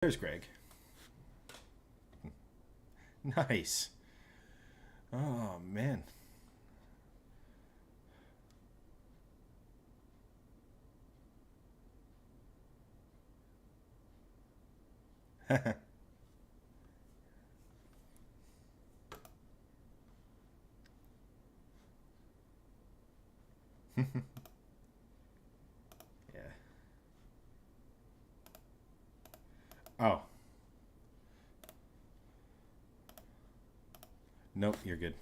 There's Greg. Nice. Oh, man. Yeah. Oh. Nope, you're good.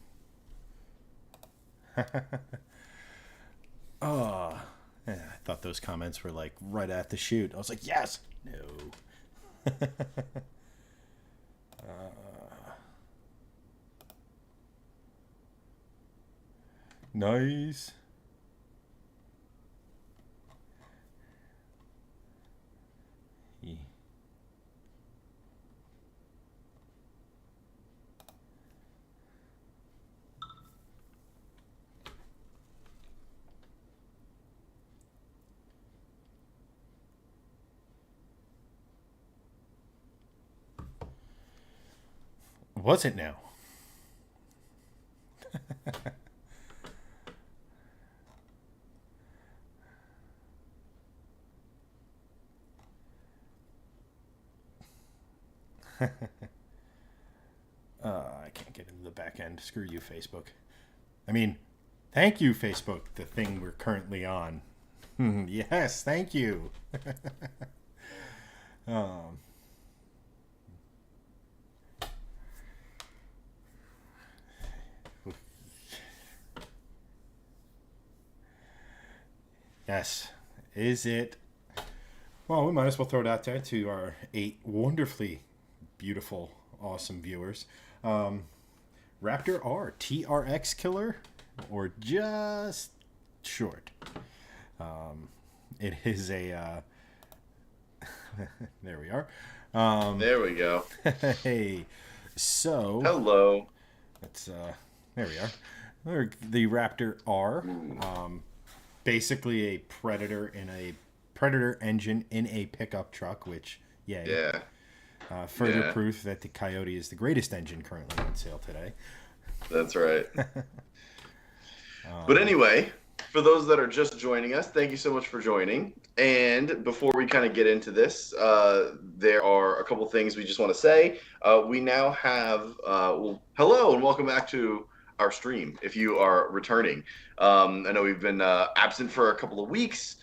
Oh. Yeah, I thought those comments were like right at the shoot. I was like, yes. No. Nice. Yeah. Was it now? I can't get into the back end. Screw you, Facebook. I mean, thank you, Facebook, the thing we're currently on. Yes, thank you. um, yes. Is it? Well, we might as well throw it out there to our 8 wonderfully beautiful, awesome viewers. Raptor R, TRX killer, or just short. It is a. There we are. There we go. Hey, so Hello. let's. There we are. The Raptor R, basically a Predator engine in a pickup truck, which yay. Yeah. Further Yeah. proof that the Coyote is the greatest engine currently on sale today. That's right. But anyway, for those that are just joining us, thank you so much for joining. And before we kind of get into this, there are a couple things we just want to say. We now have, well, hello and welcome back to our stream if you are returning. I know we've been absent for a couple of weeks.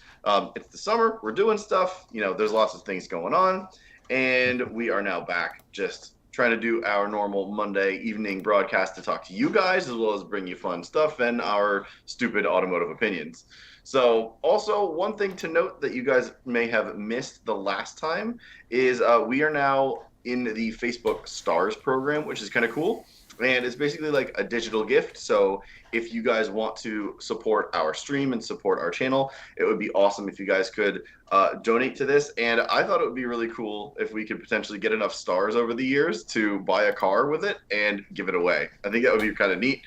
It's the summer, we're doing stuff, there's lots of things going on. And we are now back just trying to do our normal Monday evening broadcast to talk to you guys as well as bring you fun stuff and our stupid automotive opinions. So also one thing to note that you guys may have missed the last time is we are now in the Facebook Stars program, which is kind of cool. And it's basically like a digital gift. So if you guys want to support our stream and support our channel, it would be awesome if you guys could donate to this. And I thought it would be really cool if we could potentially get enough stars over the years to buy a car with it and give it away. I think that would be kind of neat.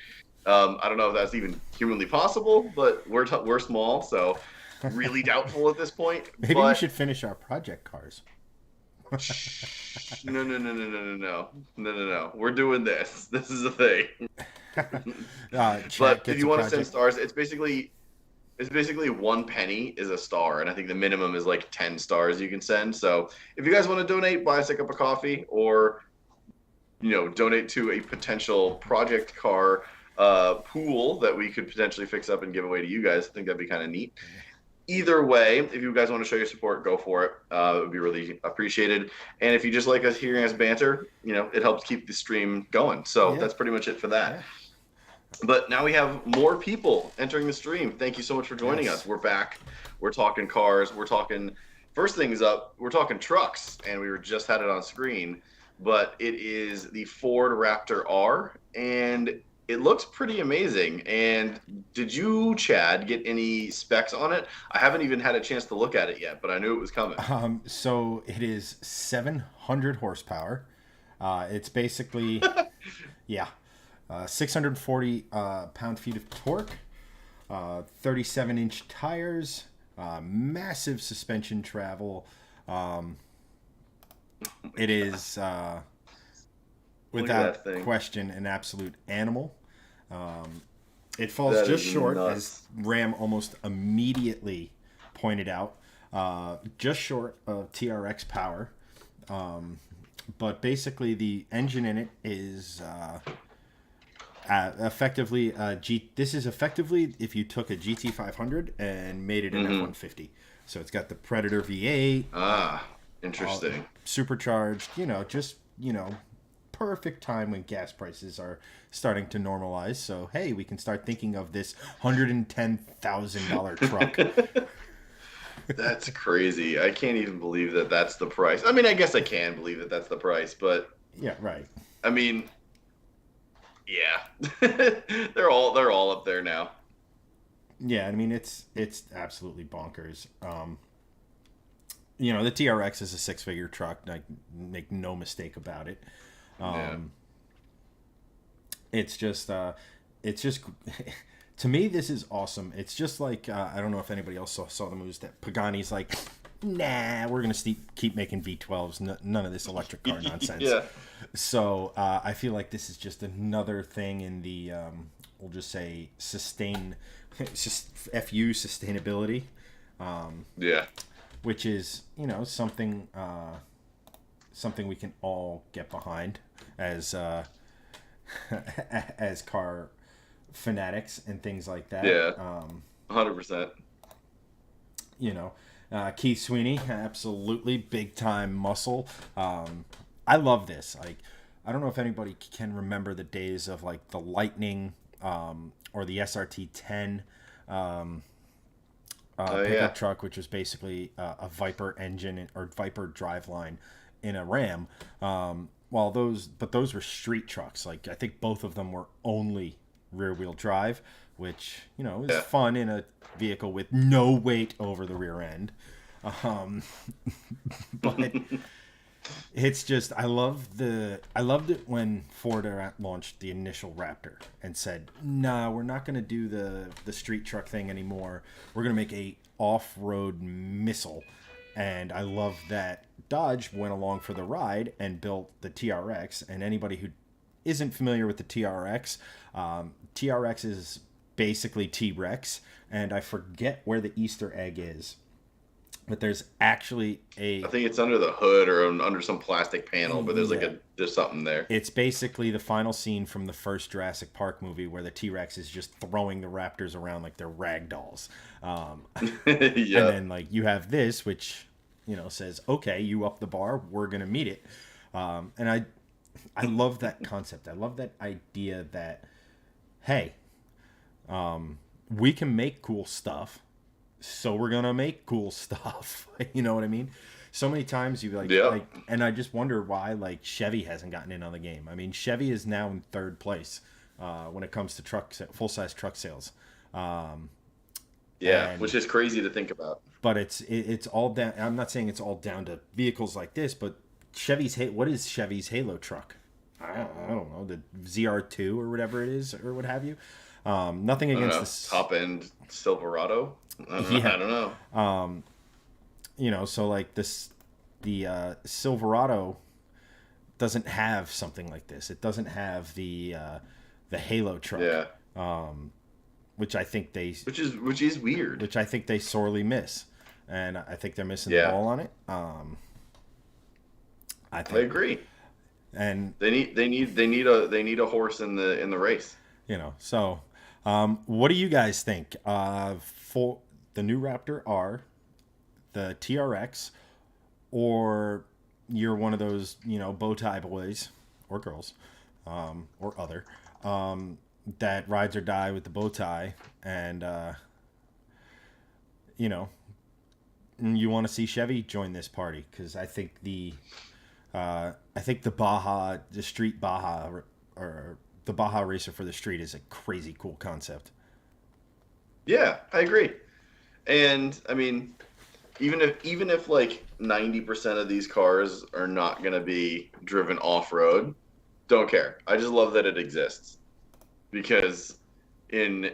I don't know if that's even humanly possible, but we're small, so really doubtful at this point. Maybe we But should finish our project cars. no, no, no, no, no, no, no, no, no, no. We're doing this. This is a thing. Chat But if gets you a want to send project. stars, it's basically 1 penny is a star, and I think the minimum is like 10 stars you can send. So if you guys want to donate, buy us a cup of coffee, or donate to a potential project car pool that we could potentially fix up and give away to you guys. I think that'd be kind of neat. Either way, if you guys want to show your support, go for it. It would be really appreciated. And if you just like us hearing us banter, it helps keep the stream going. So Yeah. that's pretty much it for that. Yeah. But now we have more people entering the stream. Thank you so much for joining Yes. us. We're back. We're talking cars. We're talking, first things up, we're talking trucks, and we were just had it on screen. But it is the Ford Raptor R, and it looks pretty amazing. And did you, Chad, get any specs on it? I haven't even had a chance to look at it yet, but I knew it was coming. So it is 700 horsepower. It's basically, yeah, 640 pound-feet of torque, 37-inch tires, massive suspension travel. Oh my It god. is Look at that without thing. question an absolute animal. Um, it falls That just is short, as nuts. Ram almost immediately pointed out, just short of TRX power. Um, but basically, the engine in it is effectively This is effectively if you took a GT 500 and made it an F Hmm. 150. So it's got the Predator V8, Ah, all interesting. supercharged. Just perfect time when gas prices are starting to normalize. So hey, we can start thinking of this $110,000 truck. That's crazy. I can't even believe that that's the price. I mean, I guess I can believe that that's the price, but Yeah, right. I mean, yeah. they're all up there now. Yeah, I mean it's absolutely bonkers. The TRX is a six-figure truck. Like, make no mistake about it. Yeah. It's just it's just to me this is awesome. It's just like I don't know if anybody else saw the moves that Pagani's like, nah, we're gonna keep making V12s. None of this electric car nonsense. Yeah. So I feel like this is just another thing in the we'll just say sustain, just FU sustainability, Yeah. which is something we can all get behind as as car fanatics and things like that. Yeah. 100%. You know, Keith Sweeney, absolutely big time muscle. I love this. Like, I don't know if anybody can remember the days of like the Lightning or the SRT 10 Oh pickup yeah. truck, which was basically a Viper engine or Viper driveline in a Ram. Those were street trucks. Like, I think both of them were only rear wheel drive, which is Yeah. fun in a vehicle with no weight over the rear end. Um, but it's just I loved it when Ford launched the initial Raptor and said, "Nah, we're not going to do the street truck thing anymore. We're going to make a off-road missile." And I love that Dodge went along for the ride and built the TRX. And anybody who isn't familiar with the TRX is basically T-Rex, and I forget where the Easter egg is, but there's actually I a think it's under the hood or under some plastic panel, but there's like yeah, there's something there. it's basically the final scene from the first Jurassic Park movie where the T Rex is just throwing the raptors around like they're rag dolls. Um, and Yeah. then like you have this, which says, "Okay, you up the bar, we're gonna meet it." And I love that concept. I love that idea that hey, we can make cool stuff, so we're gonna make cool stuff. You know what I mean? So many times you Yeah. and I just wonder why like Chevy hasn't gotten in on the game. I mean, Chevy is now in third place when it comes to full size truck sales, Yeah. and Which is crazy to think about. but it's all down. I'm not saying it's all down to vehicles like this, but what is Chevy's Halo truck? I don't know, the ZR2 or whatever it is or what have you. Nothing I don't against know. this. Top end Silverado. I don't know. Yeah, I don't know. so like the Silverado doesn't have something like this. It doesn't have the Halo truck, Yeah. which I think they Which is weird. sorely miss, and I think they're missing the Yeah. ball on it. I I think, agree. and They need a horse in the race. so what do you guys think for the new Raptor R, the TRX, or you're one of those bow tie boys or girls, or other, that rides or die with the bow tie, and you know you want to see Chevy join this party, because I think the street Baja, or the Baja racer for the street, is a crazy cool concept. Yeah, I agree. And I mean, even if like 90% of these cars are not going to be driven off road, don't care. I just love that it exists because in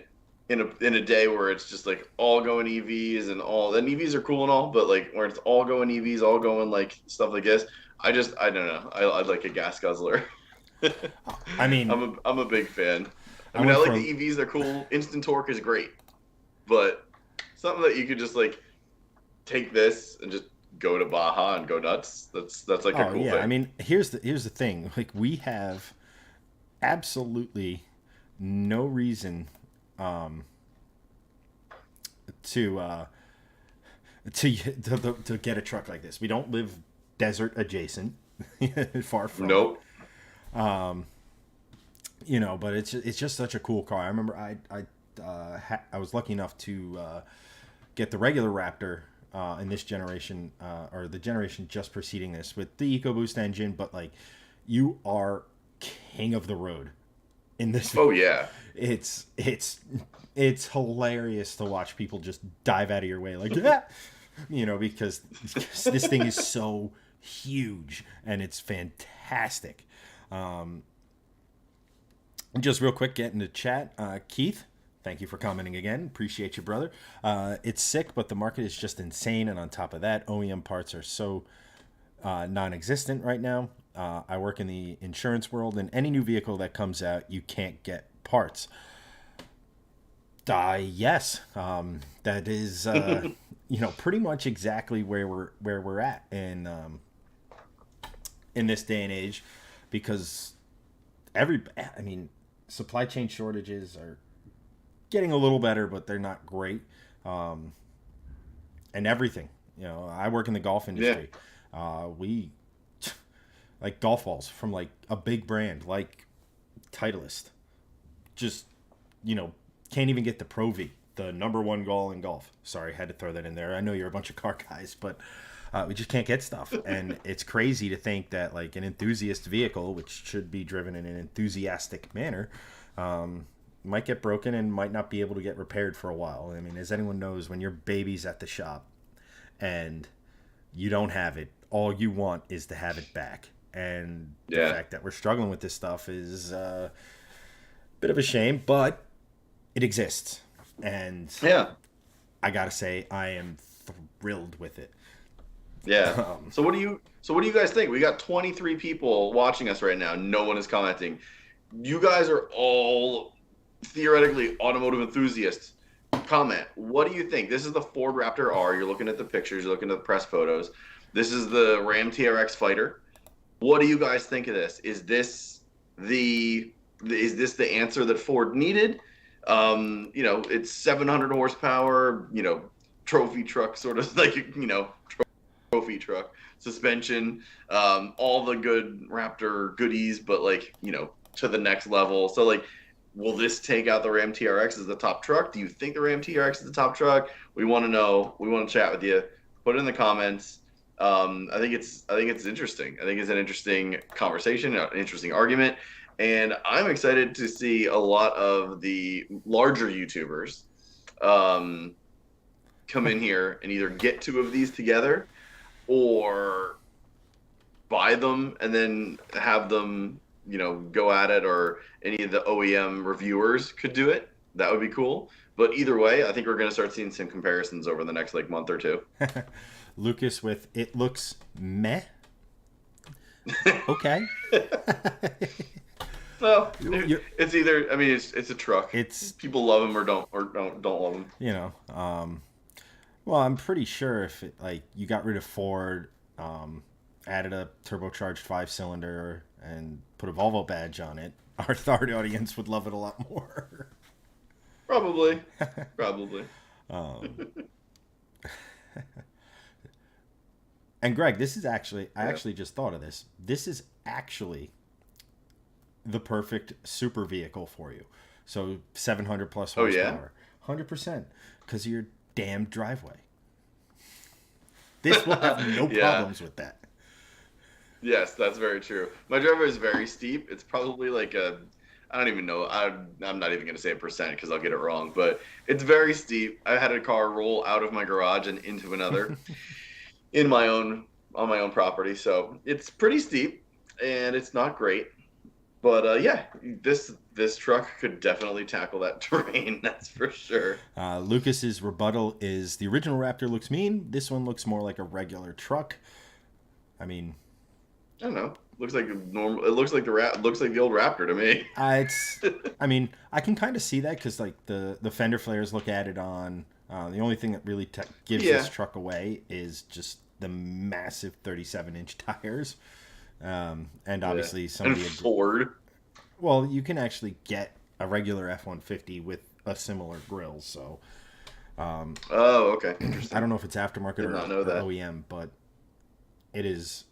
in a day where it's just like all going EVs and EVs are cool and all, but like where it's all going EVs, all going like stuff like this, I don't know. I like a gas guzzler. I mean, I'm a big fan. I I mean, I went like for the EVs. They're cool. Instant torque is great, but something that you could just like take this and just go to Baja and go nuts. That's like a oh cool yeah. I thing. mean, here's the thing. Like we have absolutely no reason to to get a truck like this. We don't live desert adjacent, far from it. Nope. But it's just such a cool car. I remember I was lucky enough to get the regular Raptor in this generation, or the generation just preceding this, with the EcoBoost engine. But like, you are king of the road in this. Oh yeah. It's hilarious to watch people just dive out of your way like yeah, because this thing is so huge and it's fantastic. Just real quick, get into chat. Keith, thank you for commenting again. Appreciate you, brother. It's sick, but the market is just insane. And on top of that, OEM parts are so non-existent right now. I work in the insurance world, and any new vehicle that comes out, you can't get parts. Yes, that is pretty much exactly where we're at in this day and age, because supply chain shortages are getting a little better, but they're not great. And everything, I work in the golf industry. We like golf balls from like a big brand like Titleist. Just, can't even get the Pro V, the number one goal in golf. Sorry, had to throw that in there. I know you're a bunch of car guys, but we just can't get stuff. And it's crazy to think that like an enthusiast vehicle, which should be driven in an enthusiastic manner, might get broken and might not be able to get repaired for a while. I mean, as anyone knows, when your baby's at the shop and you don't have it, all you want is to have it back. And the fact that we're struggling with this stuff is a bit of a shame, but it exists. And I gotta say, I am thrilled with it. Yeah. So what do you guys think? We got 23 people watching us right now. No one is commenting. You guys are all theoretically automotive enthusiasts. Comment. What do you think? This is the Ford Raptor R. You're looking at the pictures. You're looking at the press photos. This is the Ram TRX Fighter. What do you guys think of this? Is this the answer that Ford needed? It's 700 horsepower. Trophy truck, sort of like trophy truck, suspension, all the good Raptor goodies, but to the next level. So will this take out the Ram TRX as the top truck? Do you think the Ram TRX is the top truck? We want to know. We want to chat with you. Put it in the comments. I think it's interesting. I think it's an interesting conversation, an interesting argument, and I'm excited to see a lot of the larger YouTubers come in here and either get two of these together or buy them and then have them, go at it, or any of the OEM reviewers could do it. That would be cool. But either way, I think we're going to start seeing some comparisons over the next month or two. Lucas with it looks meh. Okay. Well, it's either. I mean, it's a truck. It's people love them or don't love them. Well, I'm pretty sure if you got rid of Ford, added a turbocharged 5-cylinder, and put a Volvo badge on it, our third audience would love it a lot more. Probably. And Greg, this is actually, I actually just thought of this. This is actually the perfect super vehicle for you. So 700 plus horsepower. 100%. Because of your damn driveway. This will have no problems with that. Yes, that's very true. My driveway is very steep. It's probably I don't even know. I'm not even going to say a percent because I'll get it wrong. But it's very steep. I had a car roll out of my garage and into another on my own property. So it's pretty steep and it's not great. But this truck could definitely tackle that terrain. That's for sure. Lucas's rebuttal is the original Raptor looks mean. This one looks more like a regular truck. I mean, I don't know. Looks like a normal. It looks like looks like the old Raptor to me. It's, I mean, I can kind of see that because like the fender flares look added on. The only thing that really gives this Yeah, truck away is just the massive 37-inch tires, and yeah. obviously some of And the. Ford. Well, you can actually get a regular F-150 with a similar grill, so Oh, okay. I don't Interesting. know if it's aftermarket Did not know or that. OEM, but it is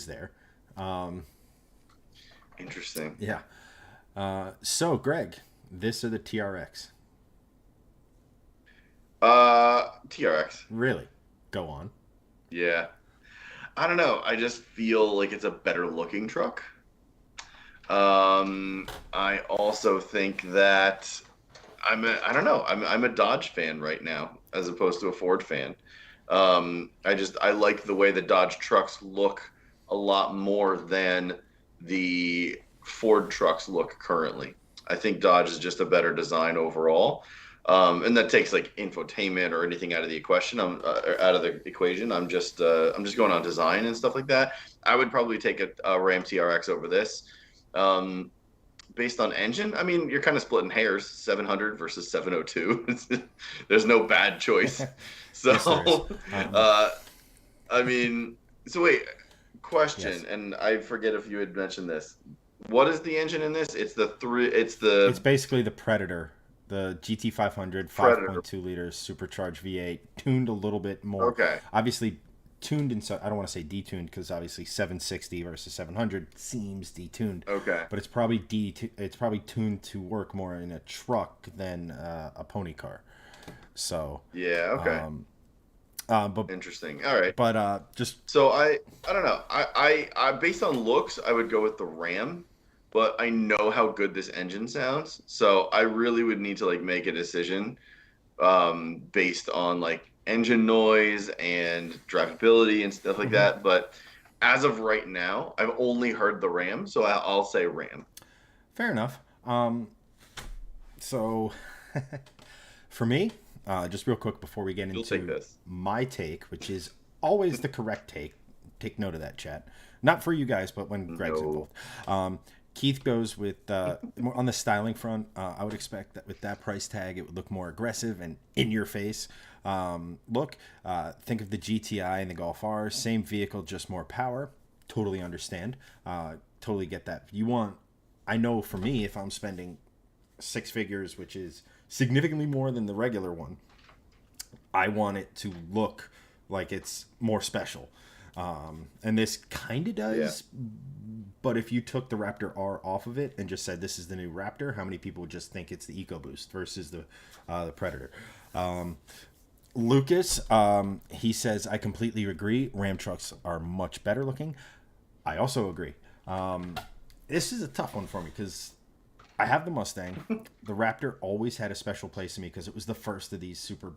there. Um, Interesting. yeah. So, Greg, this or the TRX? TRX. Really? Go on. Yeah. I don't know. I just feel like it's a better looking truck. I also think that I don't know. I'm a Dodge fan right now as opposed to a Ford fan. I like the way the Dodge trucks look a lot more than the Ford trucks look currently. I think Dodge is just a better design overall. And that takes like infotainment or anything out of the equation. Out of the equation. I'm just going on design and stuff like that. I would probably take a Ram TRX over this. Um, Based on engine, I mean, you're kind of splitting hairs, 700 versus 702. There's no bad choice. Yes, there is. So, uh, I mean, so wait, Yes. question, and I forget if you had mentioned this. What is the engine in this? It's It's the basically the Predator, the GT500, Predator. 5.2 liters supercharged V8, tuned a little bit more. Okay. Obviously, tuned in. I don't want to say detuned because obviously 760 versus 700 seems detuned, Okay. but it's probably It's probably tuned to work more in a truck than a pony car. So, Yeah. Okay. um, but Interesting. All right. just So I don't know. I based on looks, I would go with the Ram, but I know how good this engine sounds, so I really would need to like make a decision based on like engine noise and drivability and stuff like mhm, that. But as of right now, I've only heard the Ram, so I'll say Ram. fair enough. So for me, just real quick before we get You'll take into this. my take, which is always the correct take note of that, chat. Not for you guys, but when Greg's No. involved. Keith goes with more on the styling front. I would expect that with that price tag, it would look more aggressive and in your face. Look, think of the GTI and the Golf R, same vehicle, just more power. Totally understand. Totally get that. I know for me, if I'm spending six figures, which is significantly more than the regular one, I want it to look like it's more special. And this kind of Yeah. does, but if you took the Raptor R off of it and just said this is the new Raptor, how many people would just think it's the EcoBoost versus the Predator? Lucas, he says, I completely agree. Ram trucks are much better looking. I also agree. This is a tough one for me because I have the Mustang. The Raptor always had a special place in me because it was the first of these super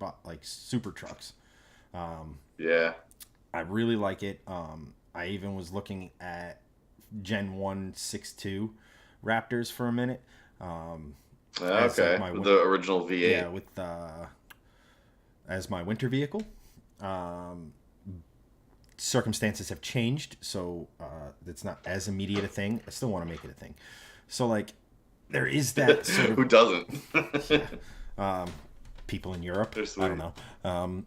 trucks. Yeah. I really like it. I even was looking at Gen 1.6.2 Raptors for a minute. As like Okay. The original yeah, V8. with as my winter vehicle. Circumstances have changed, so it's not as immediate a thing. I still want to make it a thing. So like there is that sort of Who doesn't? people in Europe. They're I don't sweet. know. Um,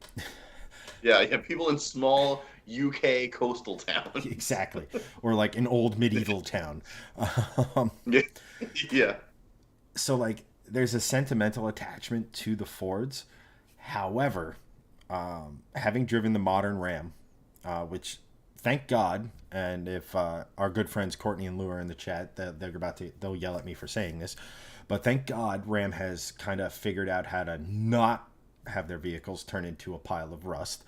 Yeah, you have people in small UK coastal towns. exactly, or like an old medieval town. Um, Yeah. Yeah. so like there's a sentimental attachment to the Fords. However, having driven the modern Ram, which thank God, and if our good friends Courtney and Lou are in the chat, they'll yell at me for saying this, but thank God Ram has kind of figured out how to not have their vehicles turn into a pile of rust.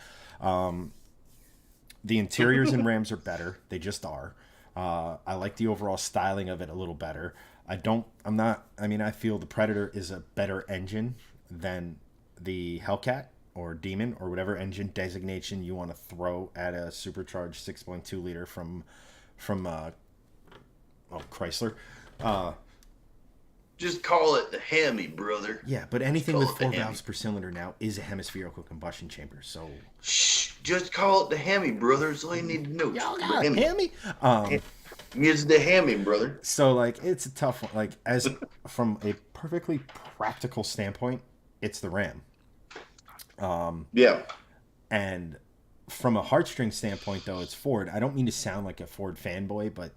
The interiors in Rams are better; they just are. I like the overall styling of it a little better. I don't. I'm not. I mean, I feel the Predator is a better engine than the Hellcat or Demon or whatever engine designation you want to throw at a supercharged 6.2 liter from Chrysler. Uh, Just call it the Hemi, brother. yeah, but Just anything call with it the four Hemi. valves per cylinder now is a hemispherical combustion chamber. So Shh, Just call it the Hemi, brother. That's all you need to know. Y'all The got Hemi. Hammy? It's the Hemi, brother. So like it's a tough one. Like as from a perfectly practical standpoint, it's the Ram. Yeah. And from a heartstring standpoint, though, it's Ford. I don't mean to sound like a Ford fanboy, but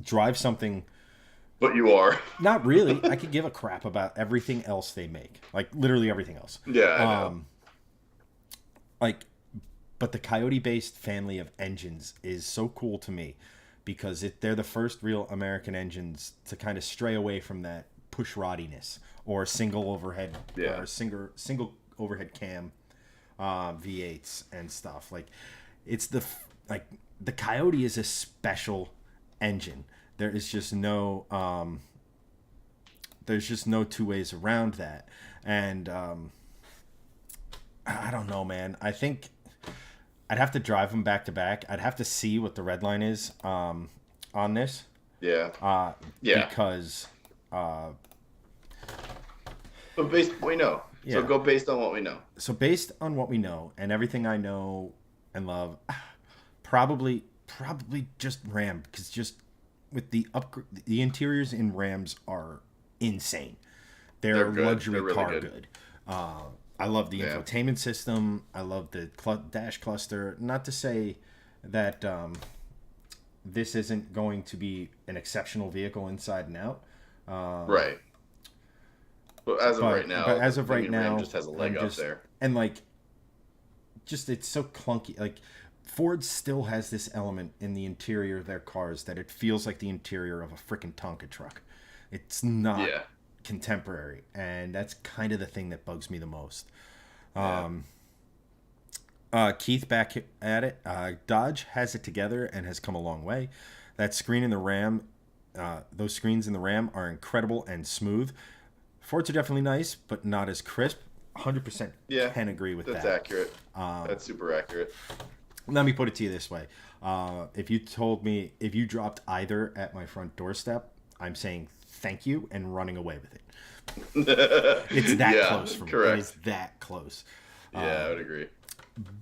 drive something. But you are. Not really. I could give a crap about everything else they make, like literally everything else. Yeah, I know. Like, but the Coyote-based family of engines is so cool to me because they're the first real American engines to kind of stray away from that push roddiness or single overhead or single overhead cam V8s and stuff. Like, it's the Coyote is a special engine. There is just no there's just no two ways around that. And I don't know, man. I think I'd have to drive them back to back. I'd have to see what the red line is on this. Yeah. Because But based we know. Yeah. So go based on what we know. So based on what we know and everything I know and love, probably just Ram, because just with the interiors in Rams are insane. They're luxury really car good. good. I love the infotainment system. I love the dash cluster. Not to say that this isn't going to be an exceptional vehicle inside and out. Right. But as of right now, Ram just has a leg up there. And like, just it's so clunky. Like, Ford still has this element in the interior of their cars that it feels like the interior of a freaking Tonka truck. It's not contemporary, and that's kind of the thing that bugs me the most. Keith back at it. Dodge has it together and has come a long way. That screen in the Ram, those screens in the Ram are incredible and smooth. Fords are definitely nice, but not as crisp. 100% can agree with that. That's accurate. That's super accurate. Let me put it to you this way. If you dropped either at my front doorstep, I'm saying thank you and running away with it. It's that close for me. Correct. It is that close. I would agree.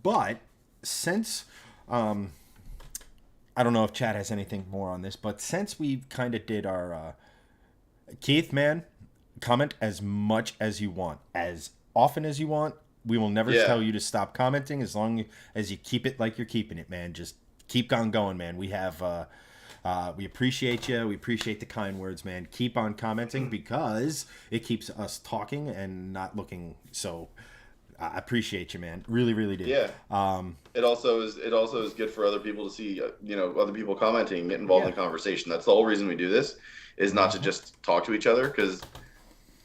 But since, I don't know if Chad has anything more on this, but since we kind of did our, Keith, man, comment as much as you want, as often as you want. We will never tell you to stop commenting as long as you keep it like you're keeping it, man. Just keep on going, man. We have, we appreciate you. We appreciate the kind words, man. Keep on commenting because it keeps us talking and not looking. So I appreciate you, man. Really, really do. Yeah. It also is good for other people to see, other people commenting, get involved in the conversation. That's the whole reason we do this, is not to just talk to each other, because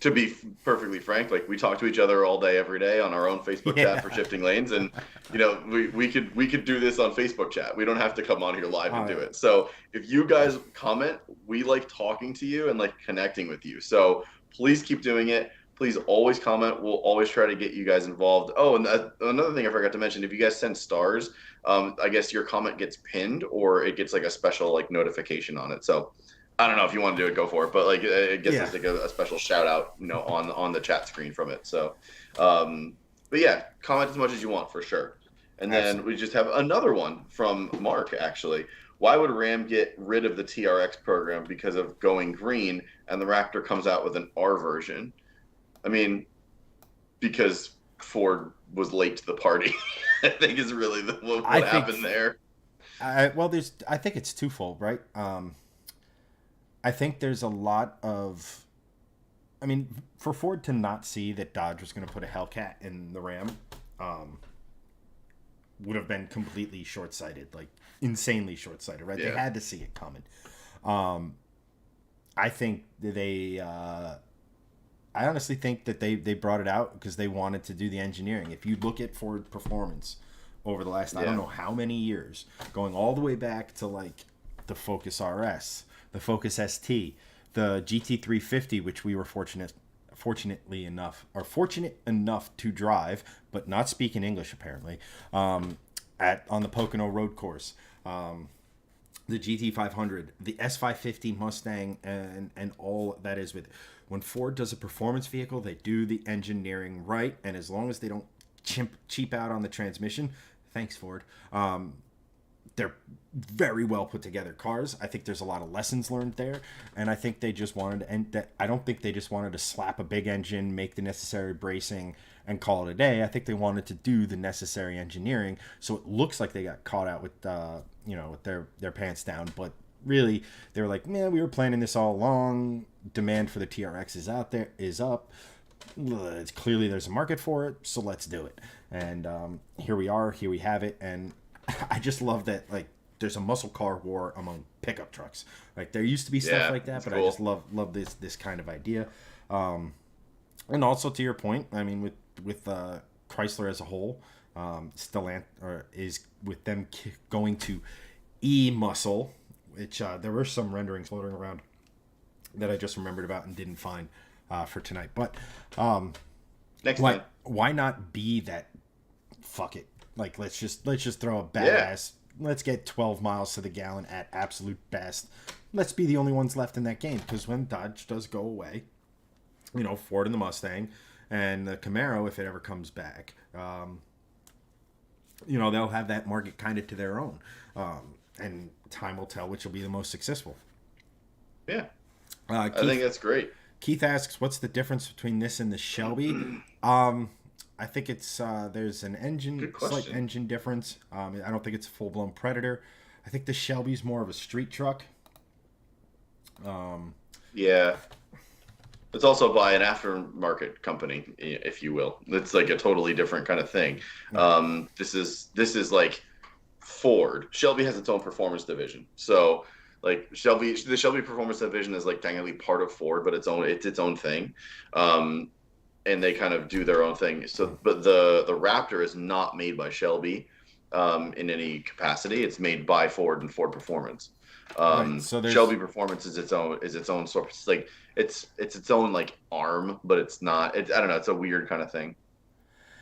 to be perfectly frank, like, we talk to each other all day, every day on our own Facebook chat for Shifting Lanes, and we could do this on Facebook chat. We don't have to come on here live and do it. So if you guys comment, we like talking to you and like connecting with you. So please keep doing it. Please always comment. We'll always try to get you guys involved. Oh, and another thing I forgot to mention: if you guys send stars, I guess your comment gets pinned, or it gets like a special like notification on it. So I don't know if you want to do it, go for it. But like, it gets like a special shout out, on the chat screen from it. So, but yeah, comment as much as you want for sure. And then we just have another one from Mark, actually. Why would Ram get rid of the TRX program because of going green, and the Raptor comes out with an R version? I mean, because Ford was late to the party, I think is really what happened there. I think it's twofold, right? I think there's a lot of, for Ford to not see that Dodge was going to put a Hellcat in the Ram, would have been completely short-sighted, like insanely short-sighted, right? Yeah. They had to see it coming. I think I honestly think that they brought it out because they wanted to do the engineering. If you look at Ford performance over the last, I don't know how many years, going all the way back to like the Focus RS, the Focus ST, the GT350, which we were fortunate enough to drive, but not speak in English apparently, on the Pocono road course. The GT500, the S550 Mustang, and all that is with. When Ford does a performance vehicle, they do the engineering right, and as long as they don't cheap out on the transmission. Thanks, Ford. They're very well put together cars. I think there's a lot of lessons learned there, and I think they just wanted to, and that I don't think they just wanted to slap a big engine, make the necessary bracing, and call it a day. I think they wanted to do the necessary engineering, so it looks like they got caught out with with their pants down, but really they were like, man, we were planning this all along. Demand for the TRX is up. It's clearly there's a market for it, so let's do it. And here we are, here we have it, and I just love that, like, there's a muscle car war among pickup trucks. Like, there used to be stuff like that, but cool. I just love this kind of idea. And also, to your point, I mean, with Chrysler as a whole, is with them going to e-muscle, which there were some renderings floating around that I just remembered about and didn't find for tonight. But why not be that? Fuck it. Like, let's just throw a badass. Yeah. Let's get 12 miles to the gallon at absolute best. Let's be the only ones left in that game, because when Dodge does go away, Ford and the Mustang and the Camaro, if it ever comes back, they'll have that market kind of to their own, and time will tell which will be the most successful. Yeah, I think that's great. Keith asks, "What's the difference between this and the Shelby?" I think it's there's an slight engine difference. I don't think it's a full-blown Predator. I think the Shelby's more of a street truck. Yeah. It's also by an aftermarket company, if you will. It's like a totally different kind of thing. This is like Ford. Shelby has its own performance division. So like the Shelby performance division is like technically part of Ford, but it's its own thing. And they kind of do their own thing. So, but the Raptor is not made by Shelby in any capacity. It's made by Ford and Ford Performance. Right, so Shelby Performance is its own sort. It's like it's its own like arm, but it's not. I don't know. It's a weird kind of thing.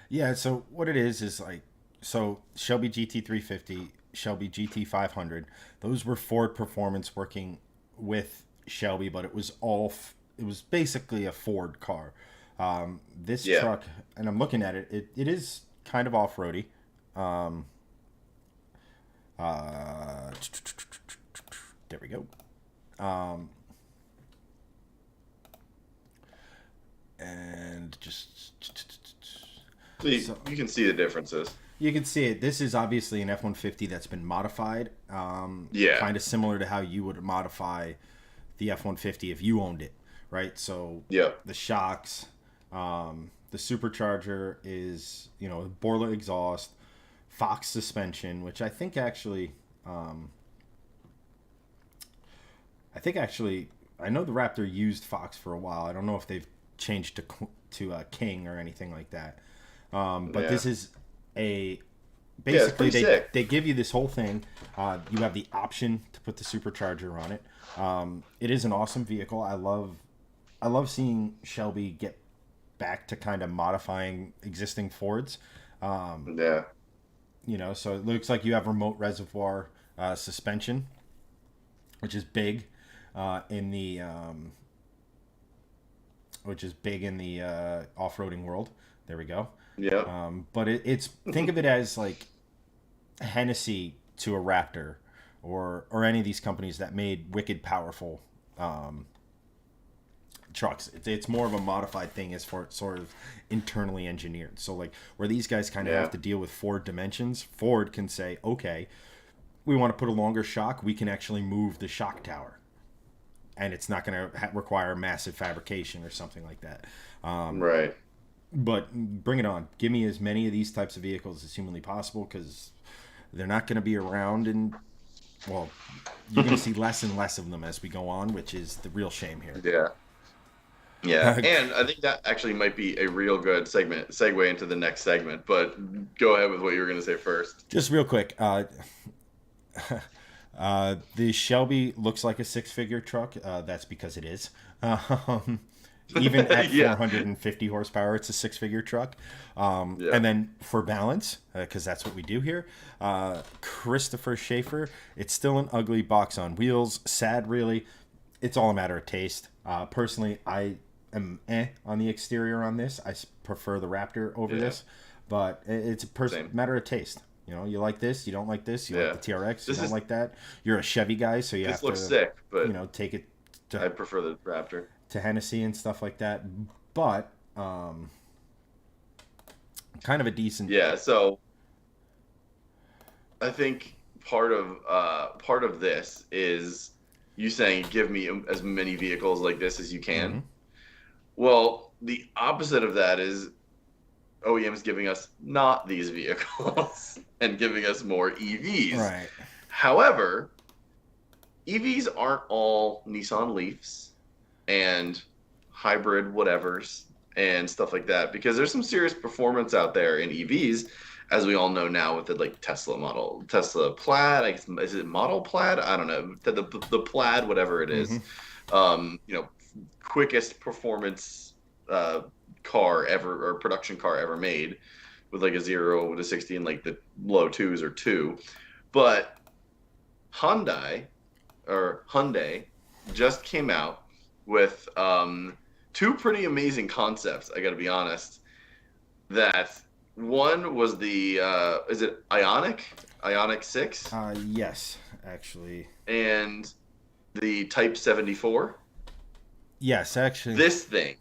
Yeah. So what it is like, so Shelby GT350, Shelby GT500, those were Ford Performance working with Shelby, but it was basically a Ford car. This truck, and I'm looking at it, it is kind of off-roady. There we go. And just... So you can see the differences. You can see it. This is obviously an F-150 that's been modified. Kind of similar to how you would modify the F-150 if you owned it, right? So the shocks... the supercharger is, Borla exhaust, Fox suspension, which I think actually, I know the Raptor used Fox for a while. I don't know if they've changed to King or anything like that. But this is basically they give you this whole thing. You have the option to put the supercharger on it. It is an awesome vehicle. I love seeing Shelby get back to kind of modifying existing Fords. So it looks like you have remote reservoir suspension, which is big in the off-roading world. There we go. Yeah. But it's think of it as like Hennessy to a Raptor, or any of these companies that made wicked powerful trucks. It's more of a modified thing as for sort of internally engineered. So like where these guys kind of have to deal with Ford dimensions, Ford can say, okay, we want to put a longer shock. We can actually move the shock tower, and it's not going to require massive fabrication or something like that. Right. But bring it on. Give me as many of these types of vehicles as humanly possible, because they're not going to be around, and well, you're going to see less and less of them as we go on, which is the real shame here. Yeah. Yeah, and I think that actually might be a real good segue into the next segment, but go ahead with what you were going to say first. Just real quick, the Shelby looks like a six-figure truck. That's because it is. Even at 450 horsepower, it's a six-figure truck. And then for balance, because that's what we do here, Christopher Schaefer, it's still an ugly box on wheels. Sad, really. It's all a matter of taste. Personally, I am on the exterior on this. I prefer the Raptor over this. but it's a Same. matter of taste. You know, you like this, you don't like this. You like Yeah. the TRX, you This don't is like that. You're a Chevy guy, so you this have looks to, sick, but take it to I prefer the Raptor. Hennessy and stuff like that. But kind of a decent. Yeah, so I think part of this is you saying give me as many vehicles like this as you Mm-hmm. can. Well, the opposite of that is OEMs giving us not these vehicles and giving us more EVs. Right. However, EVs aren't all Nissan Leafs and hybrid whatevers and stuff like that because there's some serious performance out there in EVs, as we all know now with the like Tesla Plaid. I guess, is it Model Plaid? I don't know. The Plaid, whatever it Mm-hmm. is. You know, quickest performance car ever or production car ever made with like a 0 to 60 in like the low twos or two. But Hyundai just came out with two pretty amazing concepts. I got to be honest. That one was the is it Ionic 6 Yes, actually. and the Type 74. Yes, actually. This thing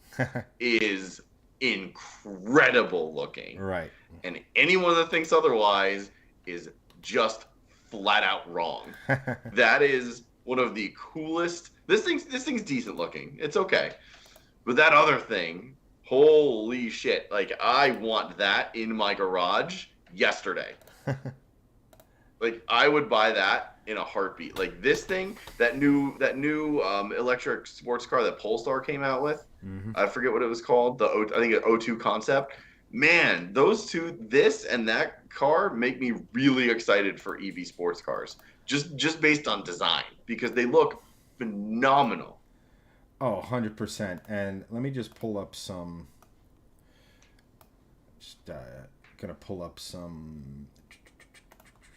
is incredible looking. Right. And anyone that thinks otherwise is just flat out wrong. That is one of the coolest. This thing's decent looking. It's okay. But that other thing, holy shit. Like I want that in my garage yesterday. Like I would buy that in a heartbeat. Like this thing, that new electric sports car that Polestar came out with. Mm-hmm. I forget what it was called. I think an O2 concept. Man, those two, this and that car, make me really excited for EV sports cars. Just based on design because they look phenomenal. Oh, 100%. And let me just pull up some. Just gonna pull up some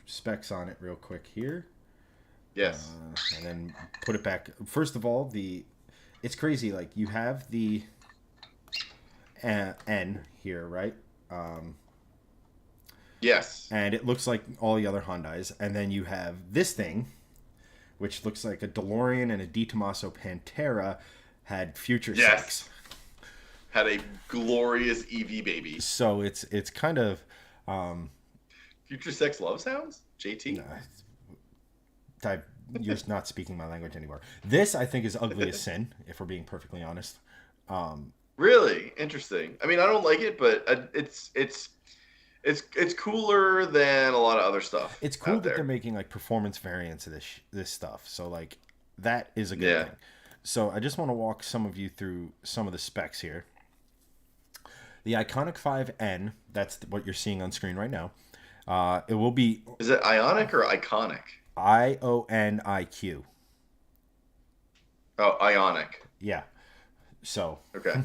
specs on it real quick here. Yes. And then put it back. First of all, it's crazy. Like you have the N here, right? Yes. And it looks like all the other Hyundais. And then you have this thing, which looks like a DeLorean and a Di Tommaso Pantera had future sex. Had a glorious EV baby. So it's kind of Future sex love sounds? JT? you're not speaking my language anymore. This I think is ugly as sin, if we're being perfectly honest. Really interesting. I mean, I don't like it, but it's cooler than a lot of other stuff. It's cool out that there. they're making like performance variants of this stuff. So like that is a good thing. So I just want to walk some of you through some of the specs here. The Iconic 5N, that's what you're seeing on screen right now. It will be. Is it Ionic or Iconic? IONIQ. Oh, Ionic. Yeah. So. Okay.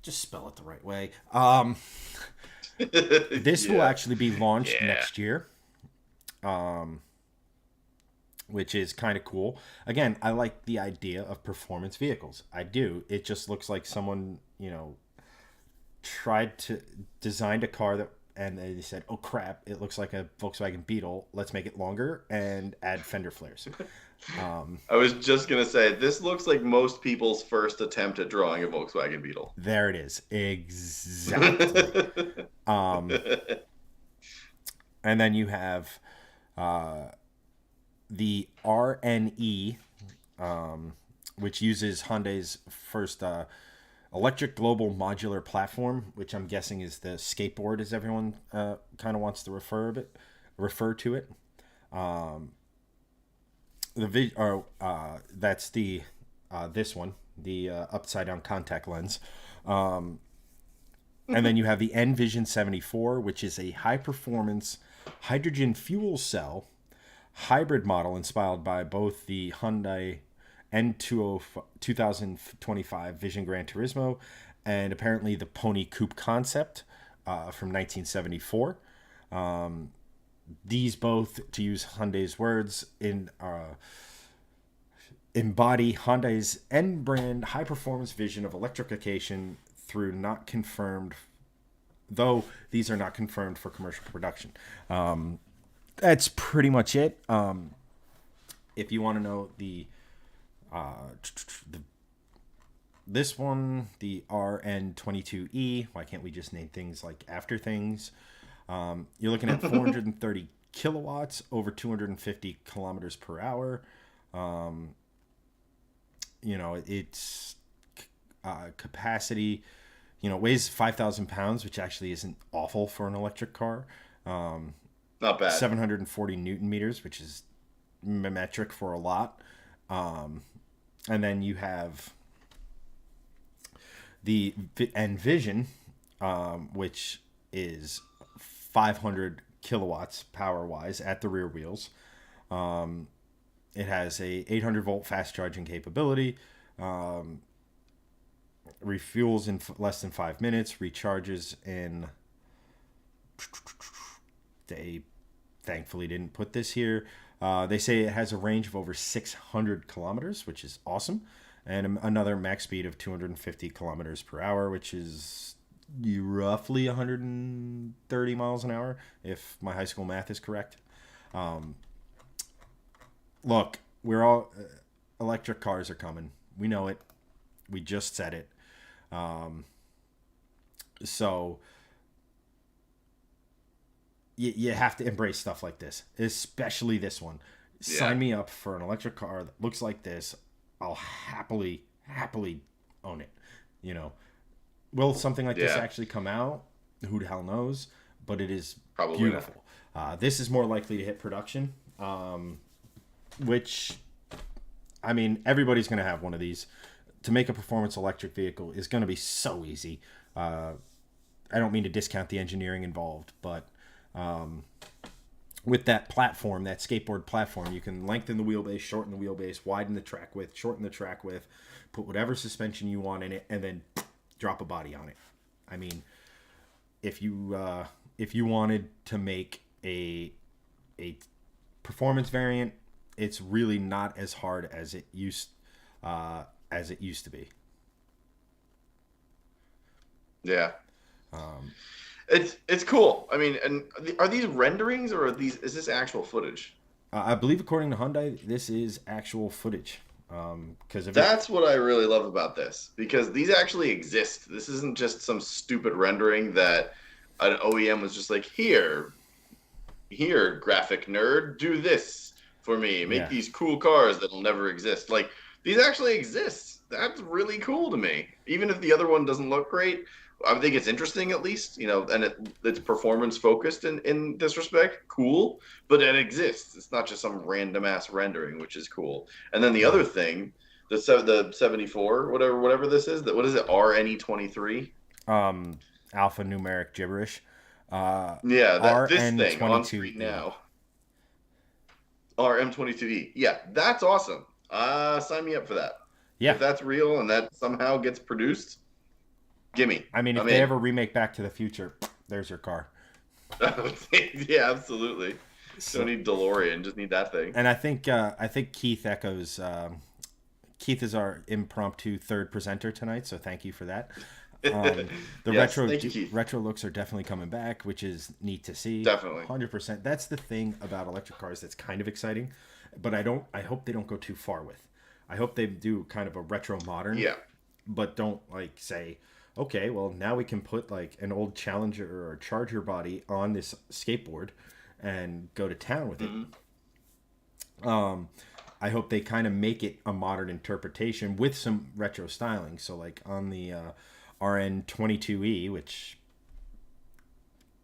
Just spell it the right way. This will actually be launched next year. Which is kind of cool. Again, I like the idea of performance vehicles. I do. It just looks like someone, tried to design a car that, and they said, "Oh crap! It looks like a Volkswagen Beetle. Let's make it longer and add fender flares." I was just gonna say this looks like most people's first attempt at drawing a Volkswagen Beetle. There it is, exactly. And then you have the RNE, which uses Hyundai's first electric global modular platform, which I'm guessing is the skateboard, as everyone kind of wants to refer to it. That's the this one, the upside down contact lens. And then you have the Envision 74, which is a high performance hydrogen fuel cell hybrid model inspired by both the Hyundai N2025 Vision Gran Turismo and apparently the Pony Coupe concept from 1974. These both, to use Hyundai's words, embody Hyundai's N brand high performance vision of electrification through not confirmed though these are not confirmed for commercial production. That's pretty much it. If you want to know the this one, the RN22E, why can't we just name things like after things? You're looking at 430 kilowatts, over 250 kilometers per hour. It's capacity, weighs 5,000 pounds, which actually isn't awful for an electric car. Not bad. 740 Newton meters, which is metric for a lot. And then you have the Envision, which is 500 kilowatts power-wise at the rear wheels. It has a 800-volt fast charging capability. Refuels in less than 5 minutes. Recharges in... They thankfully didn't put this here. They say it has a range of over 600 kilometers, which is awesome. And another max speed of 250 kilometers per hour, which is roughly 130 miles an hour, if my high school math is correct. Look, we're all... electric cars are coming. We know it. We just said it. So... You have to embrace stuff like this, especially this one. Yeah. Sign me up for an electric car that looks like this. I'll happily own it. Will something like this actually come out? Who the hell knows? But it is probably beautiful. This is more likely to hit production, which, I mean, everybody's going to have one of these. To make a performance electric vehicle is going to be so easy. I don't mean to discount the engineering involved, but with that platform, that skateboard platform, you can lengthen the wheelbase, shorten the wheelbase, widen the track width, shorten the track width, put whatever suspension you want in it, and then drop a body on it. I mean, if you wanted to make a performance variant, it's really not as hard as it used to be. Yeah. It's cool. I mean, and are these renderings or is this actual footage? I believe, according to Hyundai, this is actual footage. That's what I really love about this, because these actually exist. This isn't just some stupid rendering that an OEM was just like, here, graphic nerd, do this for me. Make these cool cars that'll never exist. Like, these actually exist. That's really cool to me. Even if the other one doesn't look great, I think it's interesting, at least, and it's performance focused in this respect. Cool, but it exists. It's not just some random ass rendering, which is cool. And then the other thing, the 74, whatever this is, what is it? RNE23. Alphanumeric gibberish. This thing on screen now. RM22E. Yeah, that's awesome. Sign me up for that. Yeah, if that's real and that somehow gets produced. Gimme. I mean, if they ever remake Back to the Future, there's your car. Yeah, absolutely. Don't need DeLorean, just need that thing. And I think Keith echoes. Keith is our impromptu third presenter tonight, so thank you for that. Retro looks are definitely coming back, which is neat to see. Definitely, 100%. That's the thing about electric cars that's kind of exciting, but I hope they don't go too far with. I hope they do kind of a retro modern. Yeah. But don't say, okay, well, now we can put like an old Challenger or Charger body on this skateboard and go to town with it. I hope they kind of make it a modern interpretation with some retro styling. So like on the RN22E, which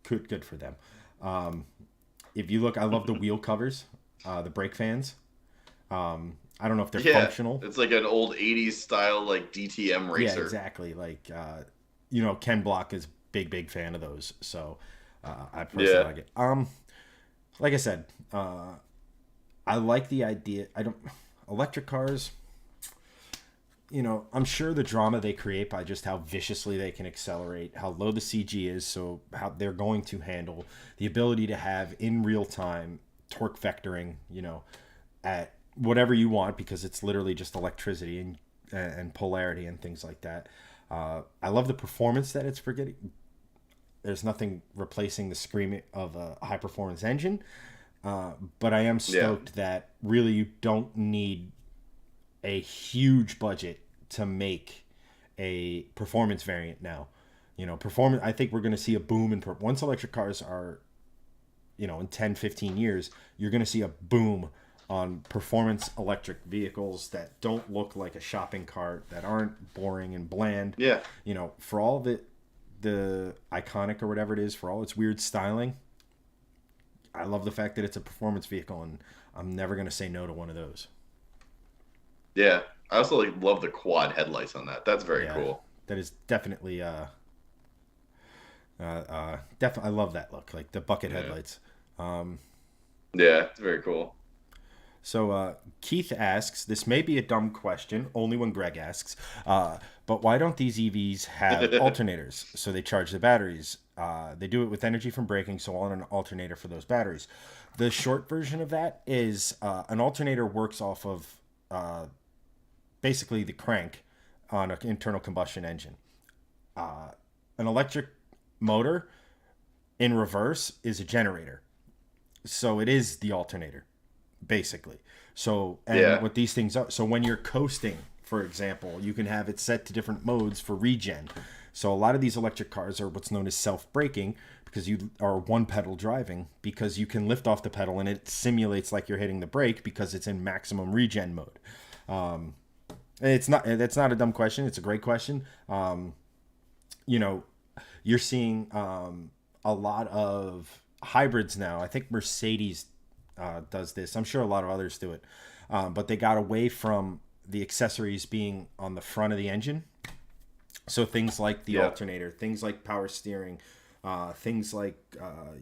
good for them. If you look, I love the wheel covers, the brake fans. I don't know if they're functional. It's like an old 80s style, like DTM racer. Yeah, exactly. Like, Ken Block is big fan of those. So I personally like it. Like I said, I like the idea. Electric cars, I'm sure the drama they create by just how viciously they can accelerate, how low the CG is, so how they're going to handle the ability to have in real time torque vectoring, at whatever you want, because it's literally just electricity and polarity and things like that. I love the performance that it's There's nothing replacing the scream of a high performance engine. But I am Yeah. stoked that really you don't need a huge budget to make a performance variant now. Performance. I think we're going to see a boom in once electric cars are, in 10, 15 years, you're going to see a boom on performance electric vehicles that don't look like a shopping cart, that aren't boring and bland. Yeah. For all the iconic or whatever it is, for all its weird styling, I love the fact that it's a performance vehicle, and I'm never going to say no to one of those. Yeah. I also like love the quad headlights on that. That's very Yeah, cool. that is definitely I love that look, like the bucket Yeah. headlights. Yeah, it's very cool. So Keith asks, this may be a dumb question, only when Greg asks, but why don't these EVs have alternators so they charge the batteries? They do it with energy from braking, so on an alternator for those batteries. The short version of that is an alternator works off of basically the crank on an internal combustion engine. An electric motor in reverse is a generator, so it is the alternator basically. So, and Yeah. what these things are, so when you're coasting, for example, you can have it set to different modes for regen. So a lot of these electric cars are what's known as self-braking, because you are one pedal driving, because you can lift off the pedal and it simulates like you're hitting the brake because it's in maximum regen mode. It's not, that's not a dumb question, it's a great question. You know you're seeing a lot of hybrids now. I think Mercedes does this. I'm sure a lot of others do it. But they got away from the accessories being on the front of the engine. So things like the Yeah. alternator, things like power steering, things like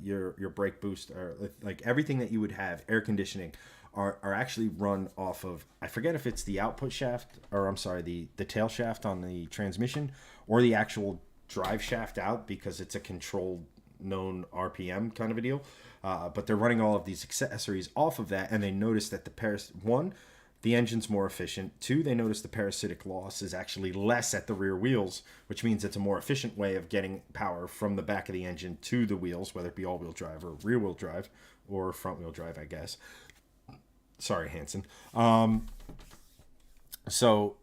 your brake boost, or like everything that you would have, air conditioning, are actually run off of, I forget if it's the output shaft, or I'm sorry, the tail shaft on the transmission, or the actual drive shaft out, because it's a controlled known RPM kind of a deal. But they're running all of these accessories off of that, and they notice that the engine's more efficient. Two, they notice the parasitic loss is actually less at the rear wheels, which means it's a more efficient way of getting power from the back of the engine to the wheels, whether it be all-wheel drive or rear-wheel drive or front-wheel drive, I guess. Sorry, Hanson. So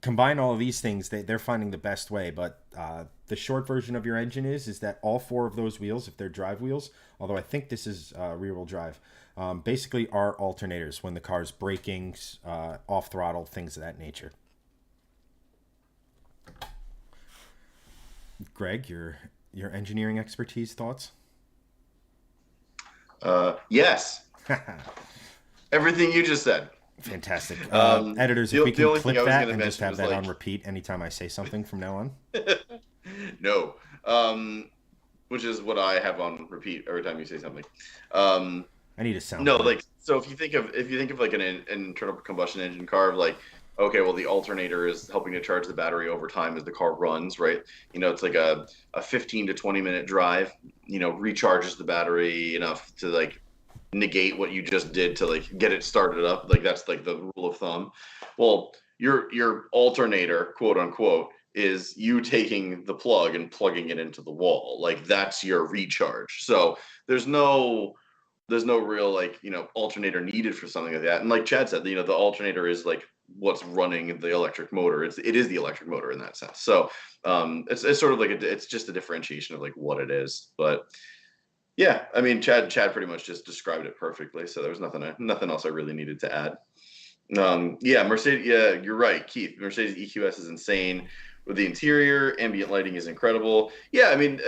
combine all of these things, they're finding the best way. But the short version of your engine is that all four of those wheels, if they're drive wheels, although I think this is rear wheel drive, basically are alternators when the car's braking, off throttle, things of that nature. Greg, your engineering expertise, thoughts? Yes. Everything you just said. Fantastic. Um, Editors, if we the can only thing clip I was that going to and just mention have was that like, on repeat anytime I say something from now on. no, which is what I have on repeat every time you say something. Um, I need a no, soundboard. like, so if you think of like an internal combustion engine car, like, okay, well, the alternator is helping to charge the battery over time as the car runs, right? It's like a 15 to 20 minute drive. Recharges the battery enough to like negate what you just did to like get it started up. Like that's like the rule of thumb. Well, your alternator, quote unquote, is you taking the plug and plugging it into the wall. Like that's your recharge. So there's no there's no real like alternator needed for something like that. And like Chad said, the alternator is like what's running the electric motor. It is the electric motor in that sense. So it's sort of like it's just a differentiation of like what it is. But yeah, I mean, Chad pretty much just described it perfectly. So there was nothing else I really needed to add. Yeah, Mercedes. Yeah, you're right, Keith. Mercedes EQS is insane. With the interior, ambient lighting is incredible. Yeah, I mean,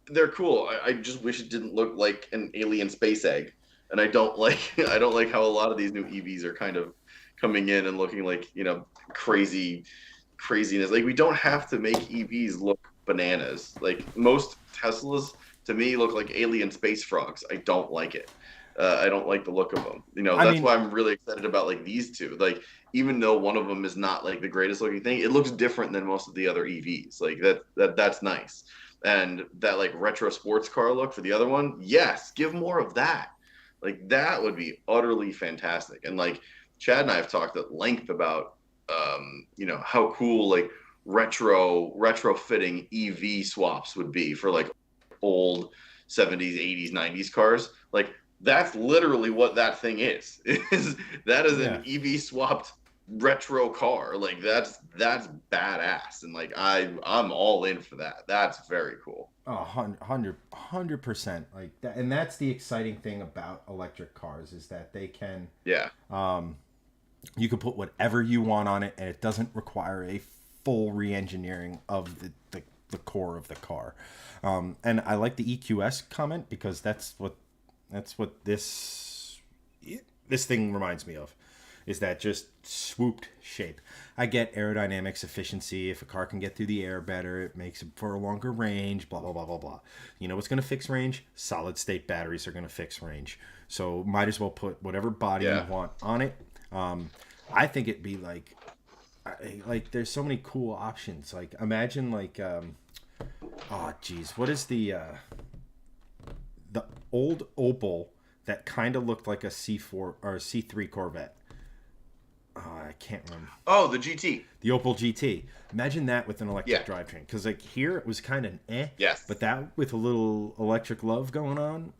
they're cool. I just wish it didn't look like an alien space egg. And I don't like I don't like how a lot of these new EVs are kind of coming in and looking like crazy craziness. Like we don't have to make EVs look bananas. Like most Teslas to me look like alien space frogs. I don't like it. I don't like the look of them. I That's mean, why I'm really excited about like these two. Like even though one of them is not like the greatest looking thing, it looks different than most of the other EVs. Like that's nice. And that like retro sports car look for the other one, yes, give more of that. Like that would be utterly fantastic. And like Chad and I have talked at length about how cool like retrofitting EV swaps would be for like old 70s, 80s, 90s cars. Like that's literally what that thing is. That is Yeah. an EV swapped retro car. Like that's badass, and like I'm all in for that. That's very cool. Oh, 100%. Like that, and that's the exciting thing about electric cars is that they can, Yeah, you can put whatever you want on it, and it doesn't require a full re-engineering of the core of the car. And I like the EQS comment because that's what this thing reminds me of, is that just swooped shape. I get aerodynamics, efficiency. If a car can get through the air better, it makes it for a longer range, blah, blah, blah, blah, blah. You know what's going to fix range? Solid state batteries are going to fix range. So might as well put whatever body you want on it. I think it'd be like there's so many cool options. Like imagine oh geez, what is the old Opel that kind of looked like a C4 or a C3 Corvette? I can't remember. Oh, the GT. The Opel GT. Imagine that with an electric drivetrain. Because like here it was kind of Yes. but that with a little electric love going on.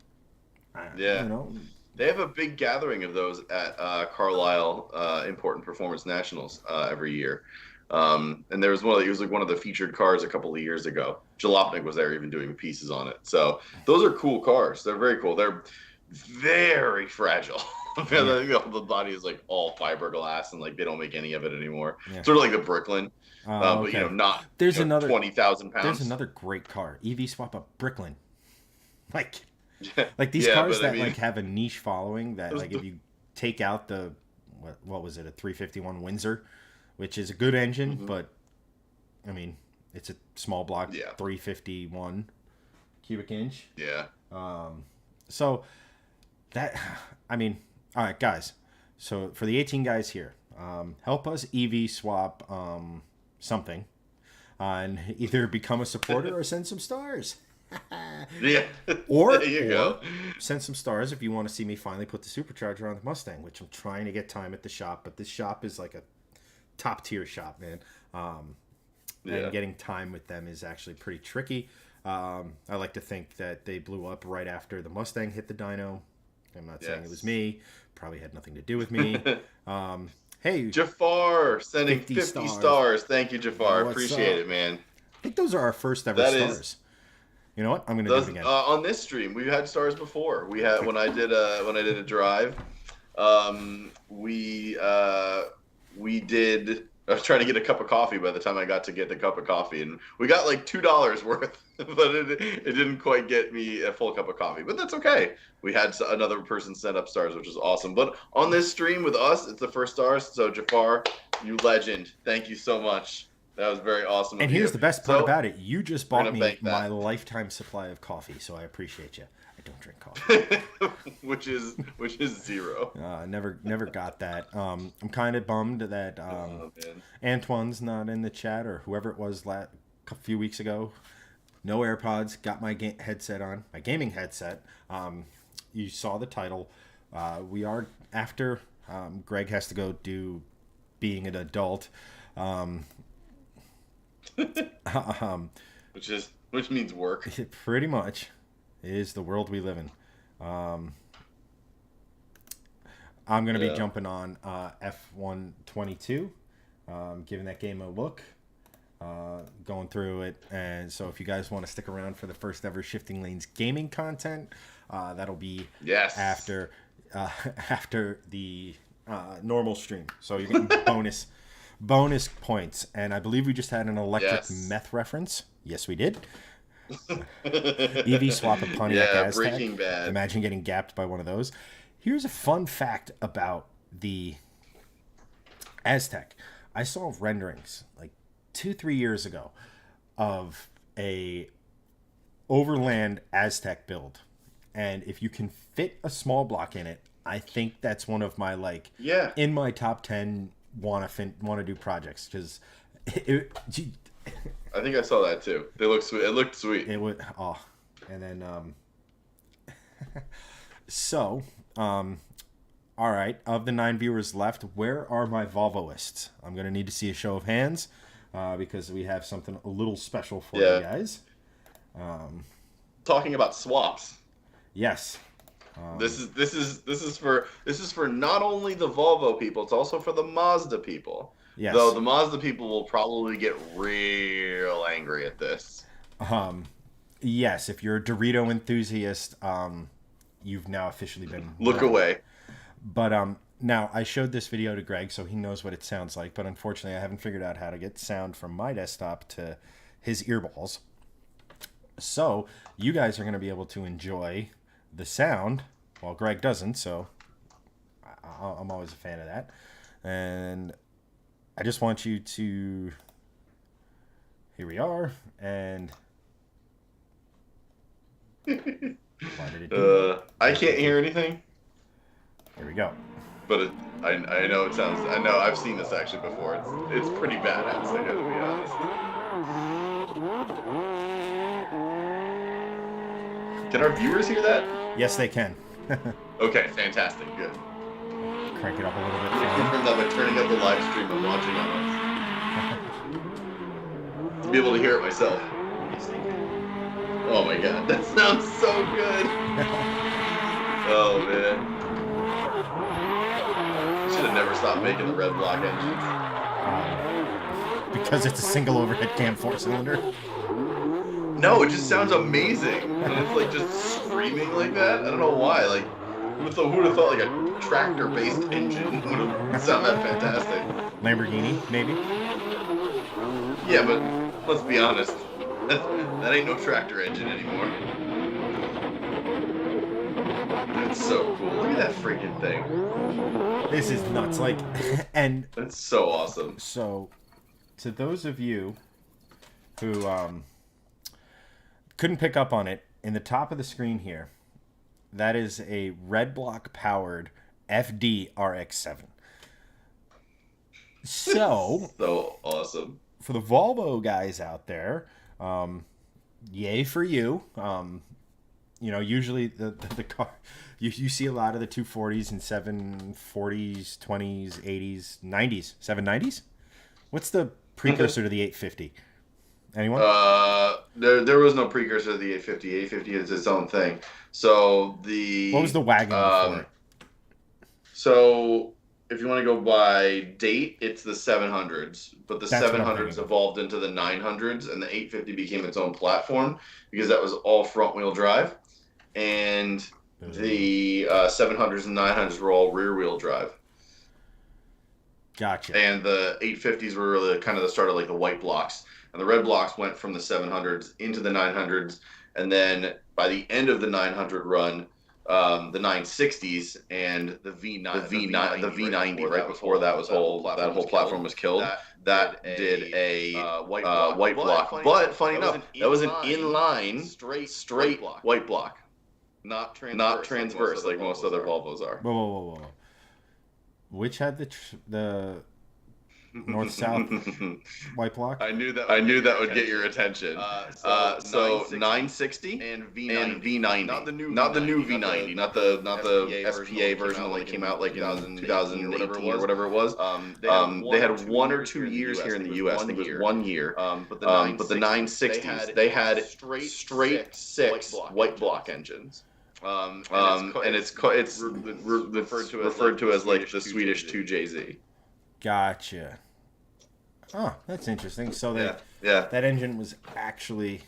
Yeah. You know. They have a big gathering of those at Carlisle Important Performance Nationals every year. And there was one. It was like one of the featured cars a couple of years ago. Jalopnik was there even doing pieces on it. So those are cool cars. They're very cool. They're very fragile. The body is like all fiberglass, and like they don't make any of it anymore. Yeah. Sort of like the Brooklyn, but okay. not. There's another 20,000 pounds. There's another great car. EV swap up Brooklyn. Like these cars that like have a niche following that like if you take out the what was it, a 351 Windsor, which is a good engine, but I mean it's a small block 351 cubic inch. Yeah. So that I mean, all right, guys. So for the 18 guys here, help us EV swap something, and either become a supporter or send some stars. Yeah. Or there you go. Send some stars if you want to see me finally put the supercharger on the Mustang, which I'm trying to get time at the shop, but this shop is like a top tier shop, man. And getting time with them is actually pretty tricky. I like to think that they blew up right after the Mustang hit the dyno. I'm not saying it was me. Probably had nothing to do with me. Hey, Jafar sending 50 stars. Thank you, Jafar. Appreciate it, man. I think those are our first ever stars. You know what? I'm gonna do it again. On this stream, we've had stars before. We had when I did a drive. We did. I was trying to get a cup of coffee by the time I got to get the cup of coffee, and we got like $2 worth, but it didn't quite get me a full cup of coffee. But that's okay. We had another person send up stars, which is awesome. But on this stream with us, it's the first stars. So Jafar, you legend. Thank you so much. That was very awesome. And here's the best part about it. You just bought me my lifetime supply of coffee, so I appreciate you. I don't drink coffee. which is 0. Never got that. I'm kind of bummed that Antoine's not in the chat, or whoever it was a few weeks ago. No AirPods. Got my headset on, my gaming headset. You saw the title. We are after Greg has to go do being an adult. Which means work. Pretty much is the world we live in. I'm going to be jumping on F122, giving that game a look, going through it. And so if you guys want to stick around for the first ever Shifting Lanes gaming content, that'll be after the normal stream. So you're getting bonus points. And I believe we just had an electric meth reference. Yes, we did. EV swap a Pontiac Aztec. Breaking Bad. Imagine getting gapped by one of those. Here's a fun fact about the Aztec. I saw renderings like 2-3 years ago of a overland Aztec build, and if you can fit a small block in it, I think that's one of my in my top 10 want to do projects, because I think I saw that too. They look sweet. It looked sweet. It would. Oh, and then so all right. Of the 9 viewers left, where are my Volvoists? I'm gonna need to see a show of hands, because we have something a little special for you guys. talking about swaps. Yes. This is for not only the Volvo people, it's also for the Mazda people. Yes. Though the Mazda people will probably get real angry at this. Yes, if you're a Dorito enthusiast, you've now officially been Look warned. away. But now I showed this video to Greg, so he knows what it sounds like. But unfortunately, I haven't figured out how to get sound from my desktop to his earballs. So you guys are going to be able to enjoy the sound, while Greg doesn't. So I'm always a fan of that, and I just want you to. Here we are, and. Why did it do I can't hear anything. Here we go. But I know it sounds. I know I've seen this actually before. It's pretty badass. I gotta be honest. Can our viewers hear that? Yes, they can. Okay, fantastic, good. Crank it up a little bit. Confirm that by turning up the live stream I'm watching on us. To be able to hear it myself. Oh my god, that sounds so good. Oh man. Should have never stopped making the red block engines. Because it's a single overhead cam 4-cylinder. No, it just sounds amazing. And it's like just screaming like that. I don't know why. Like, who would have thought like a tractor-based engine would have sound that fantastic? Lamborghini, maybe? Yeah, but let's be honest. That ain't no tractor engine anymore. That's so cool. Look at that freaking thing. This is nuts. Like, and that's so awesome. So, to those of you who couldn't pick up on it, in the top of the screen here, that is a red block powered FD RX-7. So, so awesome. For the Volvo guys out there, yay for you. You know, usually the car, you see a lot of the 240s and 740s, 20s, 80s, 90s, 790s. What's the precursor to the 850? Anyone? There was no precursor to the 850. 850 is its own thing. So what was the wagon before it? So if you want to go by date, it's the 700s, but the 700s evolved into the 900s, and the 850 became its own platform because that was all front-wheel drive, and the 700s and 900s were all rear-wheel drive. Gotcha. And the 850s were really kind of the start of like the white blocks, and the red blocks went from the 700s into the 900s, and then by the end of the 900 run, the 960s and the V90 right before that whole platform was killed. That did a white block. But funny enough, that was an inline straight white block, not transverse like most other Volvos are. Whoa. Which had the north-south white block? I knew that would get your attention. So 960 and V90. Not the new V90. Not the SPA version that like came out like in 2018 or whatever it was. They had 1 or 2 years here in the US. I think it was 1 year. But the 960s, they had straight 6 white block engines. And it's referred to as like the Swedish 2JZ. Gotcha. Oh, that's interesting. So that engine was actually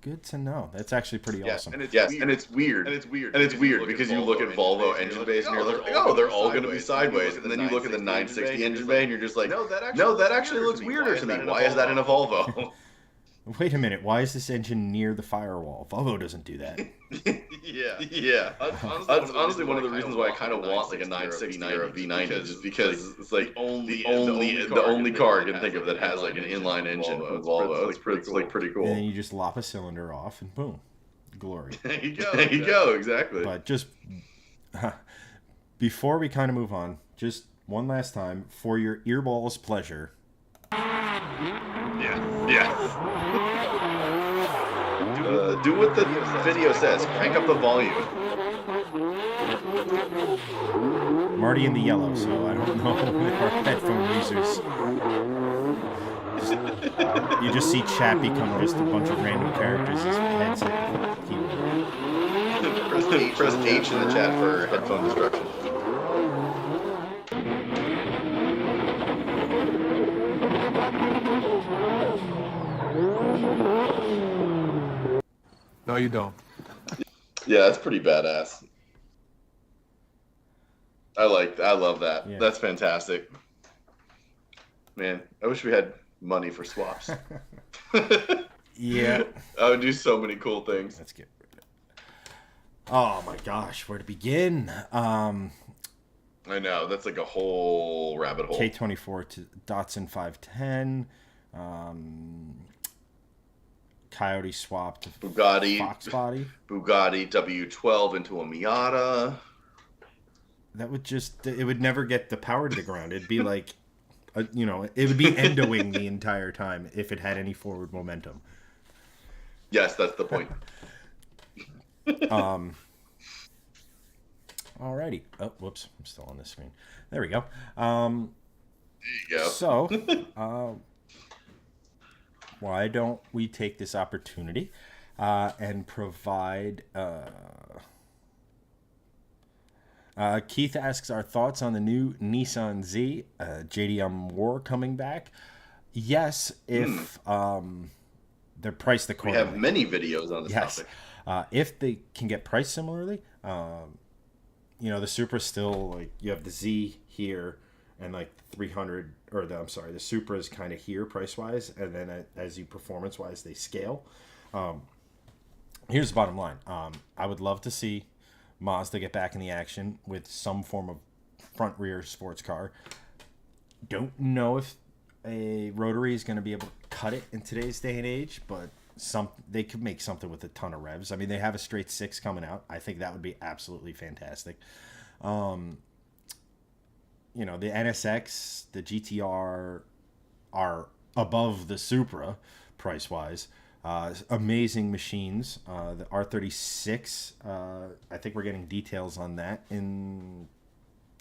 good to know. That's actually pretty awesome. And it's weird because you look at Volvo engine bays and you're like, oh, they're all going to be sideways. And then you look at the 960 engine bay and you're just like, no, that actually looks weirder to me. Why is that in a Volvo? Wait a minute. Why is this engine near the firewall? Volvo doesn't do that. Yeah. Honestly, one of the reasons why I kind of want like a 960 or a V90 is just because it's like the only car I can think of that has like an inline engine with Volvo. It's pretty cool. And then you just lop a cylinder off and boom, glory. There you go, exactly. But just before we kind of move on, just one last time for your earballs' pleasure. Yeah. Do what the video says. Crank up the volume. I'm already in the yellow, so I don't know if our headphone users You just see chat become just a bunch of random characters. His headset keyboard. Press H in the chat for headphone destruction. No, you don't. Yeah, that's pretty badass. I love that. Yeah. That's fantastic. Man, I wish we had money for swaps. Yeah. I would do so many cool things. Let's get rid of it. Oh my gosh, where to begin? I know, that's like a whole rabbit hole. K24 to Datsun 510. Coyote swapped to Bugatti. Fox body. Bugatti W12 into a Miata. That would it would never get the power to the ground. It'd be like, it would be endoing the entire time if it had any forward momentum. Yes, that's the point. Alrighty. Oh, whoops. I'm still on this screen. There we go. There you go. So, why don't we take this opportunity and provide... Keith asks our thoughts on the new Nissan Z, JDM War coming back. Yes, if they're priced accordingly. We have many videos on this topic. If they can get priced similarly, the Supra still, like, you have the Z here and like 300, the Supra is kind of here price-wise, and then as you performance-wise, they scale. Here's the bottom line. I would love to see Mazda get back in the action with some form of front-rear sports car. Don't know if a rotary is going to be able to cut it in today's day and age, but they could make something with a ton of revs. I mean, they have a straight 6 coming out. I think that would be absolutely fantastic. The NSX, the GTR are above the Supra price-wise. Amazing machines. The R36, I think we're getting details on that in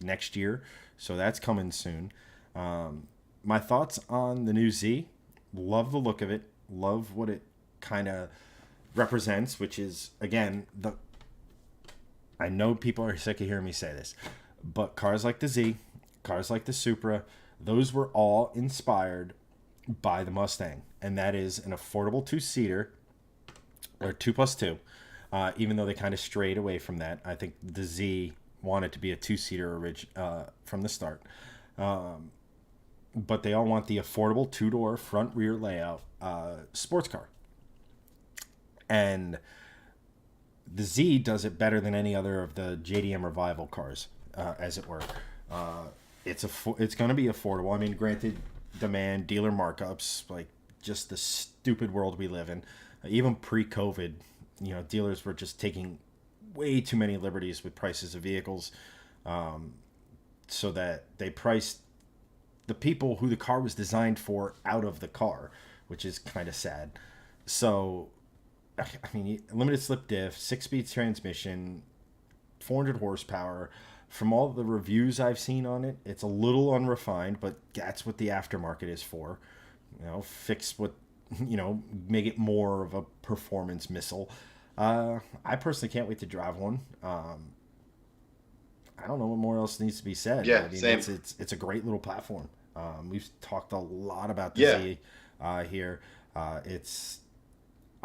next year, so that's coming soon. My thoughts on the new Z: love the look of it, love what it kind of represents, which is, again, I know people are sick of hearing me say this, but cars like the Z, cars like the Supra, those were all inspired by the Mustang, and that is an affordable 2-seater, or 2+2, even though they kind of strayed away from that. I think the Z wanted to be a 2-seater from the start, but they all want the affordable 2-door front rear layout sports car, and the Z does it better than any other of the JDM Revival cars, as it were. It's going to be affordable. I mean, granted, demand, dealer markups, like just the stupid world we live in. Even pre-COVID, dealers were just taking way too many liberties with prices of vehicles, so that they priced the people who the car was designed for out of the car, which is kind of sad. So, I mean, limited slip diff, 6-speed transmission, 400 horsepower. From all the reviews I've seen on it, it's a little unrefined, but that's what the aftermarket is for. Fix what, make it more of a performance missile. I personally can't wait to drive one. I don't know what more else needs to be said. Yeah, I mean, same. It's a great little platform. We've talked a lot about the Z here. I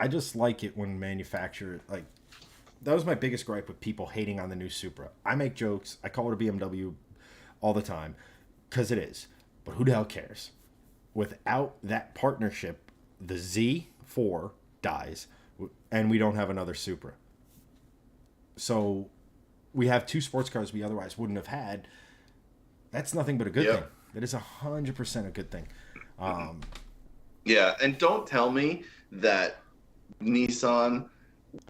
just like it when manufacturers, like, that was my biggest gripe with people hating on the new Supra. I make jokes. I call it a BMW all the time, because it is. But who the hell cares? Without that partnership, the Z4 dies, and we don't have another Supra. So we have 2 sports cars we otherwise wouldn't have had. That's nothing but a good thing. That is 100% a good thing. Yeah, and don't tell me that Nissan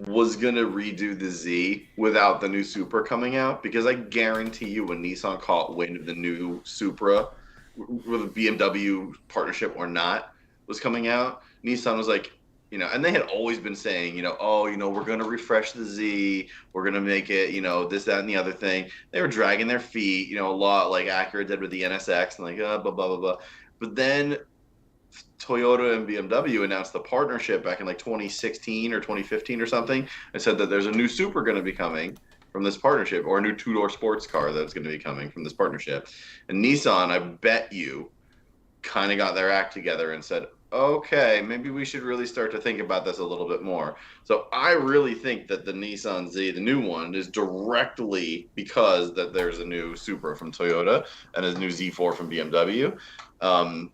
was going to redo the Z without the new Supra coming out, because I guarantee you when Nissan caught wind of the new Supra, with a BMW partnership or not, was coming out, Nissan was like, and they had always been saying, we're going to refresh the Z, we're going to make it, this, that, and the other thing. They were dragging their feet, a lot like Acura did with the NSX, and like, blah, blah, blah, blah. But then Toyota and BMW announced the partnership back in like 2016 or 2015 or something, and said that there's a new Supra going to be coming from this partnership, or a new two-door sports car that's going to be coming from this partnership. And Nissan, I bet you, kind of got their act together and said, okay, maybe we should really start to think about this a little bit more. So I really think that the Nissan Z, the new one, is directly because that there's a new Supra from Toyota and a new Z4 from BMW. Um,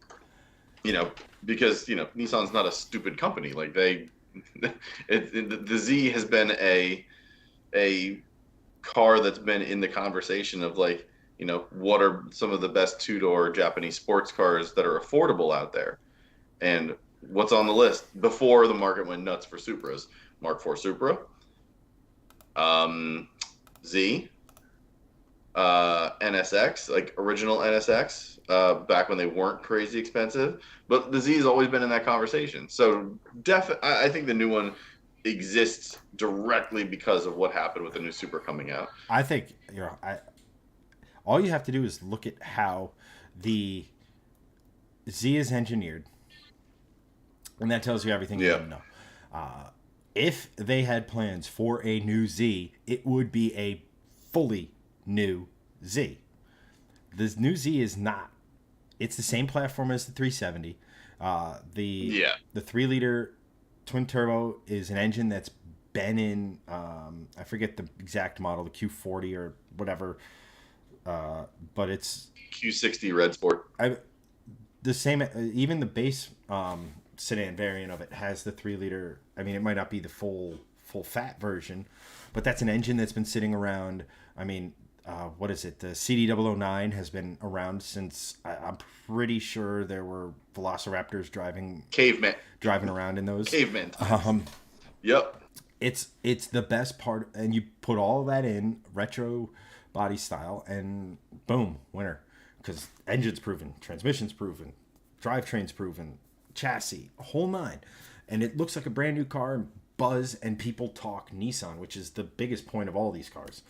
you know, because Nissan's not a stupid company. Like the Z has been a car that's been in the conversation of like, what are some of the best two-door Japanese sports cars that are affordable out there, and what's on the list before the market went nuts for Supras? Mark IV Supra, Z, NSX, like original NSX, back when they weren't crazy expensive. But the Z has always been in that conversation. So I think the new one exists directly because of what happened with the new Supra coming out. I think all you have to do is look at how the Z is engineered, and that tells you everything you need to know. If they had plans for a new Z, it would be a fully new Z. This new Z is not. It's the same platform as the 370. The 3-liter twin turbo is an engine that's been in. I forget the exact model, the Q40 or whatever. But it's Q60 Red Sport. The same. Even the base sedan variant of it has the 3-liter. I mean, it might not be the full fat version, but that's an engine that's been sitting around. I mean, what is it? The CD009 has been around since I'm pretty sure there were Velociraptors driving around in those cavemen. Yep. It's the best part, and you put all of that in retro body style, and boom, winner. Because engine's proven, transmission's proven, drivetrain's proven, chassis, a whole nine, and it looks like a brand new car. And buzz and people talk Nissan, which is the biggest point of all these cars.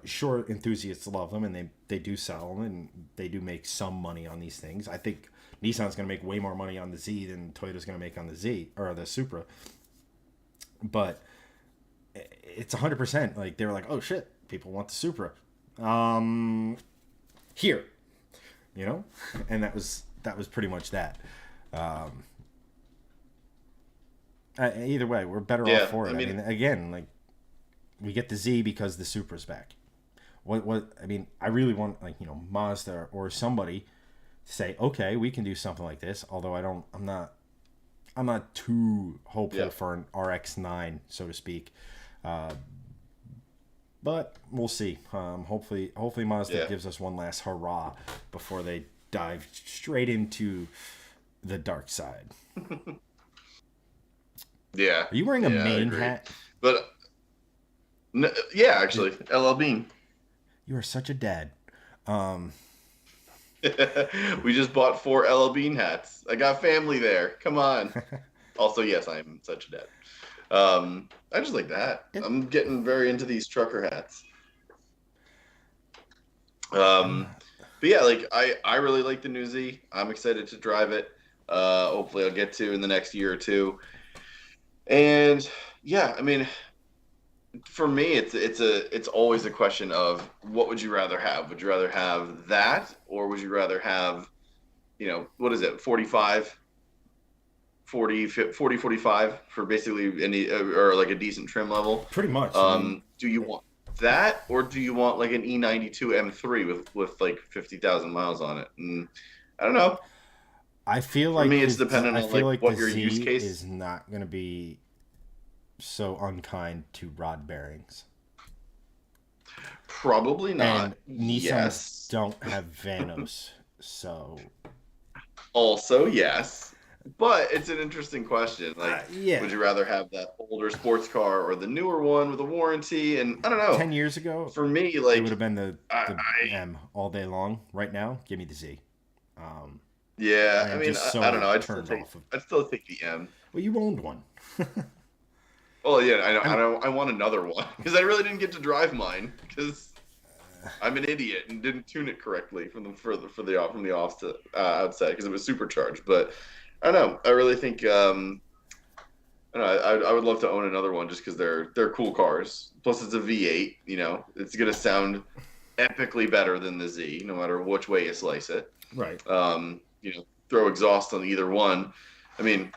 Sure, enthusiasts love them, and they do sell them, and they do make some money on these things. I think Nissan's going to make way more money on the Z than Toyota's going to make on the Z or the Supra. But it's 100%. Like, they were like, oh shit, people want the Supra. Here, and that was pretty much that. Either way, we're better off for it. I mean, again, like, we get the Z because the Supra's back. I really want, like, Mazda or somebody to say, okay, we can do something like this. Although I'm not too hopeful for an RX-9, so to speak. But we'll see. Hopefully Mazda gives us one last hurrah before they dive straight into the dark side. Yeah. Are you wearing a main hat? But no, yeah, actually, LL Bean. You are such a dad. We just bought 4 LL Bean hats. I got family there. Come on. Also, yes, I am such a dad. I just like the hat. I'm getting very into these trucker hats. But yeah, like I really like the new Z. I'm excited to drive it. Hopefully I'll get to in the next year or two. And yeah, I mean, for me, it's always a question of what would you rather have? Would you rather have that, or would you rather have, what is it, 45 for basically any, or like a decent trim level? Pretty much. Do you want that, or do you want like an E92 M3 with like 50,000 miles on it? And I don't know. I feel like, for me, it's dependent on like what your use case is. Not going to be so unkind to rod bearings. Probably not. And Nissans don't have Vanos, so. Also, yes. But it's an interesting question. Like, would you rather have that older sports car or the newer one with a warranty? And I don't know. 10 years ago, for me, like, it would have been the M all day long. Right now, give me the Z. Yeah, I mean, I don't know. I'd still take the M. Well, you owned one. Well, yeah, I want another one because I really didn't get to drive mine because I'm an idiot and didn't tune it correctly from the offset outside because it was supercharged. But I don't know. I really think I don't know. I would love to own another one just because they're cool cars. Plus, it's a V8. It's gonna sound epically better than the Z, no matter which way you slice it. Right. Throw exhaust on either one. I mean,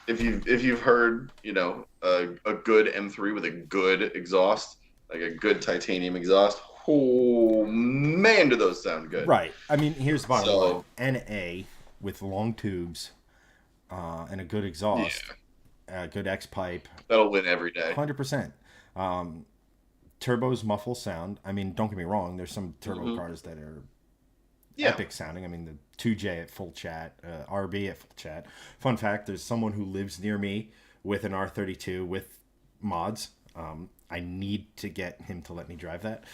if you've heard, a good M3 with a good exhaust, like a good titanium exhaust, oh man, do those sound good. Right. I mean, here's the bottom line: So NA with long tubes and a good yeah, exhaust, a good X pipe, that'll win every day. 100%. Turbos muffle sound. I mean, don't get me wrong. There's some turbo Hmm. cars that are Yeah. epic sounding. I mean, the 2J at full chat, RB at full chat. Fun fact: there's someone who lives near me with an R32 with mods. I need to get him to let me drive that.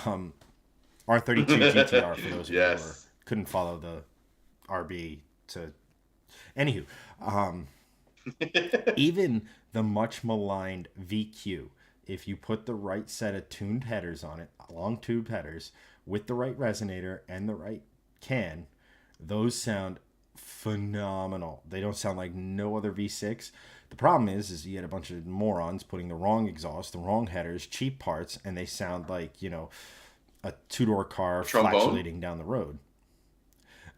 Um, R32 GTR for those of you who Yes. couldn't follow the RB to. Anywho, um, even the much maligned VQ, if you put the right set of tuned headers on it, long tube headers, with the right resonator and the right can, those sound phenomenal. They don't sound like no other V6. The problem is you get a bunch of morons putting the wrong exhaust, the wrong headers, cheap parts, and they sound like, a two-door car Trombone. flatulating down the road.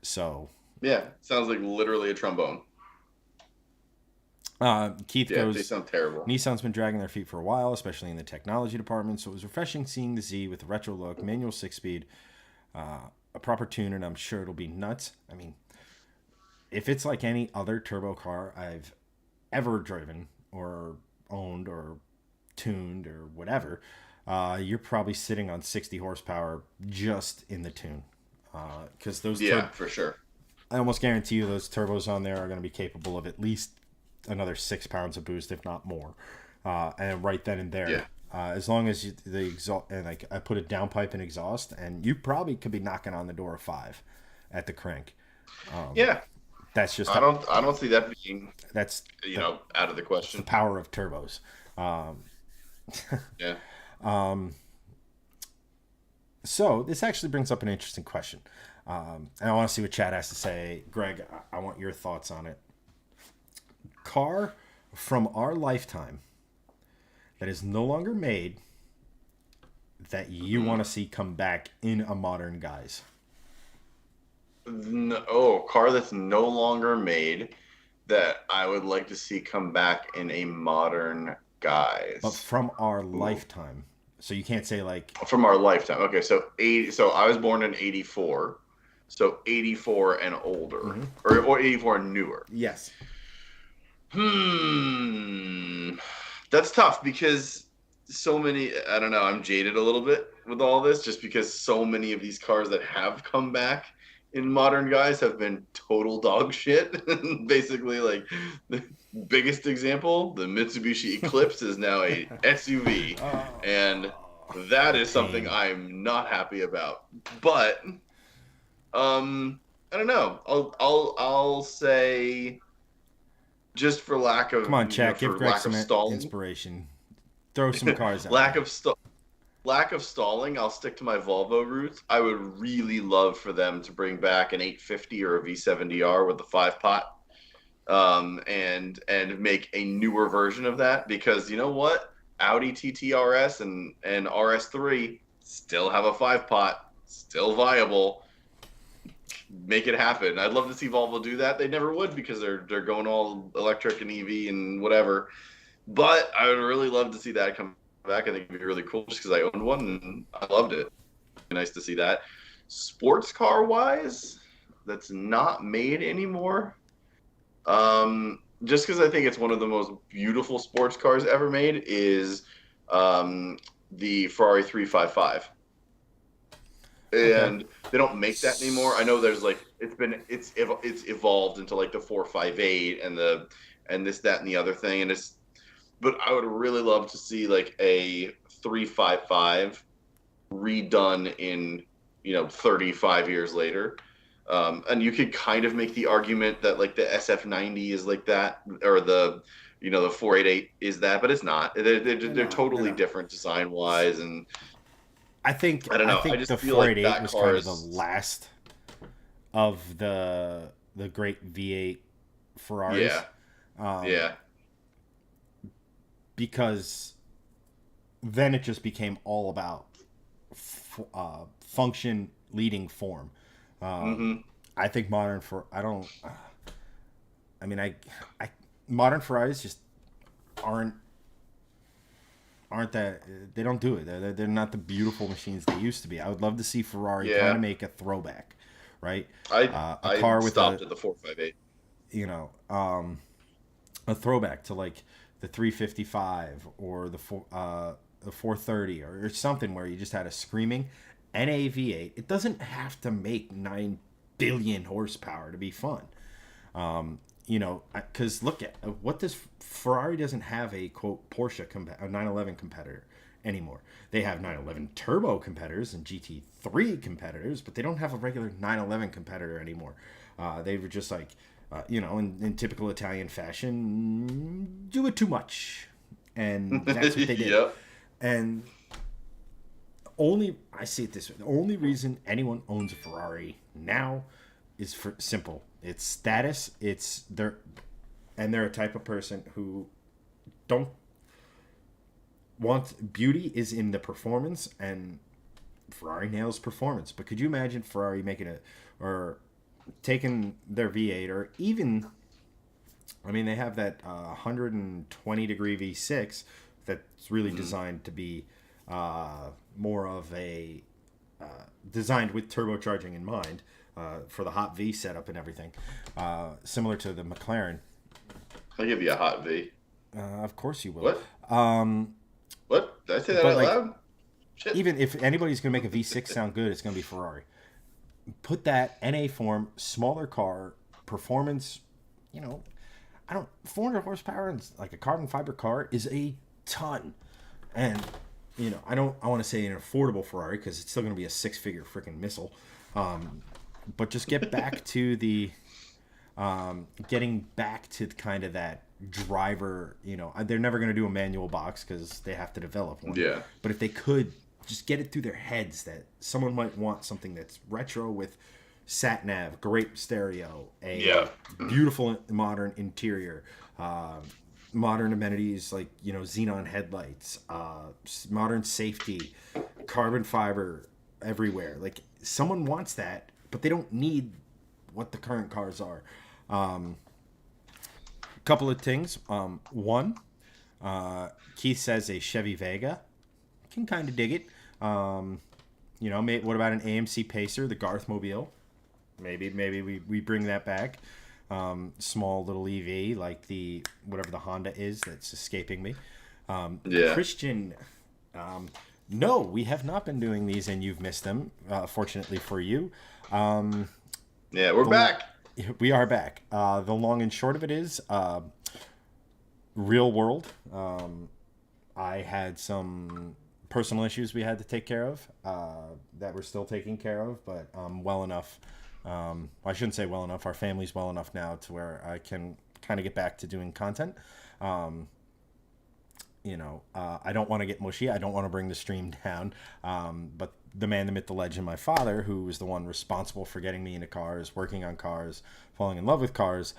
So Yeah, sounds like literally a trombone. Keith Yeah, they goes, sound terrible. Nissan's been dragging their feet for a while, especially in the technology department, so it was refreshing seeing the Z with a retro look, manual 6 speed, a proper tune, and I'm sure it'll be nuts. I mean, if it's like any other turbo car I've ever driven or owned or tuned or whatever, you're probably sitting on 60 horsepower just in the tune. Because Yeah, for sure. I almost guarantee you those turbos on there are going to be capable of at least another 6 pounds of boost, if not more. And right then and there, Yeah. as long as the exhaust and like I put a downpipe and exhaust, and you probably could be knocking on the door of 5 at the crank. Yeah. That's just I don't see that being, that's the out of the it's the question. power of turbos. Yeah. So this actually brings up an interesting question, and I want to see what Chad has to say. Greg, I want your thoughts on it. Car from our lifetime that is no longer made that you want to see come back in a modern guise. No, oh, car that's no longer made that I would like to see come back in a modern But guise. from our Ooh. lifetime. So you can't say like, From our lifetime. Okay, so I was born in 84. So 84 and older, mm-hmm, or 84 and newer. yes. Hmm. That's tough because so many, I don't know, I'm jaded a little bit with all this just because so many of these cars that have come back in modern guys have been total dog shit. Basically, like the biggest example, the Mitsubishi Eclipse is now a SUV, and that The is something pain. I'm not happy about. But I don't know. I'll say just for lack Come of on, Chad, give for Greg lack some of stalling, inspiration. Throw some cars out lack there. of lack of stalling, I'll stick to my Volvo roots. I would really love for them to bring back an 850 or a V70R with the 5 pot, and make a newer version of that because you know what, Audi TTRS and RS3 still have a 5 pot, still viable. Make it happen. I'd love to see Volvo do that. They never would because they're going all electric and EV and whatever. But I would really love to see that come back. I think it'd be really cool just because I owned one and I loved it. Nice to see that. Sports car wise, that's not made anymore. Just because I think it's one of the most beautiful sports cars ever made is the Ferrari 355, Okay. and they don't make that anymore. I know there's like it's evolved into like the 458 and this that and the other thing, and it's but I would really love to see like a 355 redone in 35 years later. And you could kind of make the argument that like the SF90 is like that, or the 488 is that, but it's not. They're They're not. They're totally not. different design wise, and I don't know. I think just the feel like 488 that was car kind of the is, last of the great V8 Ferraris, yeah, um, yeah. because then it just became all about function leading form. Mm-hmm. I think modern for I don't. I mean, I modern Ferraris just aren't aren't that they don't do it. They're not the beautiful machines they used to be. I would love to see Ferrari kind of Yeah. make a throwback, right? I A I car with stopped a at the 458. you know a throwback to like the 355 or the 430 or something where you just had a screaming NAV8. It doesn't have to make 9 billion horsepower to be fun. Because look at what this Ferrari doesn't have a quote Porsche a 911 competitor anymore. They have 911 turbo competitors and GT3 competitors, but they don't have a regular 911 competitor anymore. They were just like, in typical Italian fashion, do it too much, and that's what they did. Yep. And only I see it this way: the only reason anyone owns a Ferrari now is for simple. It's status. They're a type of person who don't want beauty is in the performance, and Ferrari nails performance. But could you imagine Ferrari making it or taking their V8 or even I mean they have that 120-degree V6 that's really designed to be more of a designed with turbocharging in mind for the hot V setup and everything, similar to the McLaren. I'll give you a hot V. Of course you will. What? What? Did I say that But out like, loud? Shit. even if anybody's gonna make a V6 sound good, it's gonna be Ferrari. Put that NA form, smaller car, performance. You know, I don't 400 horsepower and like a carbon fiber car is a ton, and I want to say an affordable Ferrari because it's still gonna be a six-figure freaking missile. But just get back to the getting back to kind of that driver. They're never going to do a manual box because they have to develop one. Yeah. But if they could just get it through their heads that someone might want something that's retro with sat nav, great stereo, a beautiful modern interior, modern amenities like xenon headlights, modern safety, carbon fiber everywhere. Like someone wants that, but they don't need what the current cars are. Couple of things. One, Keith says a Chevy Vega. Can kind of dig it. What about an AMC Pacer, the Garth Mobile? Maybe we bring that back. Small little EV like the whatever the Honda is that's escaping me. Christian. No, we have not been doing these, and you've missed them. Fortunately for you. We're back. We are back. The long and short of it is, real world. I had some personal issues we had to take care of that we're still taking care of, but well enough. I shouldn't say well enough. Our family's well enough now to where I can kind of get back to doing content. I don't want to get mushy. I don't want to bring the stream down. But the man, the myth, the legend, my father, who was the one responsible for getting me into cars, working on cars, falling in love with cars,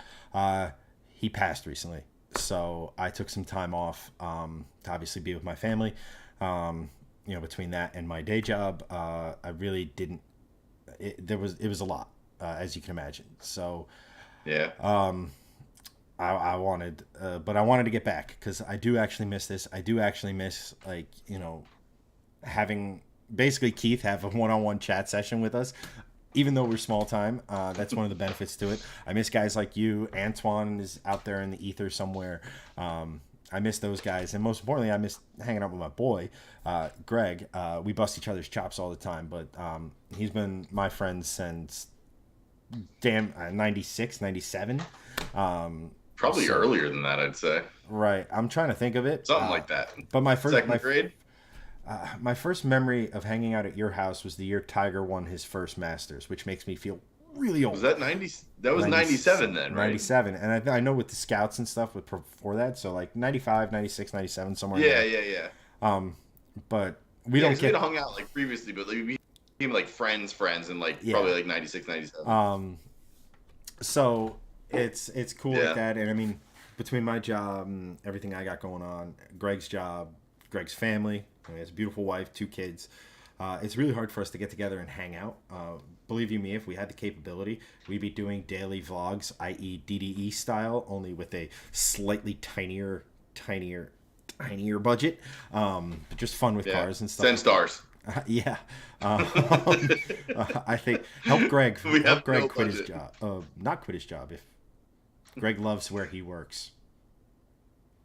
he passed recently. So I took some time off to obviously be with my family. Between that and my day job, I really didn't. It was a lot, as you can imagine. So yeah. I wanted, but I wanted to get back because I do actually miss this. I do actually miss having basically Keith have a one-on-one chat session with us, even though we're small time. That's one of the benefits to it. I miss guys like you. Antoine is out there in the ether somewhere. I miss those guys, and most importantly, I miss hanging out with my boy, Greg. We bust each other's chops all the time, but he's been my friend since 96, 97. Probably earlier than that, I'd say. Right. I'm trying to think of it. Something like that. But my second grade. My first memory of hanging out at your house was the year Tiger won his first Masters, which makes me feel really old. Was that 90? That was 97 then, right? 97. And I know with the scouts and stuff before that, so like 95, 96, 97, somewhere. Yeah. But we Yeah, don't because we get. had hung out like previously, but like, we became like friends in like Yeah. probably like 96, 97. So it's cool like Yeah. that, and I mean, between my job and everything I got going on, Greg's job, Greg's family, he has a beautiful wife, 2 kids. It's really hard for us to get together and hang out. Believe you me, if we had the capability, we'd be doing daily vlogs, i.e., DDE style, only with a slightly tinier budget. But just fun with Yeah. cars and stuff 10 like that. stars. Yeah. Um, I think We help have Greg no quit his budget. job. Not quit his job if Greg loves where he works.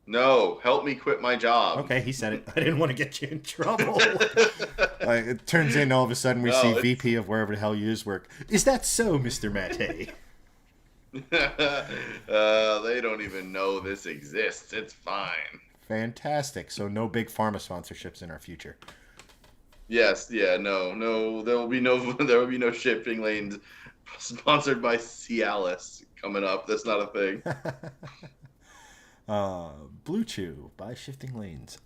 No, help me quit my job. Okay, he said it. I didn't want to get you in trouble. It turns in all of a sudden we see No, it's VP of wherever the hell you is work. Is that so, Mr. Mate? they don't even know this exists. It's fine. Fantastic. So no big pharma sponsorships in our future. Yes, yeah, no, there will be no there will be no shipping lanes sponsored by Cialis coming up. That's not a thing. Blue Chew by Shifting Lanes.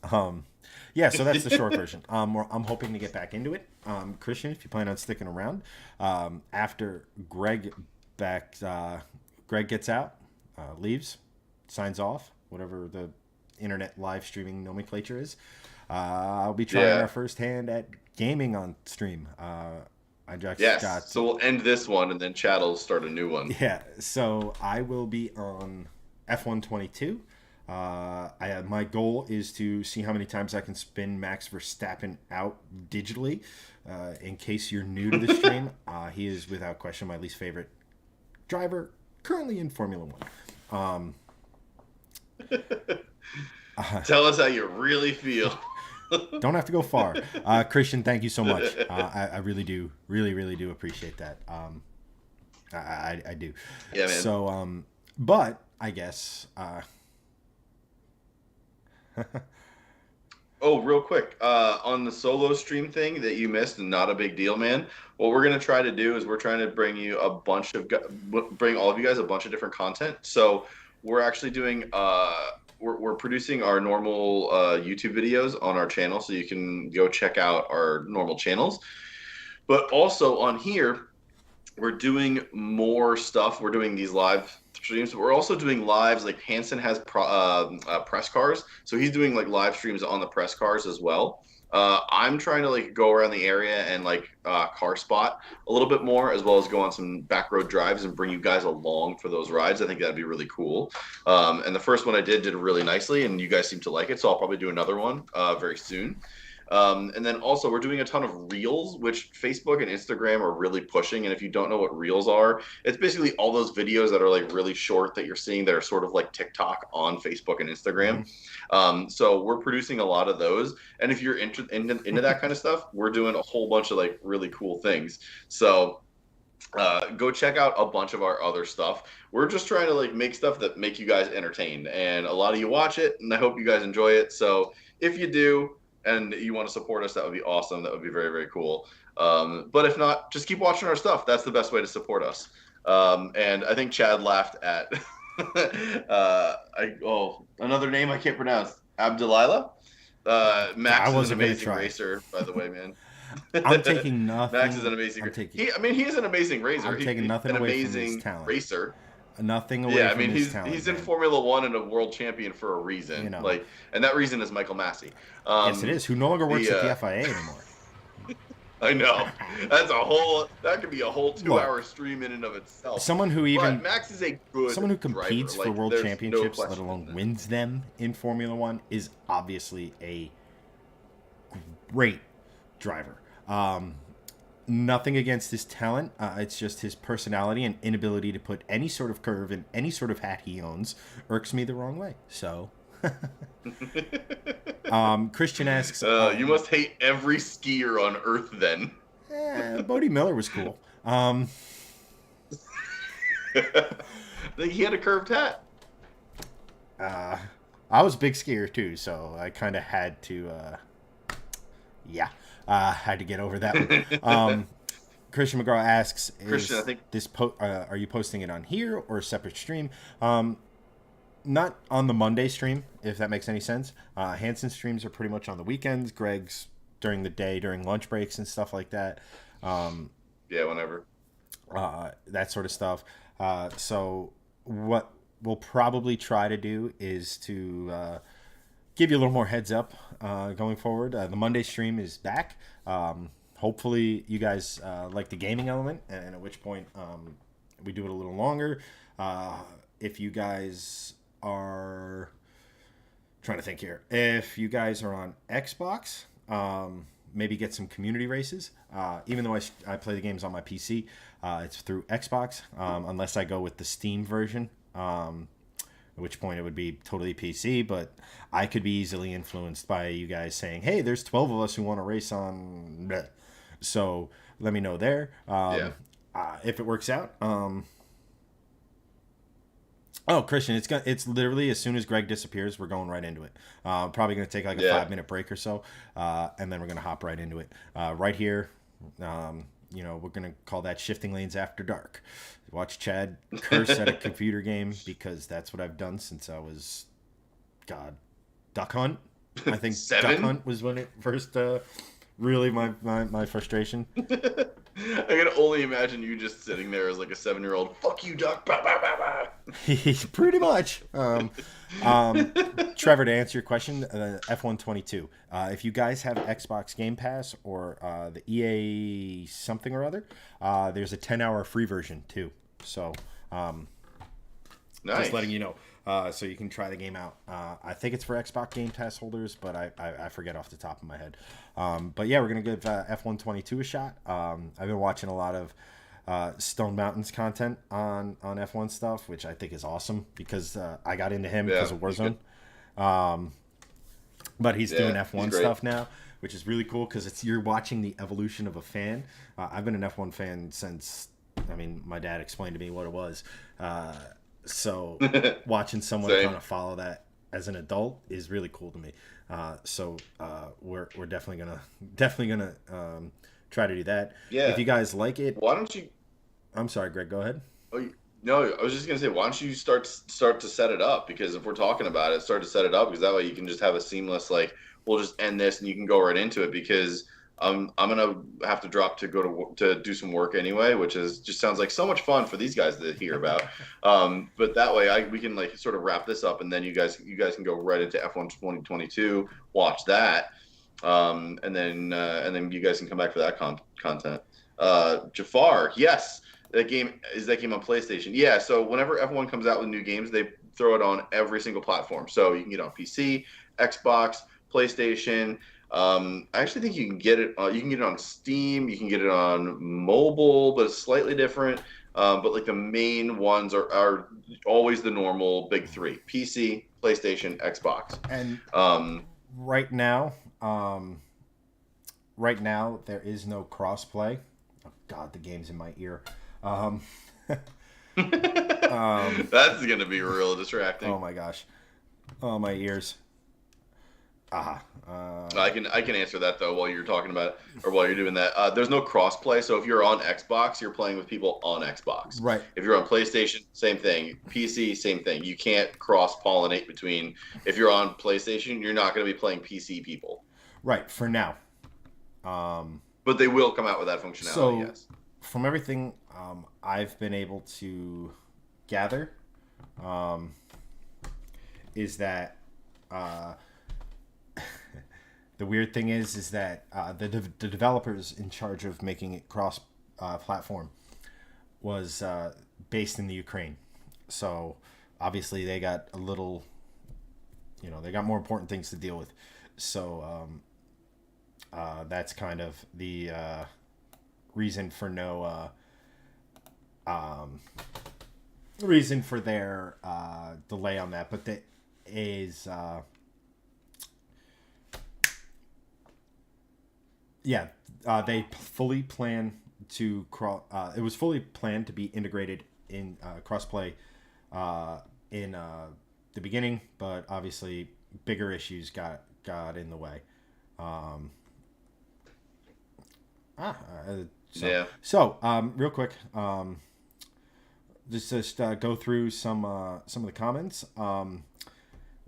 Yeah, so that's the short version. I'm hoping to get back into it. Christian, if you plan on sticking around, after Greg gets out, leaves, signs off, whatever the internet live streaming nomenclature is. I'll be trying Yeah. our first hand at gaming on stream. I just Yes. got So we'll end this one and then Chad will start a new one. yeah. So I will be on F122. My goal is to see how many times I can spin Max Verstappen out digitally. In case you're new to the stream, he is without question my least favorite driver currently in Formula One. Tell us how you really feel. Don't have to go far. Christian, thank you so much. I really do, really do appreciate that. I do. Yeah, man. So, but I guess. Oh, real quick, on the solo stream thing that you missed, and not a big deal, man. What we're gonna try to do is we're trying to bring you bring all of you guys a bunch of different content. So we're actually doing we're producing our normal YouTube videos on our channel, so you can go check out our normal channels. But also on here, we're doing more stuff. We're doing these live streams, but we're also doing lives. Like Hanson has press cars, so he's doing like live streams on the press cars as well. I'm trying to like go around the area and like car spot a little bit more, as well as go on some back road drives and bring you guys along for those rides. I think that'd be really cool. And the first one I did really nicely, and you guys seem to like it, so I'll probably do another one very soon. And then also we're doing a ton of reels, which Facebook and Instagram are really pushing. And if you don't know what reels are, it's basically all those videos that are like really short that you're seeing that are sort of like TikTok on Facebook and Instagram. So we're producing a lot of those. And if you're into that kind of stuff, we're doing a whole bunch of like really cool things. So go check out a bunch of our other stuff. We're just trying to like make stuff that make you guys entertained, and a lot of you watch it, and I hope you guys enjoy it. So if you do, and you want to support us, that would be awesome. That would be very, very cool. But if not, just keep watching our stuff. That's the best way to support us. And I think Chad laughed at another name I can't pronounce. Abdelilah. Max is an amazing racer, by the way, man. I'm taking nothing. Max is an amazing. He is an amazing racer. I'm taking nothing away from his talent. Racer. Nothing away from his talent. He's in Formula One and a world champion for a reason. You know. Like, and that reason is Michael Massey. Yes, it is. Who no longer works at the FIA anymore. I know. That could be a whole 2-hour stream in and of itself. Someone who Max is a good someone who competes driver. for world championships, let alone wins them in Formula One, is obviously a great driver. Nothing against his talent. It's just his personality and inability to put any sort of curve in any sort of hat he owns irks me the wrong way. So, Christian asks, you must hate every skier on Earth then. Bodie Miller was cool. I think he had a curved hat. I was a big skier too, so I kind of had to, had to get over that one. Christian McGraw asks, I think are you posting it on here or a separate stream? Not on the Monday stream, if that makes any sense. Hanson's streams are pretty much on the weekends. Greg's during the day, during lunch breaks and stuff like that. Yeah, whenever. That sort of stuff. So what we'll probably try to do is to give you a little more heads up going forward. The Monday stream is back. Hopefully you guys like the gaming element, and at which point we do it a little longer. If you guys are trying to think here, if you guys are on Xbox, maybe get some community races. Even though I play the games on my PC, it's through Xbox, unless I go with the Steam version, at which point it would be totally PC. But I could be easily influenced by you guys saying, hey, there's 12 of us who want to race on bleh. So let me know there. If it works out. Oh, Christian, it's literally as soon as Greg disappears, we're going right into it. Probably going to take like a 5-minute break or so, and then we're going to hop right into it. Right here, we're going to call that Shifting Lanes After Dark. Watch Chad curse at a computer game because that's what I've done since I was, Duck Hunt. I think 7? Duck Hunt was when it first really my frustration. I can only imagine you just sitting there as like a 7-year-old. Fuck you, Duck. Bah, bah, bah, bah. Pretty much. Trevor, to answer your question, F122. If you guys have Xbox Game Pass or the EA something or other, there's a 10-hour free version too. So, nice. Just letting you know. So you can try the game out. I think it's for Xbox Game Pass holders, but I forget off the top of my head. But yeah, we're going to give F122 a shot. I've been watching a lot of Stone Mountain's content on F1 stuff, which I think is awesome because I got into him because of Warzone. But he's doing F1 stuff now, which is really cool because you're watching the evolution of a fan. I've been an F1 fan since, my dad explained to me what it was. So watching someone kind of follow that as an adult is really cool to me. So we're definitely gonna try to do that. Yeah. If you guys like it, why don't you? I'm sorry, Greg. Go ahead. Oh, no, I was just gonna say, why don't you start to set it up? Because if we're talking about it, start to set it up because that way you can just have a seamless we'll just end this and you can go right into it because. I'm gonna have to drop to go to do some work anyway, which just sounds like so much fun for these guys to hear about. But that way we can sort of wrap this up, and then you guys can go right into F1 2022, watch that, and then you guys can come back for that content. Jafar, yes, that game on PlayStation. Yeah, so whenever F1 comes out with new games, they throw it on every single platform. So you can get it on PC, Xbox, PlayStation. I actually think you can get it. You can get it on Steam. You can get it on mobile, but it's slightly different. But the main ones are always the normal big three: PC, PlayStation, Xbox. And right now there is no crossplay. Oh God, the game's in my ear. That's gonna be real distracting. Oh my gosh. Oh, my ears. I can answer that though while you're talking about it, or while you're doing that. There's no cross-play, so if you're on Xbox, you're playing with people on Xbox. Right. If you're on PlayStation, same thing. PC, same thing. You can't cross-pollinate between. If you're on PlayStation, you're not going to be playing PC people. Right. For now. But they will come out with that functionality. So, yes. From everything I've been able to gather, is that. The weird thing is that the developers in charge of making it cross-platform was based in the Ukraine. So obviously they got a little, they got more important things to deal with. So that's kind of the reason for reason for their delay on that. But that is... they fully plan to it was fully planned to be integrated in crossplay in the beginning, but obviously bigger issues got in the way. So real quick, just go through some of the comments. I'm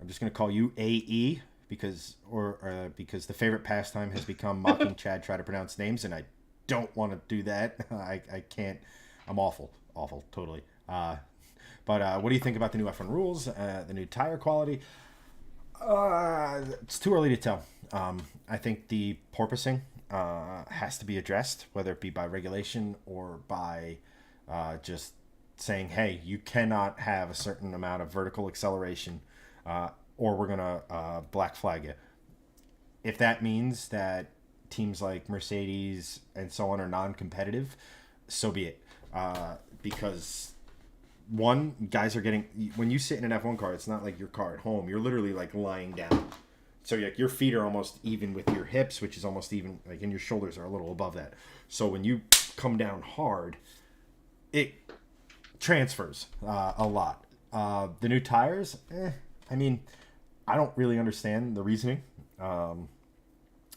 just gonna call you AE because the favorite pastime has become mocking Chad try to pronounce names, and I don't want to do that. I can't. I'm awful, totally. But what do you think about the new F1 rules, the new tire quality? It's too early to tell. I think the porpoising has to be addressed, whether it be by regulation or by just saying, hey, you cannot have a certain amount of vertical acceleration, or we're going to black flag you. If that means that teams like Mercedes and so on are non-competitive, so be it. Because one, guys are getting, when you sit in an F1 car, it's not like your car at home. You're literally like lying down. So like your feet are almost even with your hips, which is almost even, like, and your shoulders are a little above that. So when you come down hard, it transfers a lot. The new tires, I mean, I don't really understand the reasoning. I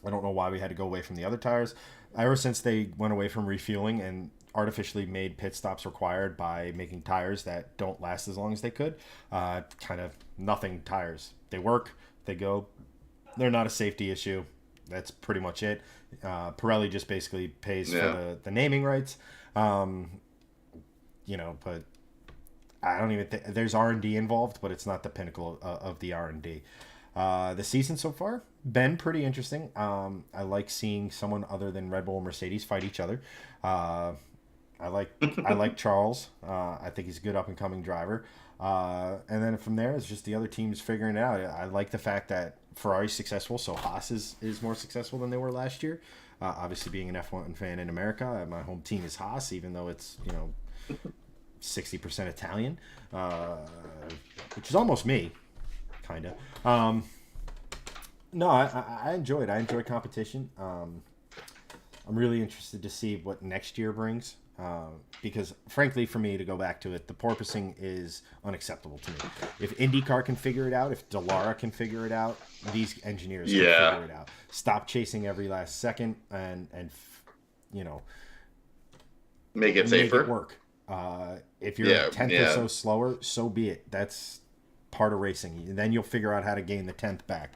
don't know why we had to go away from the other tires. Ever since they went away from refueling and artificially made pit stops required by making tires that don't last as long as they could, kind of nothing tires. They work, they go. They're not a safety issue. That's pretty much it. Pirelli just basically pays for the naming rights. But I don't even think there's R&D involved, but it's not the pinnacle of the R&D. The season so far been pretty interesting. I like seeing someone other than Red Bull and Mercedes fight each other. I like Charles. I think he's a good up and coming driver. And then from there, it's just the other teams figuring it out. I like the fact that Ferrari's successful, so Haas is more successful than they were last year. Obviously, being an F1 fan in America, my home team is Haas, even though it's 60% Italian, which is almost me, kind of. No, I enjoy it. I enjoy competition. I'm really interested to see what next year brings. Because frankly, for me to go back to it, the porpoising is unacceptable to me. If IndyCar can figure it out, if Dallara can figure it out, these engineers can figure it out. Stop chasing every last second and make it safer. Make it work. If you're a tenth or so slower, so be it. That's part of racing. And then you'll figure out how to gain the 10th back.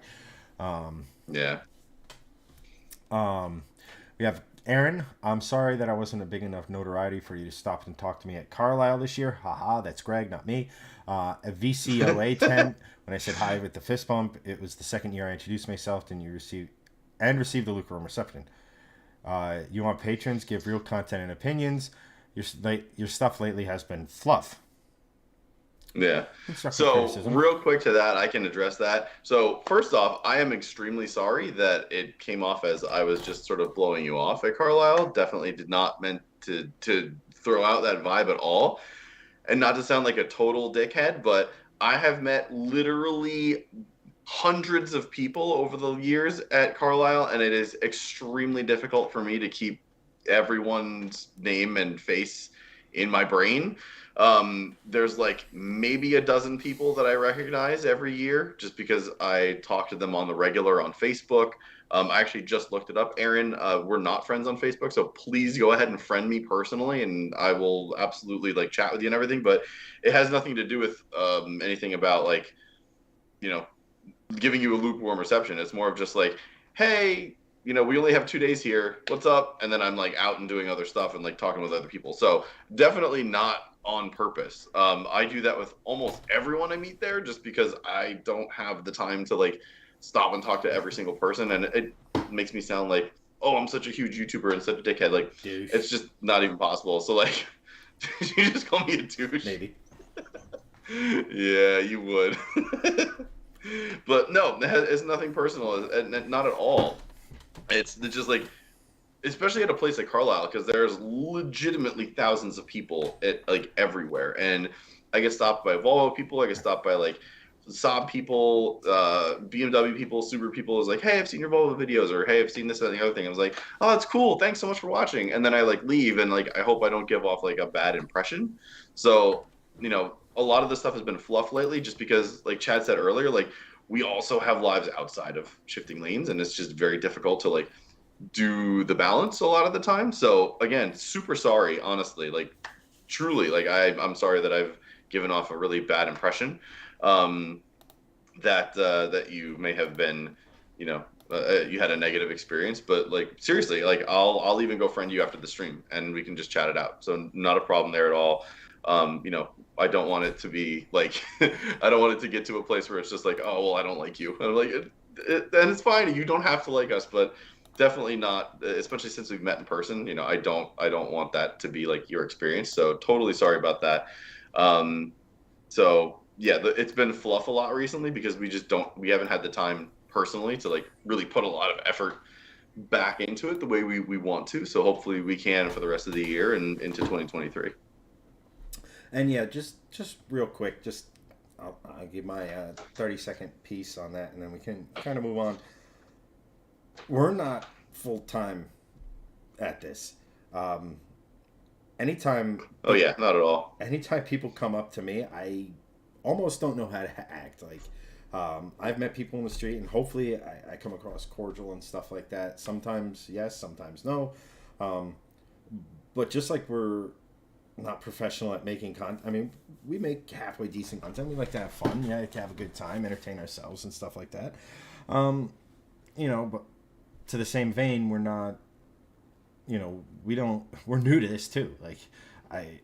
We have Aaron. I'm sorry that I wasn't a big enough notoriety for you to stop and talk to me at Carlisle this year. Haha, that's Greg, not me. At VCOA 10, when I said hi with the fist bump, it was the second year I introduced myself, and you received the lukewarm reception. You want patrons, give real content and opinions. Your stuff lately has been fluff. Yeah. So real quick to that, I can address that. So first off, I am extremely sorry that it came off as I was just sort of blowing you off at Carlisle. Definitely did not meant to throw out that vibe at all. And not to sound like a total dickhead, but I have met literally hundreds of people over the years at Carlisle, and it is extremely difficult for me to keep everyone's name and face in my brain. There's like maybe a dozen people that I recognize every year just because I talk to them on the regular on Facebook. I actually just looked it up, Aaron. We're not friends on Facebook, so please go ahead and friend me personally, and I will absolutely like chat with you and everything. But it has nothing to do with anything about like, giving you a lukewarm reception. It's more of just like, hey, we only have 2 days here. What's up? And then I'm like out and doing other stuff and like talking with other people. So definitely not on purpose. I do that with almost everyone I meet there just because I don't have the time to like stop and talk to every single person. And it makes me sound like, oh, I'm such a huge YouTuber and such a dickhead. Like, douche. It's just not even possible. So like, you just call me a douche? Maybe. Yeah, you would. But no, it's nothing personal. Not at all. It's just like, especially at a place like Carlisle, because there's legitimately thousands of people at like everywhere, and I get stopped by Volvo people, I get stopped by like Saab people, BMW people, Subaru people. Is like, hey, I've seen your Volvo videos, or hey, I've seen this and the other thing. I was like, oh, that's cool, thanks so much for watching, and then I like leave, and like I hope I don't give off like a bad impression. So a lot of this stuff has been fluff lately, just because like Chad said earlier, like we also have lives outside of shifting lanes, and it's just very difficult to like do the balance a lot of the time. So again, super sorry, honestly, like truly, like I'm sorry that I've given off a really bad impression. that you may have been, you know, you had a negative experience. But like seriously, like I'll even go friend you after the stream and we can just chat it out. So not a problem there at all. You know, I don't want it to be like I don't want it to get to a place where it's just like, oh well, I don't like you. I'm like, and it's fine. You don't have to like us, but definitely not. Especially since we've met in person. You know, I don't want that to be like your experience. So totally sorry about that. Um, so yeah, it's been fluff a lot recently because we haven't had the time personally to like really put a lot of effort back into it the way we want to. So hopefully we can for the rest of the year and into 2023. And yeah, just real quick, I'll give my 30-second piece on that, and then we can kind of move on. We're not full time at this. Um, anytime. Oh yeah, not at all. Anytime people come up to me, I almost don't know how to act. Like, I've met people in the street, and hopefully I come across cordial and stuff like that. Sometimes yes, sometimes no. Um, but just like we're not professional at making content. I mean, we make halfway decent content. We like to have fun, yeah, to have a good time, entertain ourselves and stuff like that. You know, but to the same vein, we're not. You know, we're new to this too. Like, I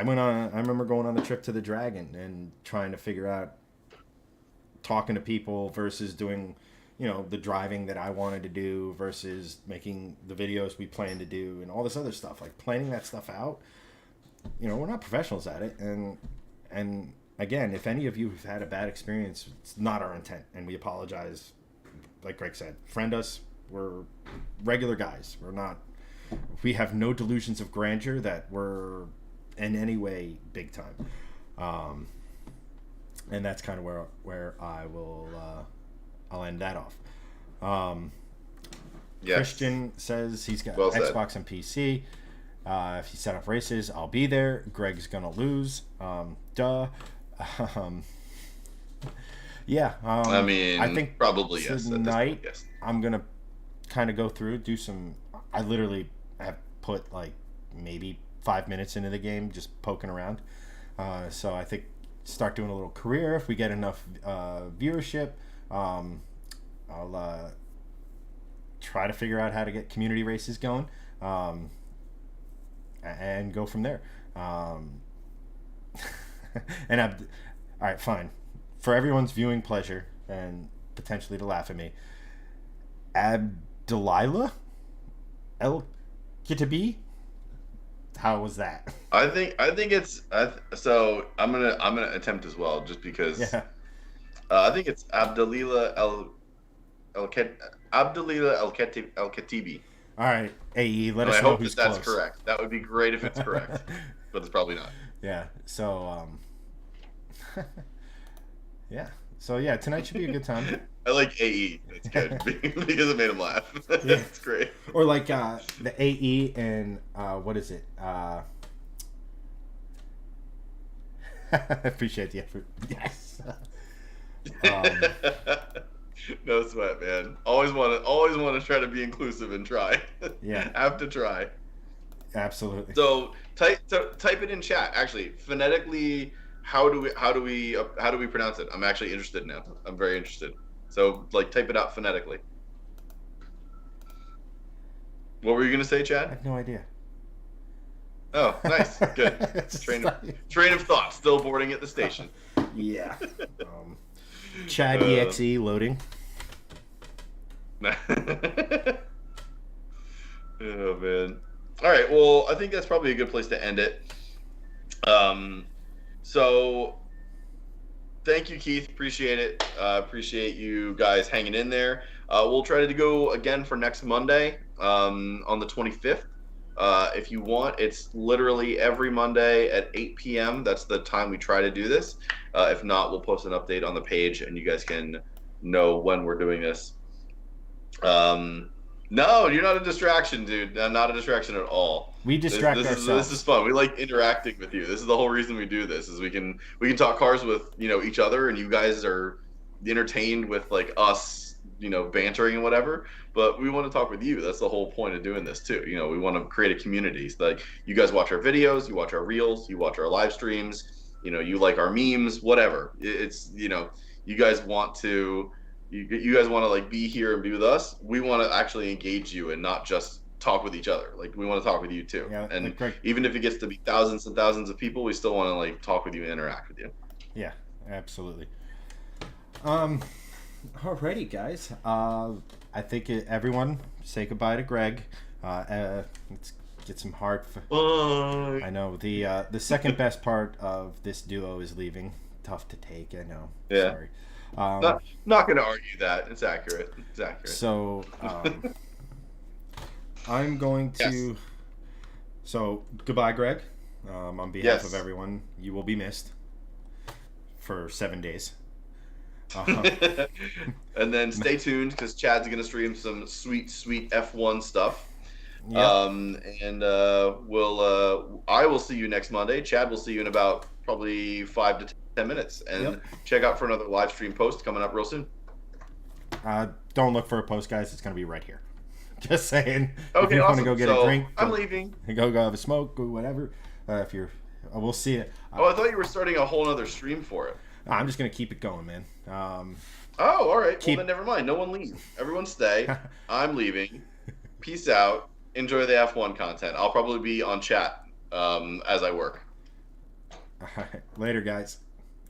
went on. I remember going on the trip to the Dragon and trying to figure out talking to people versus doing, you know, the driving that I wanted to do versus making the videos we plan to do and all this other stuff. Like planning that stuff out. You know, we're not professionals at it, and again, if any of you have had a bad experience, it's not our intent, and we apologize. Like Greg said, friend us. We're regular guys. We're not. We have no delusions of grandeur that we're in any way big time, and that's kind of where I will I'll end that off. Yes. Christian says he's got Well Xbox and PC. If he set up races, I'll be there. Greg's gonna lose. Duh. Yeah. I mean, I think probably yes. tonight Yes. I'm gonna kind of go through, do some. I literally have put like maybe 5 minutes into the game, just poking around. So I think start doing a little career if we get enough viewership. I'll try to figure out how to get community races going. And go from there. And all right, fine. For everyone's viewing pleasure and potentially to laugh at me, Abdelilah El Kitabi. How was that? I think it's so I'm gonna attempt as well just because Yeah. I think it's Abdelilah Abdelilah El Katibi. All right, AE. Let us I know hope who's that that's close. correct. That would be great if it's correct, but it's probably not. Yeah. So yeah. So yeah, tonight should be a good time. I like AE. It's good because it made him laugh. It's great. Or like the AE and what is it? Appreciate the effort. Yes. No sweat, man. Always want to try to be inclusive and try. Yeah. Have to try. Absolutely. So type it in chat. Actually, phonetically, how do we pronounce it? I'm actually interested now. I'm very interested. So like type it out phonetically. What were you gonna say, I Chad? have no idea. Oh, nice, good. Train of thought still boarding at the station. Yeah. Chad EXE loading. Oh man. All right. Well, I think that's probably a good place to end it. So thank you, Keith. Appreciate it. Appreciate you guys hanging in there. We'll try to go again for next Monday on the 25th. If you want, it's literally every Monday at 8 p.m. That's the time we try to do this. If not, we'll post an update on the page and you guys can know when we're doing this. No, you're not a distraction, dude. I'm not a distraction at all. We distract ourselves. This is fun. We like interacting with you. This is the whole reason we do this. Is we can talk cars with each other, and you guys are entertained with like us, bantering and whatever. But we want to talk with you. That's the whole point of doing this too. We want to create a community. So, like you guys watch our videos, you watch our reels, you watch our live streams. You like our memes, whatever. It's you guys want to you guys want to like be here and be with us, we want to actually engage you and not just talk with each other. Like we want to talk with you too. Yeah, And like Greg. even if it gets to be thousands and thousands of people, we still want to like talk with you and interact with you. Yeah, absolutely. Alrighty, guys. I think everyone say goodbye to Greg. Let's get some hard. Bye. I know the second best part of this duo is leaving. Tough to take. I know. Yeah. Sorry. Um, Not going to argue that. It's accurate. It's accurate. so I'm going Yes. to. So goodbye, Greg. On behalf of Yes. everyone, you will be missed for 7 days. Uh, And then stay tuned because Chad's going to stream some sweet F1 stuff. yep. And I will see you next Monday. Chad will see you in about probably 5 to 10 minutes. And Yep. check out for another live stream post coming up real soon. Don't look for a post, guys. It's going to be right here. Just saying. If Okay, you want to awesome. go get So a drink, I'm leaving. go have a smoke or whatever. If you're, we'll see it. Oh, I thought you were starting a whole other stream for it. I'm just gonna keep it going, man. Oh, all right. Keep- Well, then never mind. No one leave. Everyone stay. I'm leaving. Peace out. Enjoy the F1 content. I'll probably be on chat as I work. Later, guys,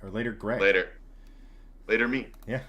or later, Greg. Later. Later, me. Yeah.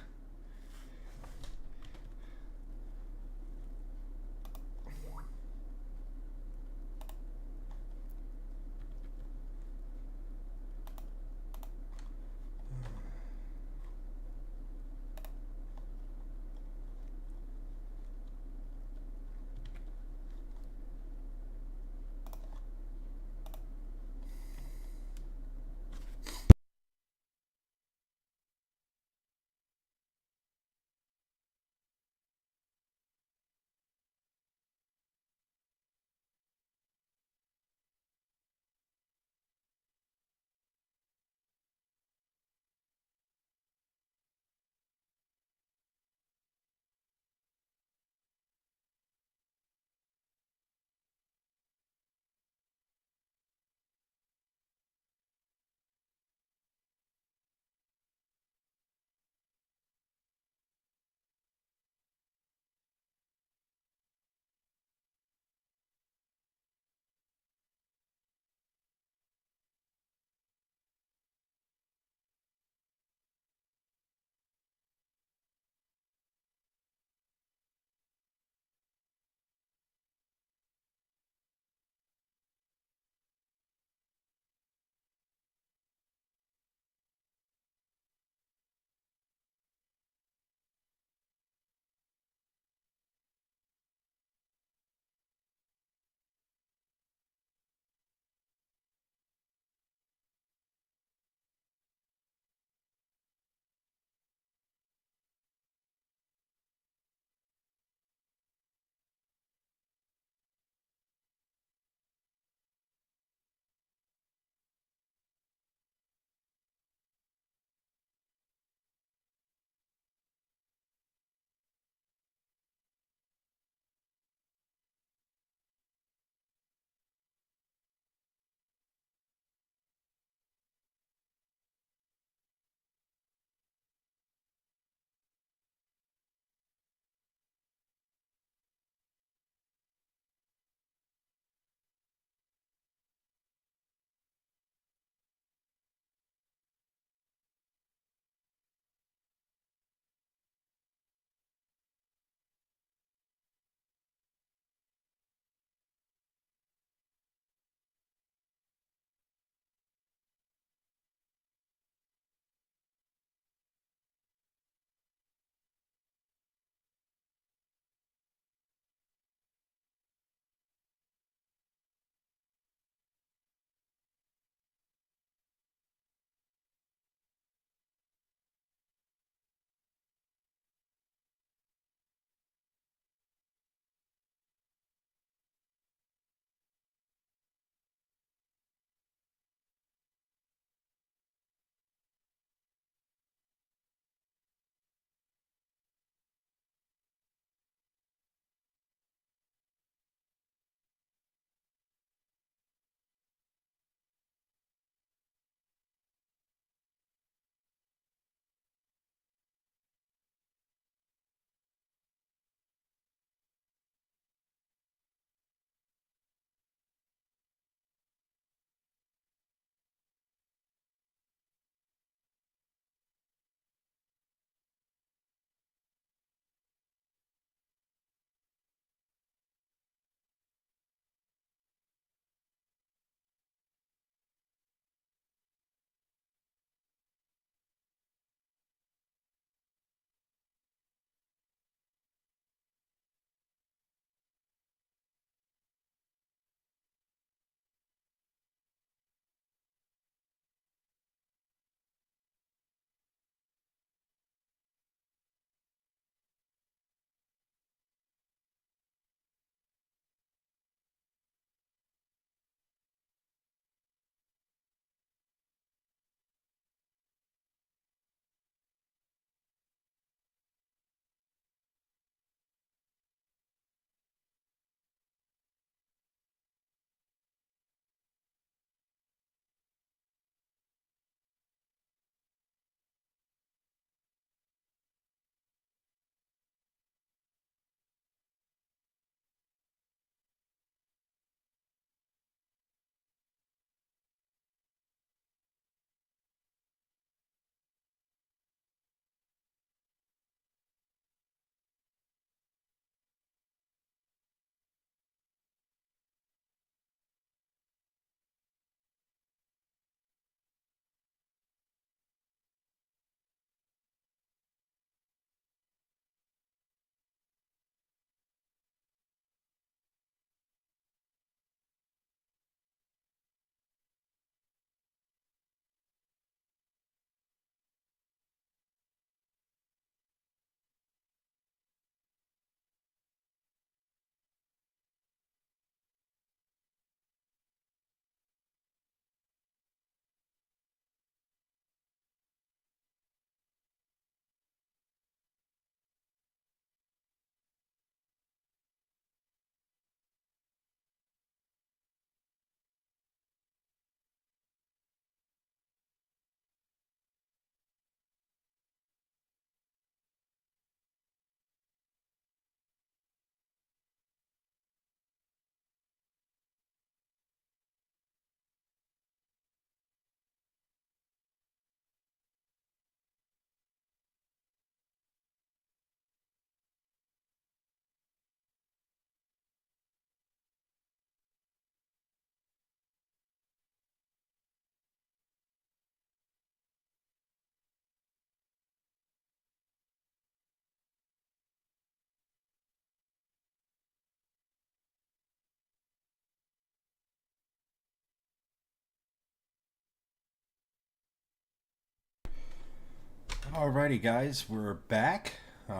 Alrighty, guys, we're back. Ooh,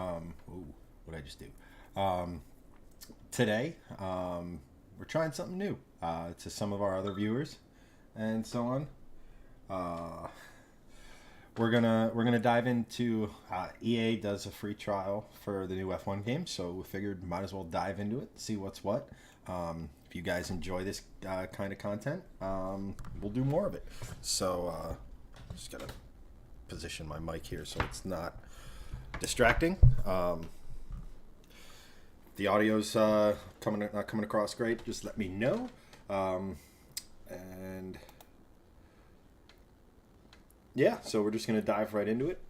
what did I just do? Today, we're trying something new to some of our other viewers and so on. We're gonna dive into EA does a free trial for the new F1 game, so we figured might as well dive into it, see what's what. If you guys enjoy this kind of content, we'll do more of it. So just gotta position my mic here so it's not distracting. The audio's not coming across great. Just let me know. And yeah, so we're just gonna dive right into it.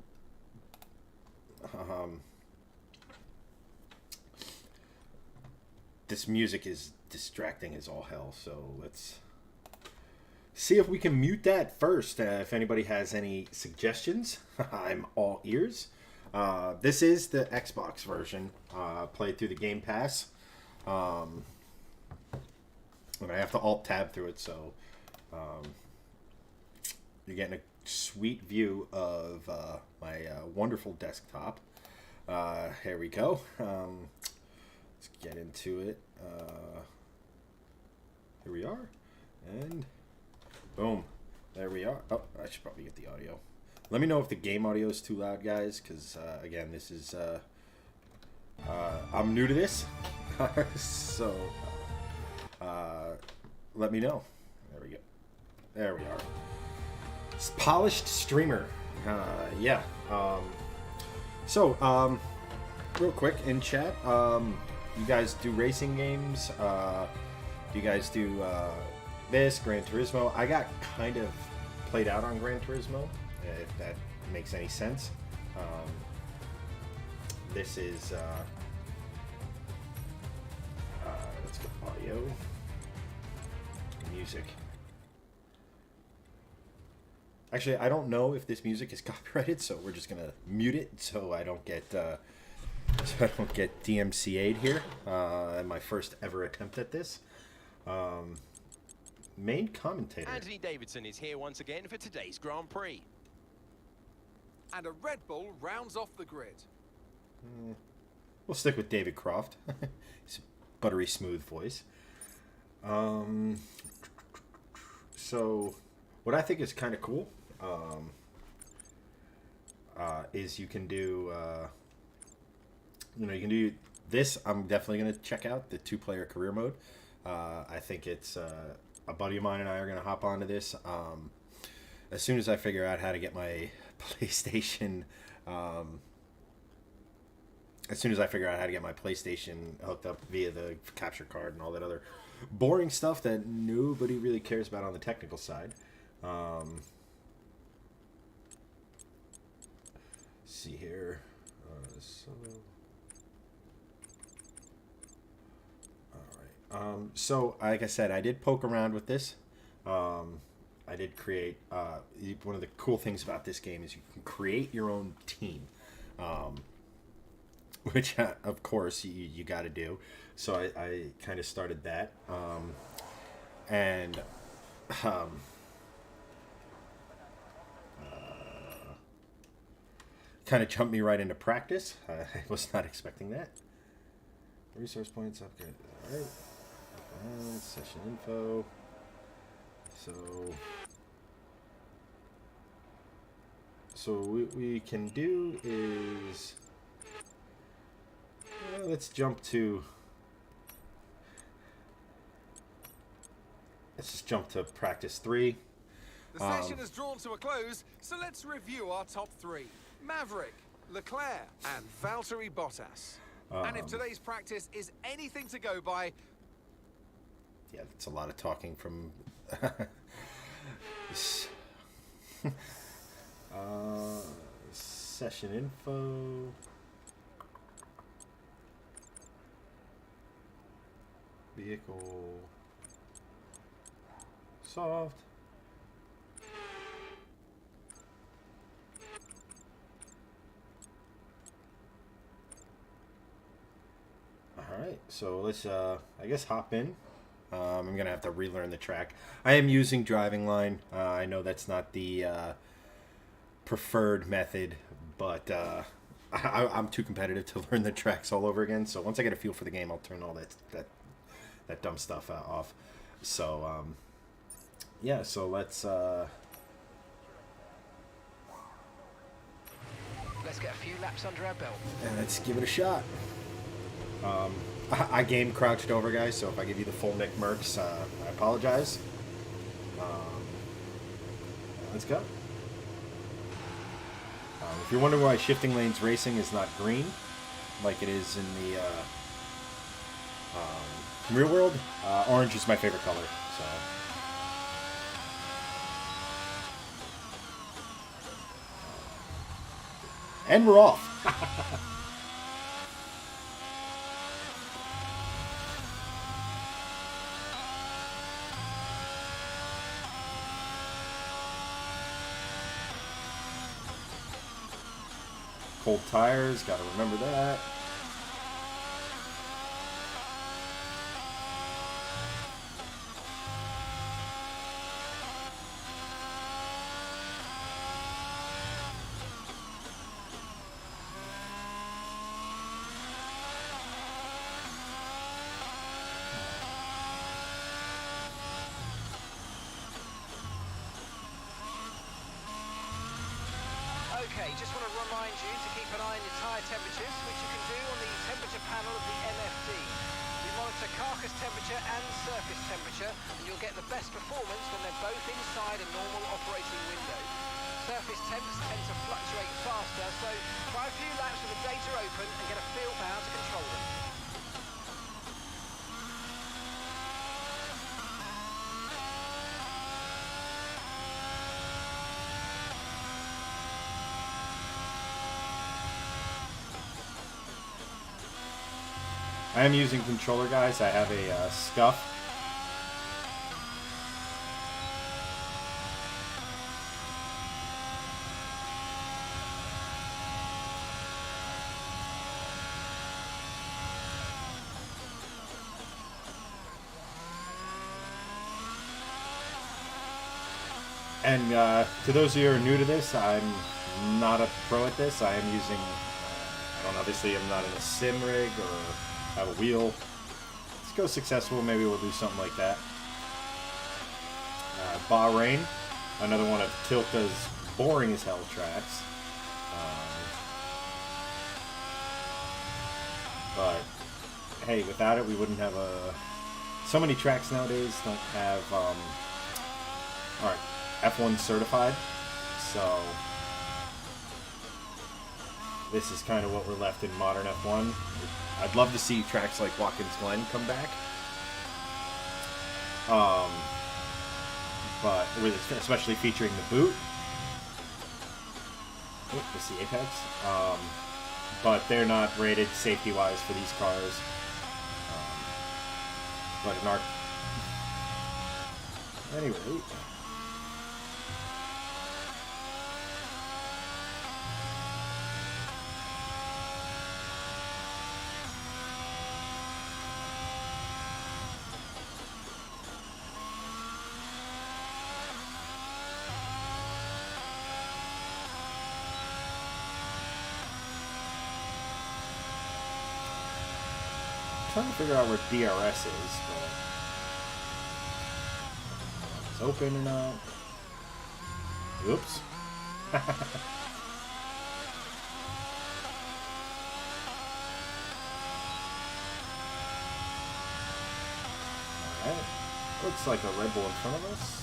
This music is distracting as all hell, so let's see if we can mute that first. If anybody has any suggestions, I'm all ears. This is the Xbox version, played through the Game Pass. And I have to Alt-Tab through it, so you're getting a sweet view of my wonderful desktop. Here we go. Let's get into it. Here we are. And boom. There we are. Oh, I should probably get the audio. Let me know if the game audio is too loud, guys, because, again, this is... I'm new to this. So, let me know. There we go. There we are. Polished streamer. Yeah. So, real quick in chat, you guys do racing games? Do you guys do this, Gran Turismo? I got kind of played out on Gran Turismo, if that makes any sense. This is let's go audio, music. Actually, I don't know if this music is copyrighted, so we're just gonna mute it so I don't get DMCA'd here. My first ever attempt at this. Main commentator. Anthony Davidson is here once again for today's Grand Prix. And a Red Bull rounds off the grid. We'll stick with David Croft. His buttery smooth voice. So, what I think is kind of cool is you can do, you can do this. I'm definitely going to check out the 2-player career mode. I think it's a buddy of mine and I are going to hop onto this as soon as I figure out how to get my PlayStation. As soon as I figure out how to get my PlayStation hooked up via the capture card and all that other boring stuff that nobody really cares about on the technical side. See here. So, like I said, I did poke around with this. I did create... one of the cool things about this game is you can create your own team. Which, of course, you got to do. So I kind of started that. Kind of jumped me right into practice. I was not expecting that. Resource points, upgrade. All right. Session info. So what we can do is let's just jump to practice 3. The session is drawn to a close, so let's review our top 3. Maverick, Leclerc, and Valtteri Bottas. And if today's practice is anything to go by... Yeah, that's a lot of talking from... Session info... Vehicle... Soft... Alright, so let's, I guess, hop in. I'm going to have to relearn the track. I am using Driving Line. I know that's not the preferred method, but I'm too competitive to learn the tracks all over again. So once I get a feel for the game, I'll turn all that dumb stuff off. So yeah, so let's get a few laps under our belt. and let's give it a shot. I game crouched over, guys, so if I give you the full Nick Merckx, I apologize. Let's go. If you're wondering why shifting lanes racing is not green, like it is in the real world, orange is my favorite color. So. And we're off. Cold tires, gotta remember that. Okay, just want to remind you to keep an eye on your tyre temperatures, which you can do on the temperature panel of the MFD. We monitor carcass temperature and surface temperature, and you'll get the best performance when they're both inside a normal operating window. Surface temps tend to fluctuate faster, so try a few laps with the data open and get a feel for how to control them. I am using controller, guys. I have a Scuff. And to those of you who are new to this, I'm not a pro at this. I am using, obviously I'm not in a sim rig or have a wheel. Let's go successful. Maybe we'll do something like that. Bahrain, another one of Tilka's boring as hell tracks. But hey, without it, we wouldn't have a. So many tracks nowadays don't have. Alright, F1 certified. So this is kind of what we're left in modern F1. I'd love to see tracks like Watkins Glen come back. But with especially featuring the boot. Oh, that's the Apex. But they're not rated safety-wise for these cars. But in our... Anyway... trying to figure out where DRS is, but it's open or not. Oops. Alright. Looks like a Red Bull in front of us.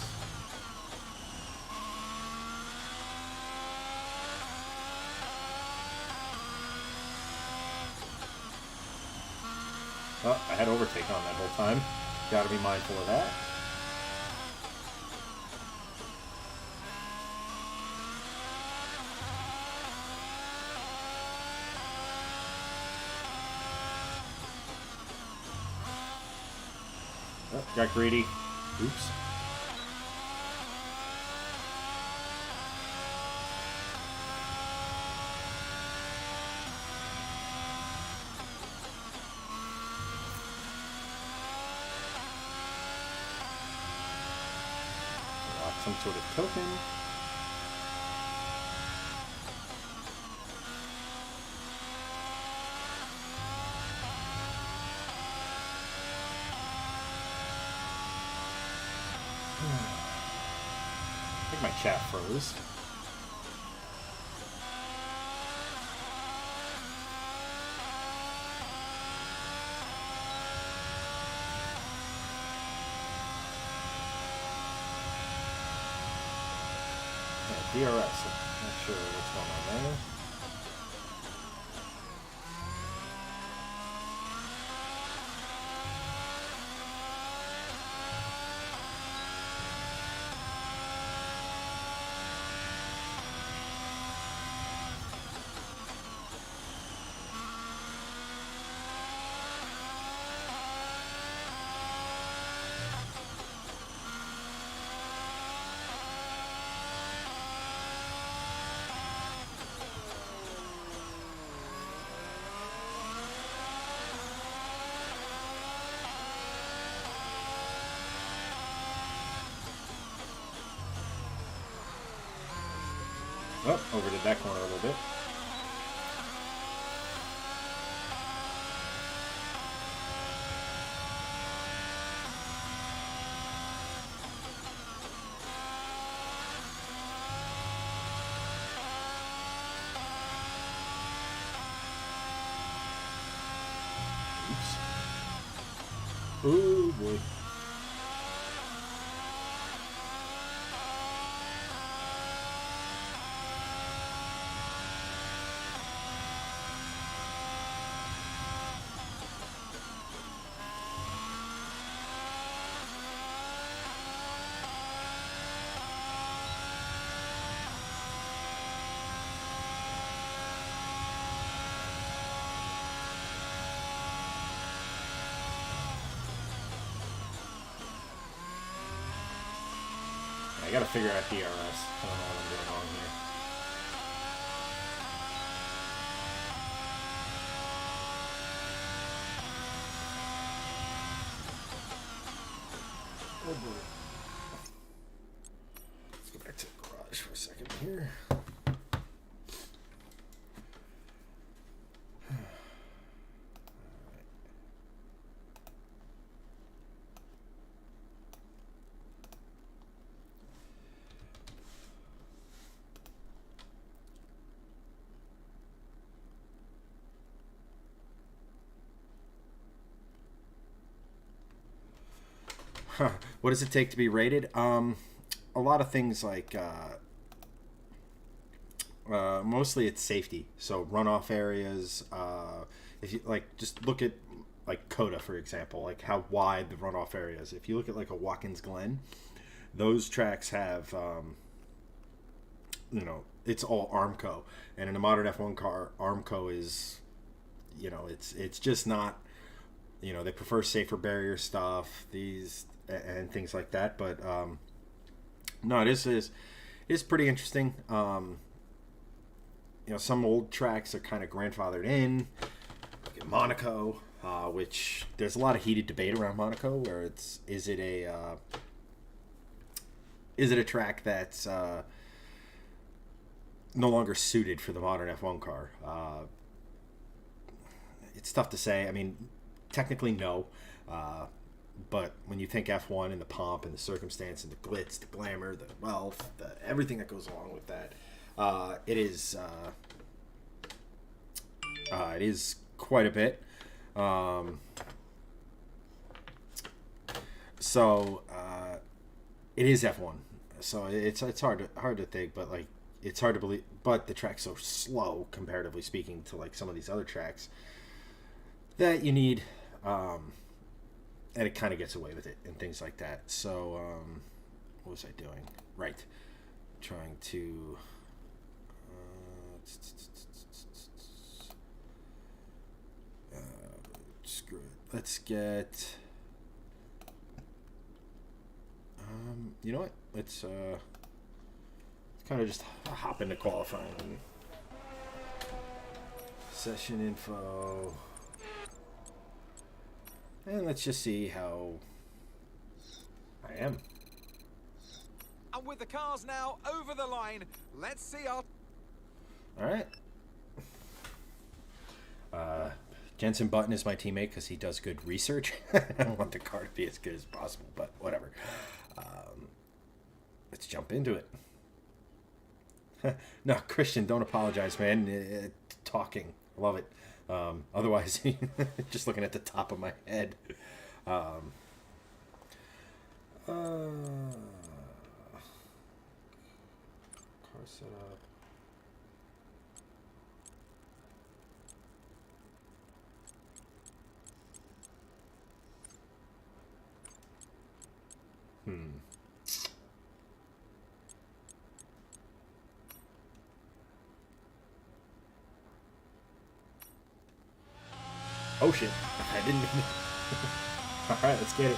Oh, I had overtake on that whole time. Gotta be mindful of that. Oh, got greedy. Oops. Some sort of token. chat froze. DRS, I'm not sure what's going on there. Oh, overdid that corner a little bit. Oops. Oh boy. I gotta figure out DRS. I don't know what I'm doing wrong here. Oh boy. Let's go back to the garage for a second here. What does it take to be rated? A lot of things like mostly it's safety. So runoff areas. If you like, just look at like Coda for example, like how wide the runoff areas. If you look at like a Watkins Glen, those tracks have it's all Armco, and in a modern F1 car, Armco is it's just not. They prefer safer barrier stuff. These. And things like that, but no, it is pretty interesting. Some old tracks are kind of grandfathered in. Look at Monaco, which there's a lot of heated debate around Monaco, where is it a track that's no longer suited for the modern F1 car? It's tough to say. I mean, technically no. But when you think F1 and the pomp and the circumstance and the glitz, the glamour, the wealth, everything that goes along with that, it is quite a bit. So it is F1. So it's hard to think, but like it's hard to believe. But the track's so slow comparatively speaking to like some of these other tracks that you need. And it kind of gets away with it and things like that. So, what was I doing? Right. Trying to... screw it. Let's get... you know what? Let's kind of just hop into qualifying. Session info... And let's just see how I am. And with the cars now over the line, let's see our... All right. Jensen Button is my teammate because he does good research. I want the car to be as good as possible, but whatever. Let's jump into it. No, Christian, don't apologize, man. Talking. Love it. Otherwise, just looking at the top of my head. Car setup. Oh shit. I didn't mean it. Alright, let's get it.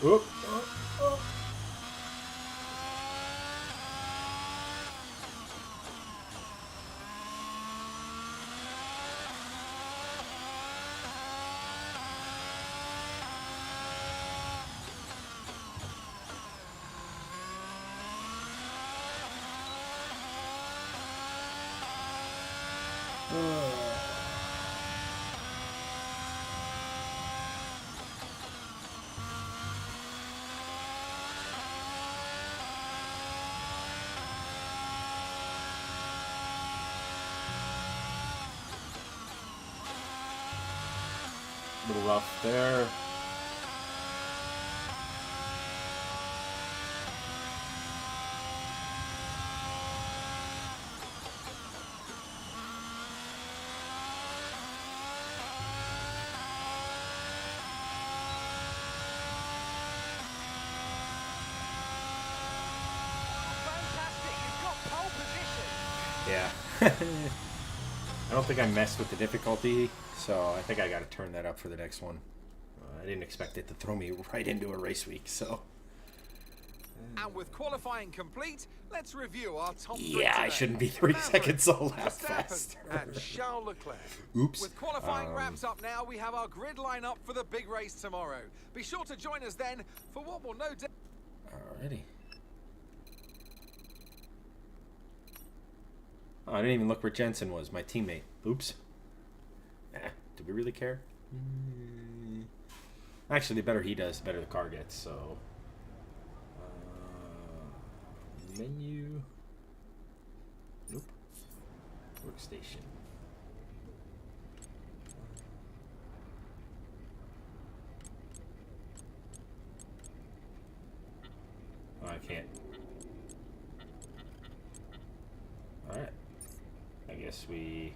Oop. A little rough there. Fantastic, you've got pole position. Yeah. I don't think I messed with the difficulty, so I think I got to turn that up for the next one. I didn't expect it to throw me right into a race week, so. And with qualifying complete, let's review our top three Yeah, I today. shouldn't be 3 Maverick, seconds a lap Verstappen, faster. and Charles Leclerc. Oops. With qualifying wraps up now, we have our grid lineup for the big race tomorrow. Be sure to join us then for what will no doubt. Alrighty. Oh, I didn't even look where Jensen was, my teammate. Oops. Do we really care? Actually, the better he does, the better the car gets, so. Menu. Nope. Workstation. Oh, I can't. Alright. I guess we...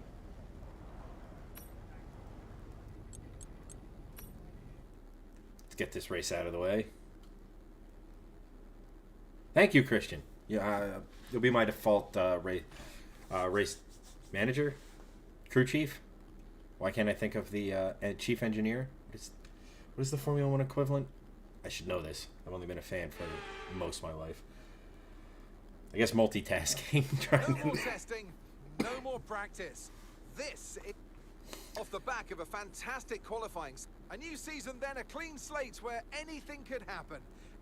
Let's get this race out of the way. Thank you, Christian. Yeah, you'll be my default race manager, crew chief. Why can't I think of the chief engineer? What is the Formula One equivalent? I should know this. I've only been a fan for most of my life. I guess multitasking. No more testing, no more practice. This is off the back of a fantastic qualifying. A new season, then a clean slate where anything could happen.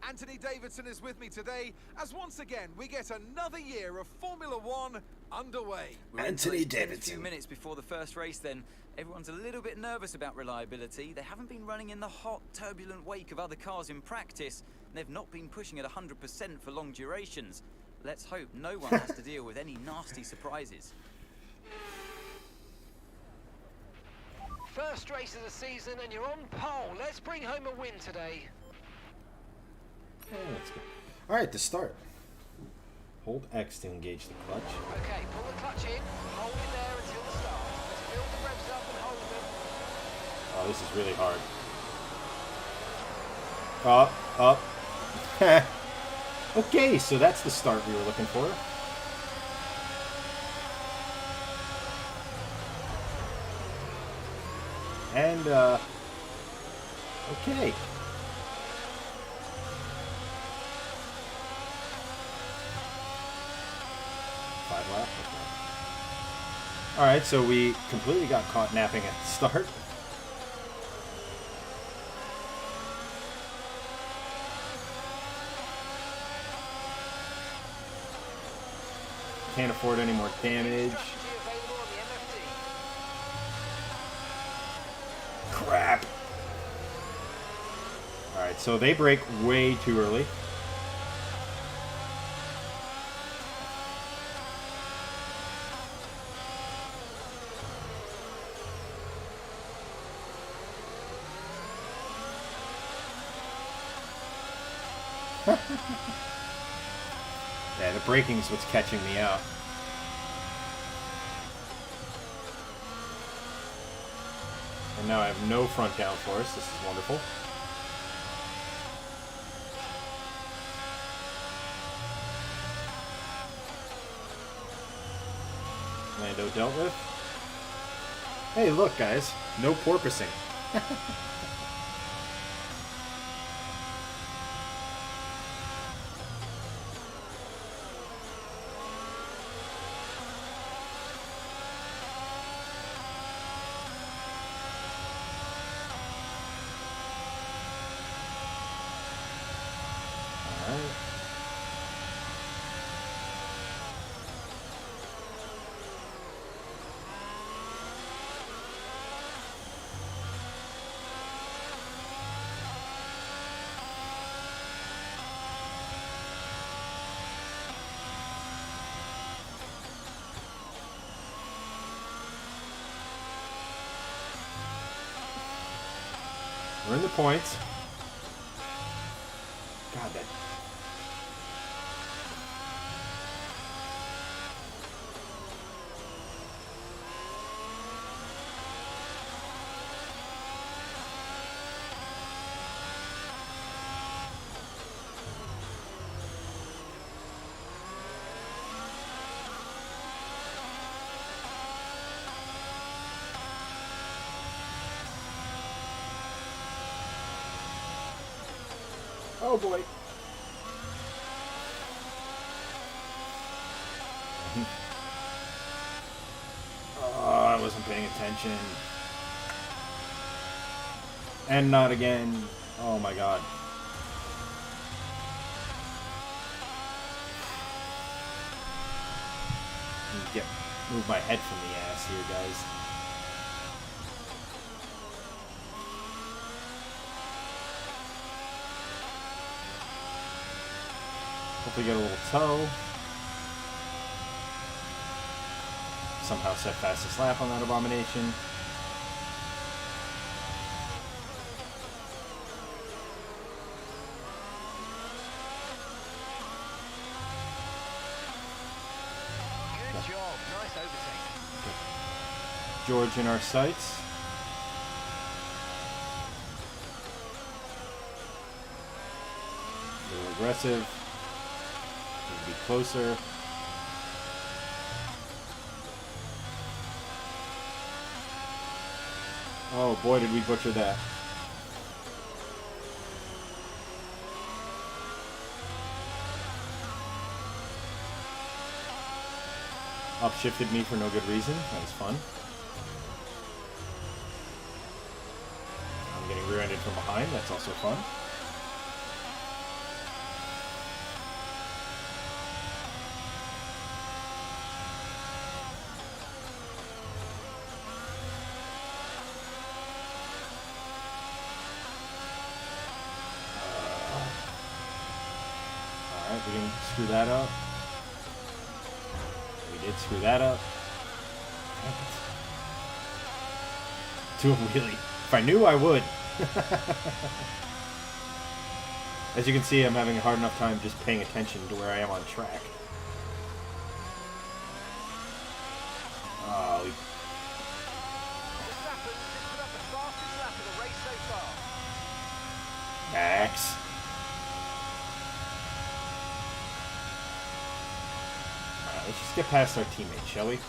Anthony Davidson is with me today as once again we get another year of Formula One underway. Anthony A Davidson. few minutes before the first race then, everyone's a little bit nervous about reliability. They haven't been running in the hot, turbulent wake of other cars in practice, and they've not been pushing at 100% for long durations. Let's hope no one has to deal with any nasty surprises. First race of the season and you're on pole. Let's bring home a win today. Yeah, that's good. Alright, to start. Hold X to engage the clutch. Okay, pull the clutch in, hold it there until the start. Let's build the revs up and hold them. Oh, this is really hard. Up. Okay, so that's the start we were looking for. And, okay. 5 lap. Okay. Alright, so we completely got caught napping at the start. Can't afford any more damage. Crap! Alright, so they break way too early. Yeah, the braking's what's catching me out. And now I have no front downforce. This is wonderful. Lando dealt with. Hey, look, guys. No porpoising. We're in the points. God, that... Oh boy. Oh, I wasn't paying attention. And not again. Oh my god. Move my head from the ass here, guys. Hopefully get a little tow. Somehow set fastest lap on that abomination. Good job. Nice overtake. George in our sights. A little aggressive. Need to be closer. Oh boy, did we butcher that. Upshifted me for no good reason. That was fun. I'm getting rear-ended from behind. That's also fun. Alright, we didn't screw that up. We did screw that up. Do a wheelie. If I knew, I would. As you can see, I'm having a hard enough time just paying attention to where I am on track. Oh, Verstappen just put up the fastest lap of the race so far. Max. Alright, let's just get past our teammate, shall we?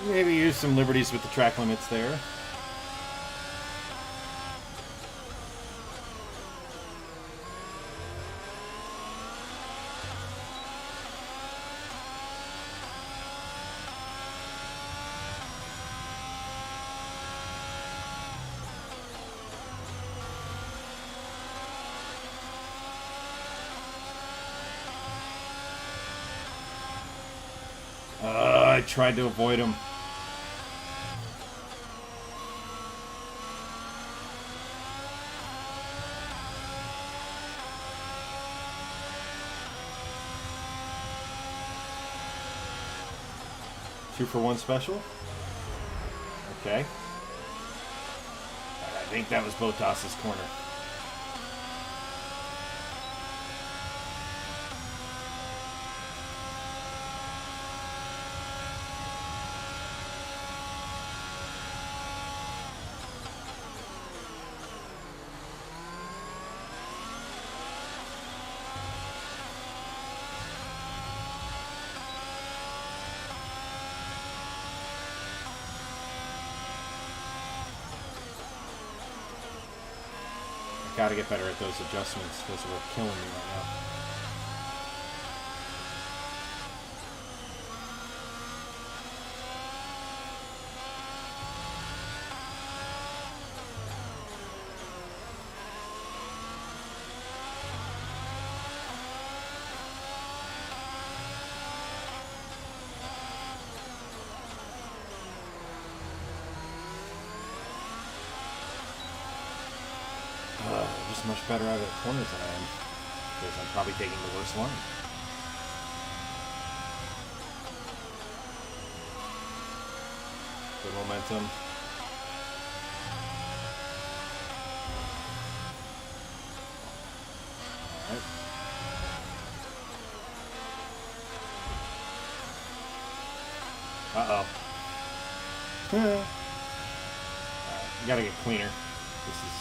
Maybe use some liberties with the track limits there. I tried to avoid him. Two for one special. Okay. I think that was Bottas's corner. Gotta get better at those adjustments. Those are killing me right now. Just much better out of the corners than I am, because I'm probably taking the worst line. Good momentum. All right. Uh-oh. You gotta get cleaner. This is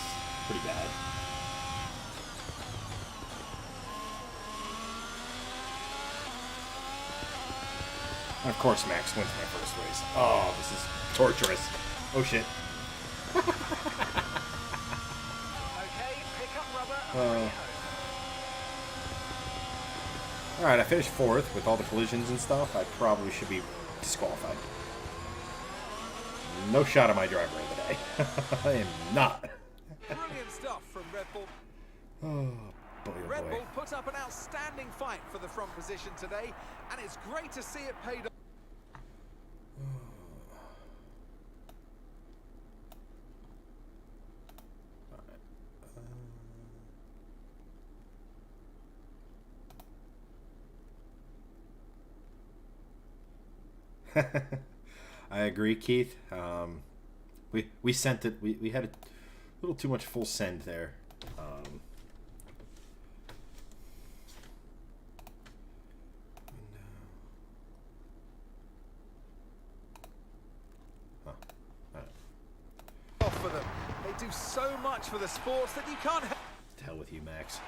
pretty bad. And of course, Max wins my first race. Oh, this is torturous. Oh, shit. Okay, pick up rubber. Alright, I finished fourth with all the collisions and stuff. I probably should be disqualified. No shot at my driver of the day. I am not. Brilliant stuff from Red Bull. Oh, boy, oh Red boy. Bull put up an outstanding fight for the front position today, and it's great to see it paid off. I agree, Keith. We sent it. We had a little too much full send there. Off for them. They do so much for the sports that you can't help. To hell with you, Max.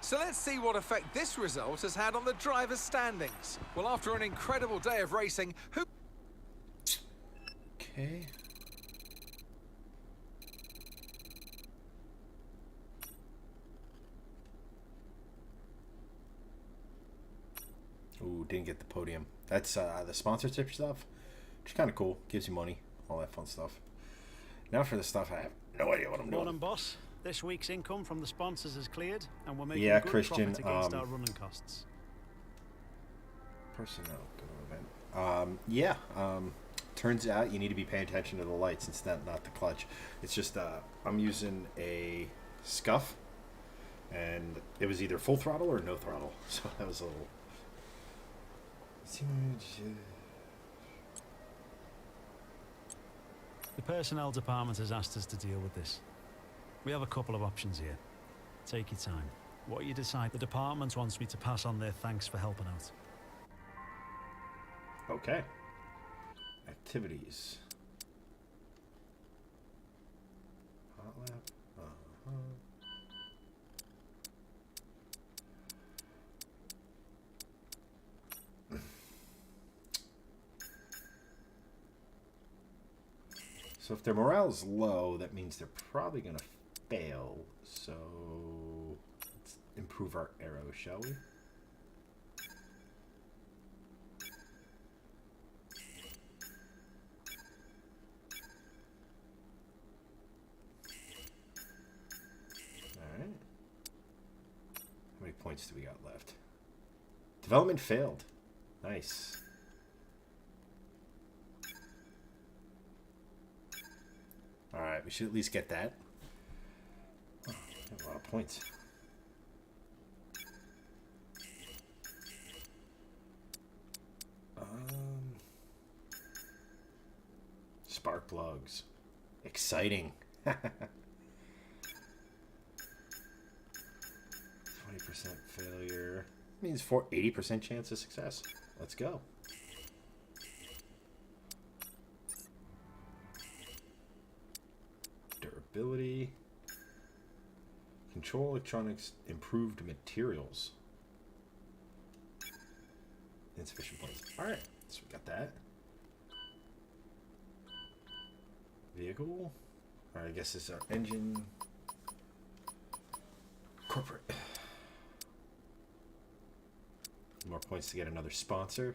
So let's see what effect this result has had on the drivers' standings. Well, after an incredible day of racing, who... Okay. Ooh, didn't get the podium. That's the sponsorship stuff, which is kind of cool. Gives you money, all that fun stuff. Now for the stuff I have no idea what I'm doing. Morning, boss. This week's income from the sponsors is cleared, and we're making Yeah, good Christian, profit against our running costs. Personnel, go to event. Yeah. Turns out you need to be paying attention to the lights instead, not the clutch. It's just I'm using a scuff, and it was either full throttle or no throttle, so that was a little. The personnel department has asked us to deal with this. We have a couple of options here. Take your time. What you decide, the department wants me to pass on their thanks for helping out. Okay. Activities. Hot lap. So if their morale is low, that means they're probably going to fail. So let's improve our arrow, shall we? All right. How many points do we got left? Development failed. Nice. Alright, we should at least get that. Oh, we have a lot of points. Spark plugs. Exciting. 20% failure. Means 80% chance of success. Let's go. Durability. Control electronics, improved materials. Insufficient points. Alright, so we got that. Vehicle. Alright, I guess this is our engine. Corporate. More points to get another sponsor.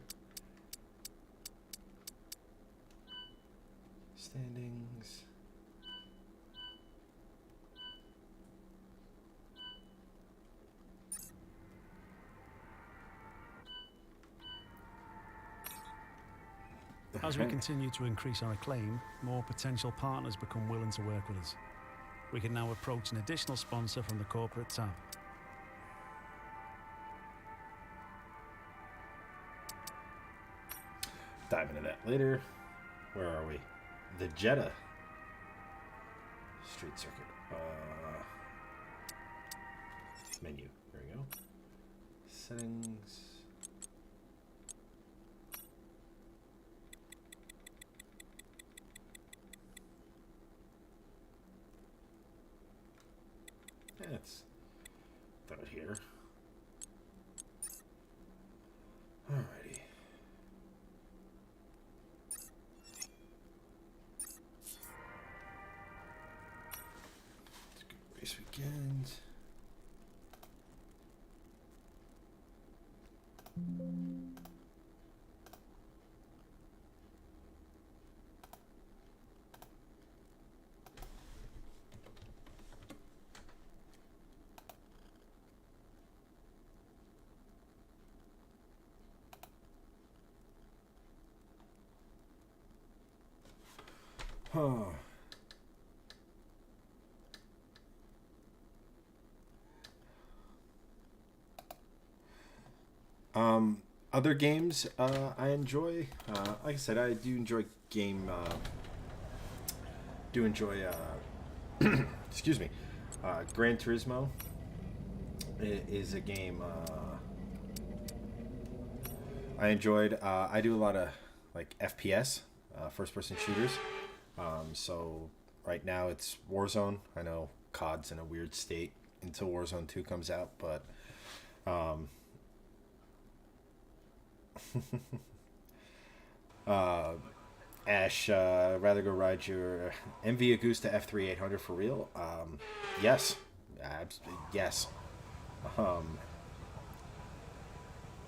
Standings. As we continue to increase our acclaim, more potential partners become willing to work with us. We can now approach an additional sponsor from the corporate tab. Dive into that later. Where are we? The Jeddah Street Circuit. Menu. There we go. Settings. Let's throw it here. Alrighty. It's a good race weekend. Huh. Other games I enjoy. Like I said, I do enjoy game. Do enjoy. Excuse me. Gran Turismo is a game I enjoyed. I do a lot of like FPS, first-person shooters. So right now it's Warzone. I know COD's in a weird state until Warzone 2 comes out, but Ash, rather go ride your MV Agusta F3 800 for real? Yes. Yes. Go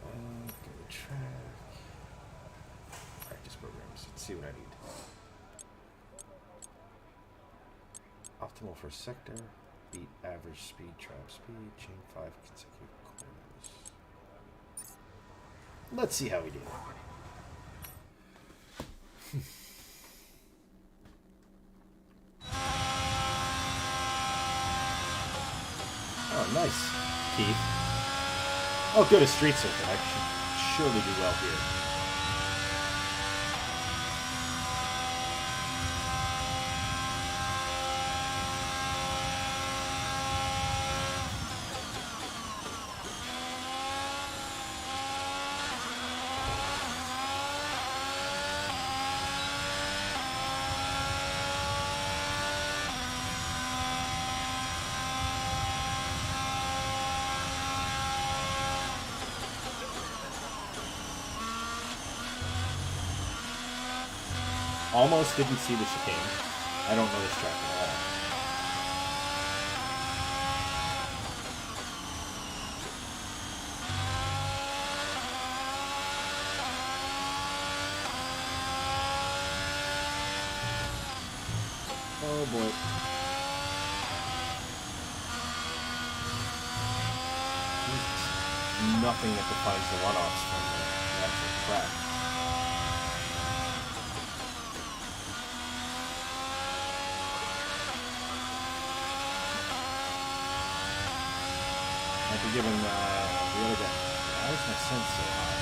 to track. Practice programs. Let's see what I need. Optimal for sector. Beat average speed, trap speed, chain 5 consecutive corners. Let's see how we do. Oh, nice, Keith. Oh, good, a street circuit. I should surely do well here. Almost didn't see the chicane. I don't know this track at all. Oh boy. Jesus. Nothing that defines the runoffs from the actual track. I have to give him the other guy. Why was my sense so high?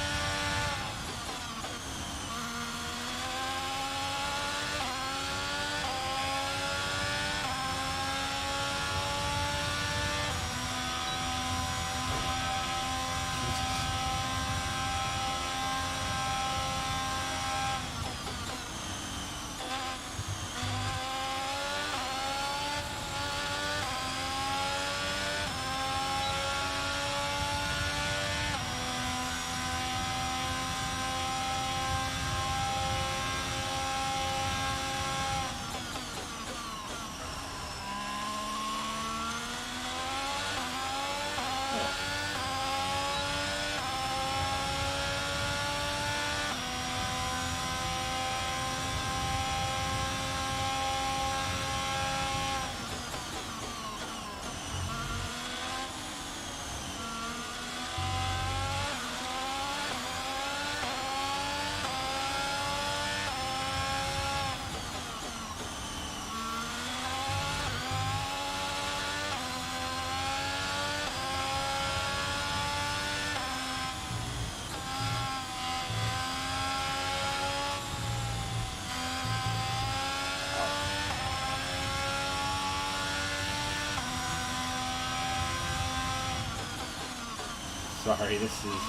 Sorry, this is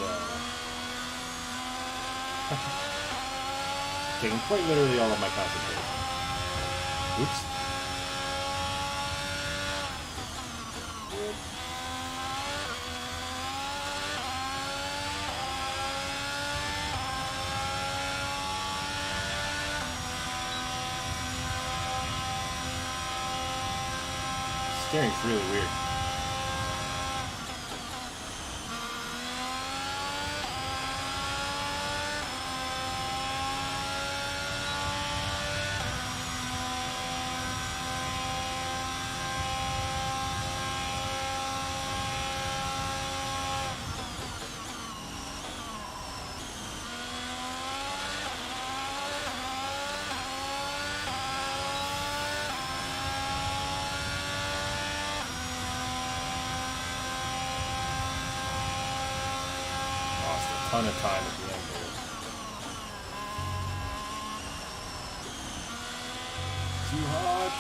taking quite literally all of my concentration. Oops. Steering's really weird. Ton of time at the end there. Too hot.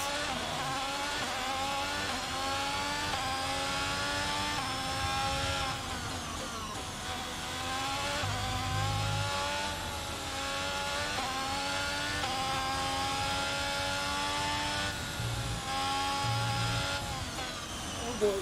Oh boy.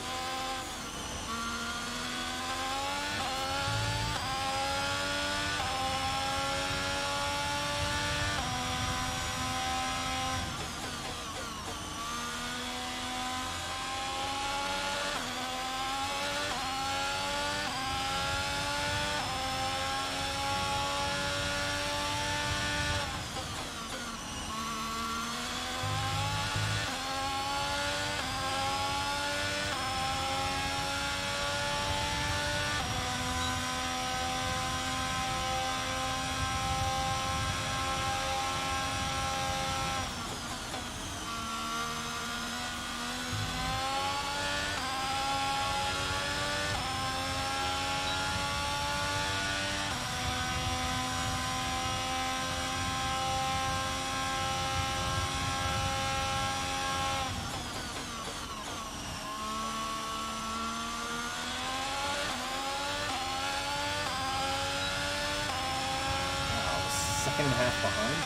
Second and a half behind.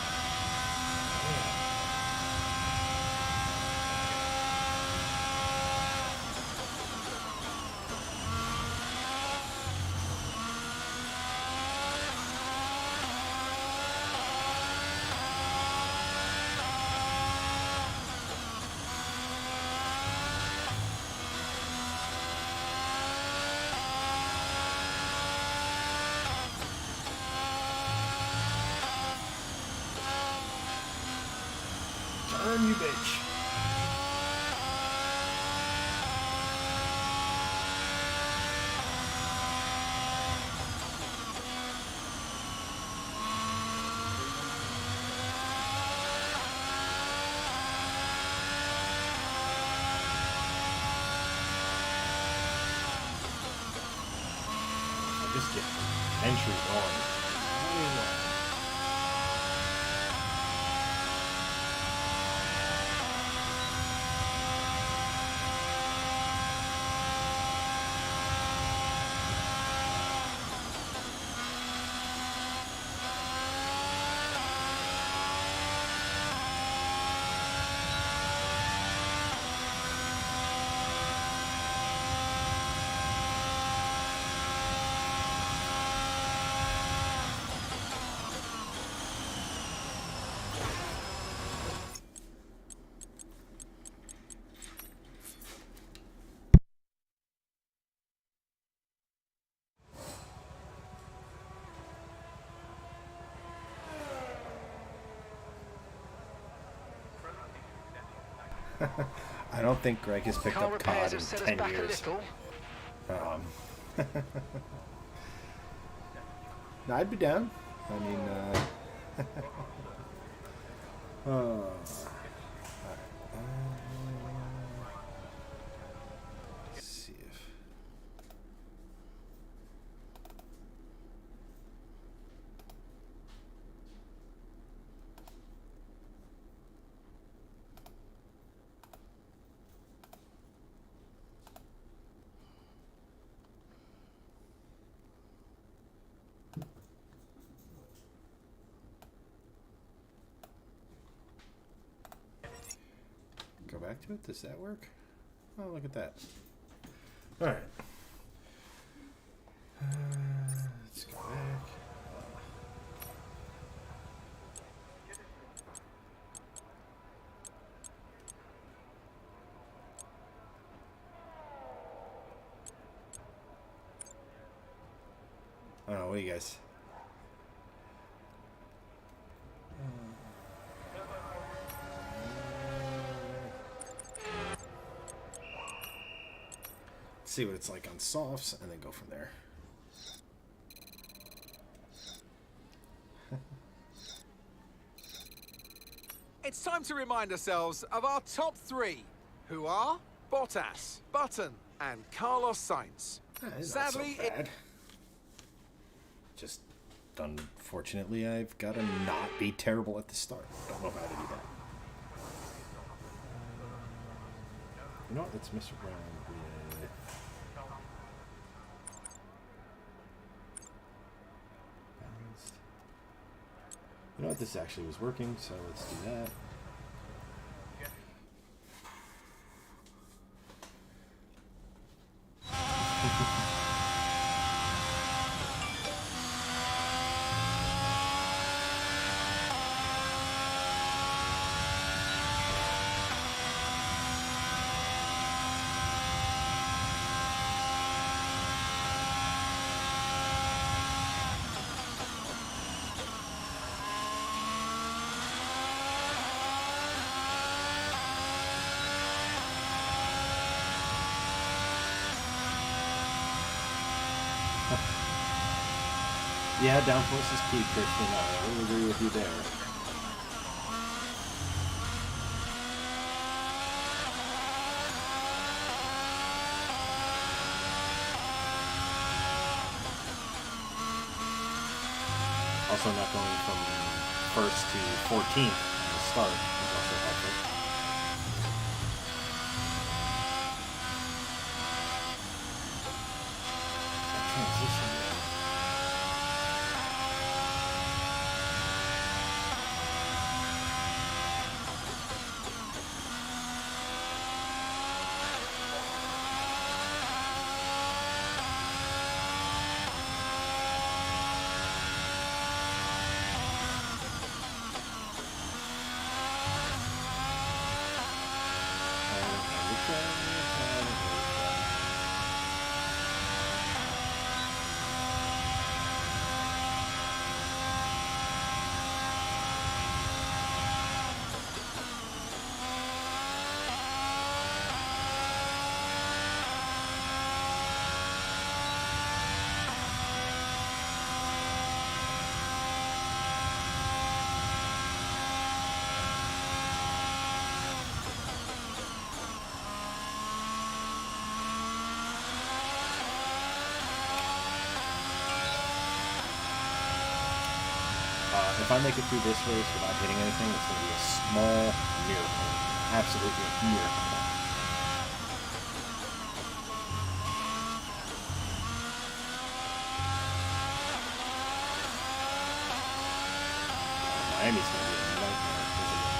just get entry on. I don't think Greg has picked Car up repairs COD in have set us 10 back a years. little. No, I'd be down. I mean, let's see if... Go back to it? Does that work? Oh, look at that. Alright. Let's go back. I don't know, what do you guys... see what it's like on softs and then go from there. It's time to remind ourselves of our top three, who are Bottas, Button, and Carlos Sainz. Sadly, not so bad. Just unfortunately, I've got to not be terrible at the start. Don't know how to do that. You know what? Let's mess around with... balanced. You know what? This actually was working, so let's do that. Yeah, downforce is key, Christian. I will agree with you there. Also, not going from first to 14th at the start is also helpful. That transition there. If I make it through this race without hitting anything, it's going to be a small miracle. Absolutely a miracle. Miami's going to be a nightmare, isn't it?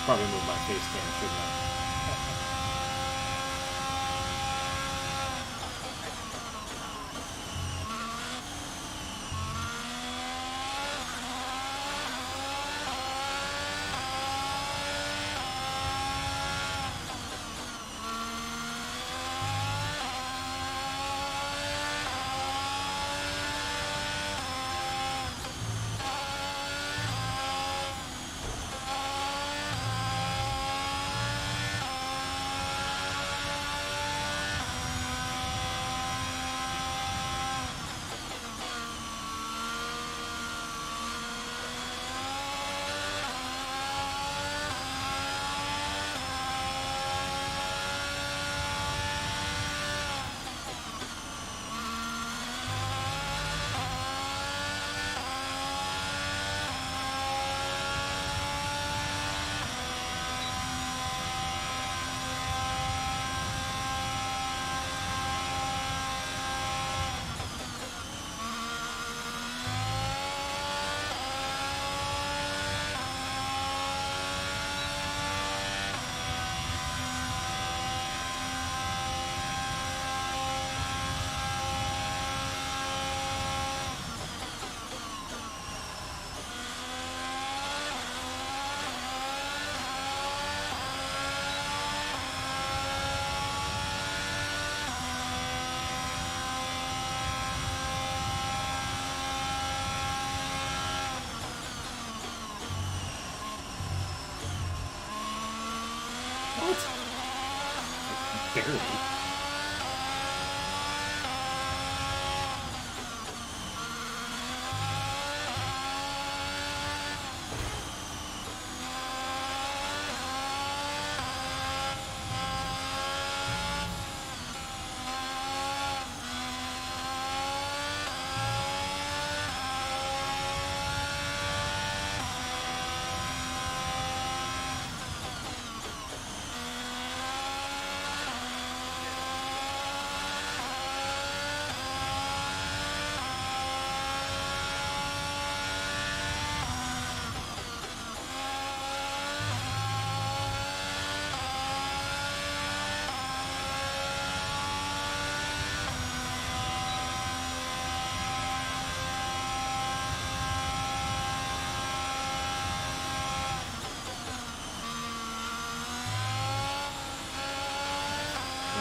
Probably move my face cam, shouldn't I? Barely.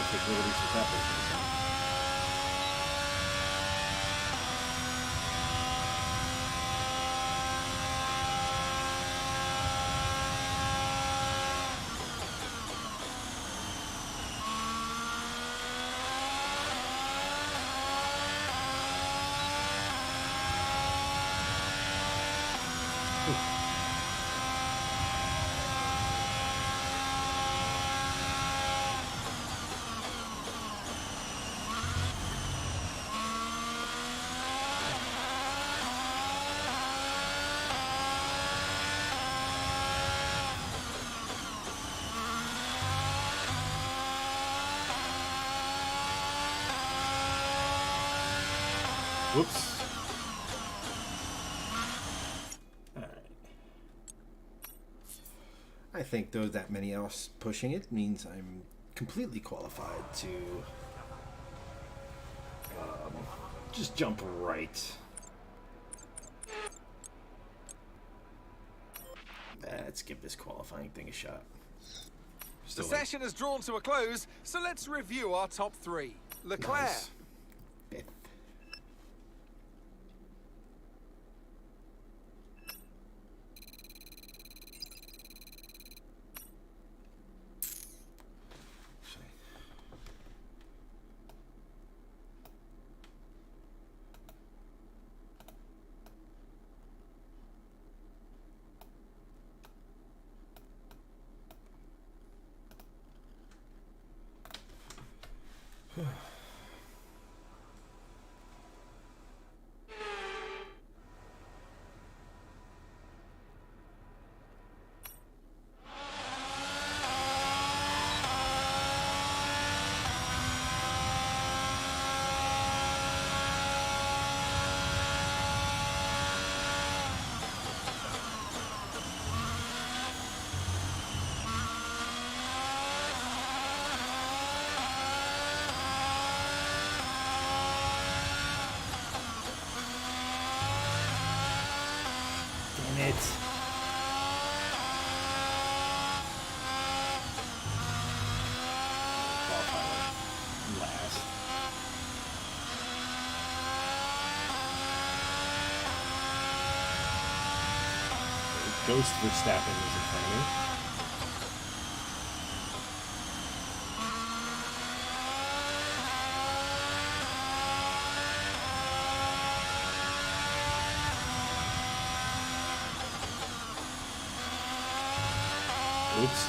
Take liberties with that business. Whoops. Alright. I think though that many else pushing it means I'm completely qualified to just jump right. Let's give this qualifying thing a shot. The session has drawn to a close, so let's review our top three. Leclerc, Nice. Fifth. Damn it. Last. Ghost Verstappen is in front of me. Oops.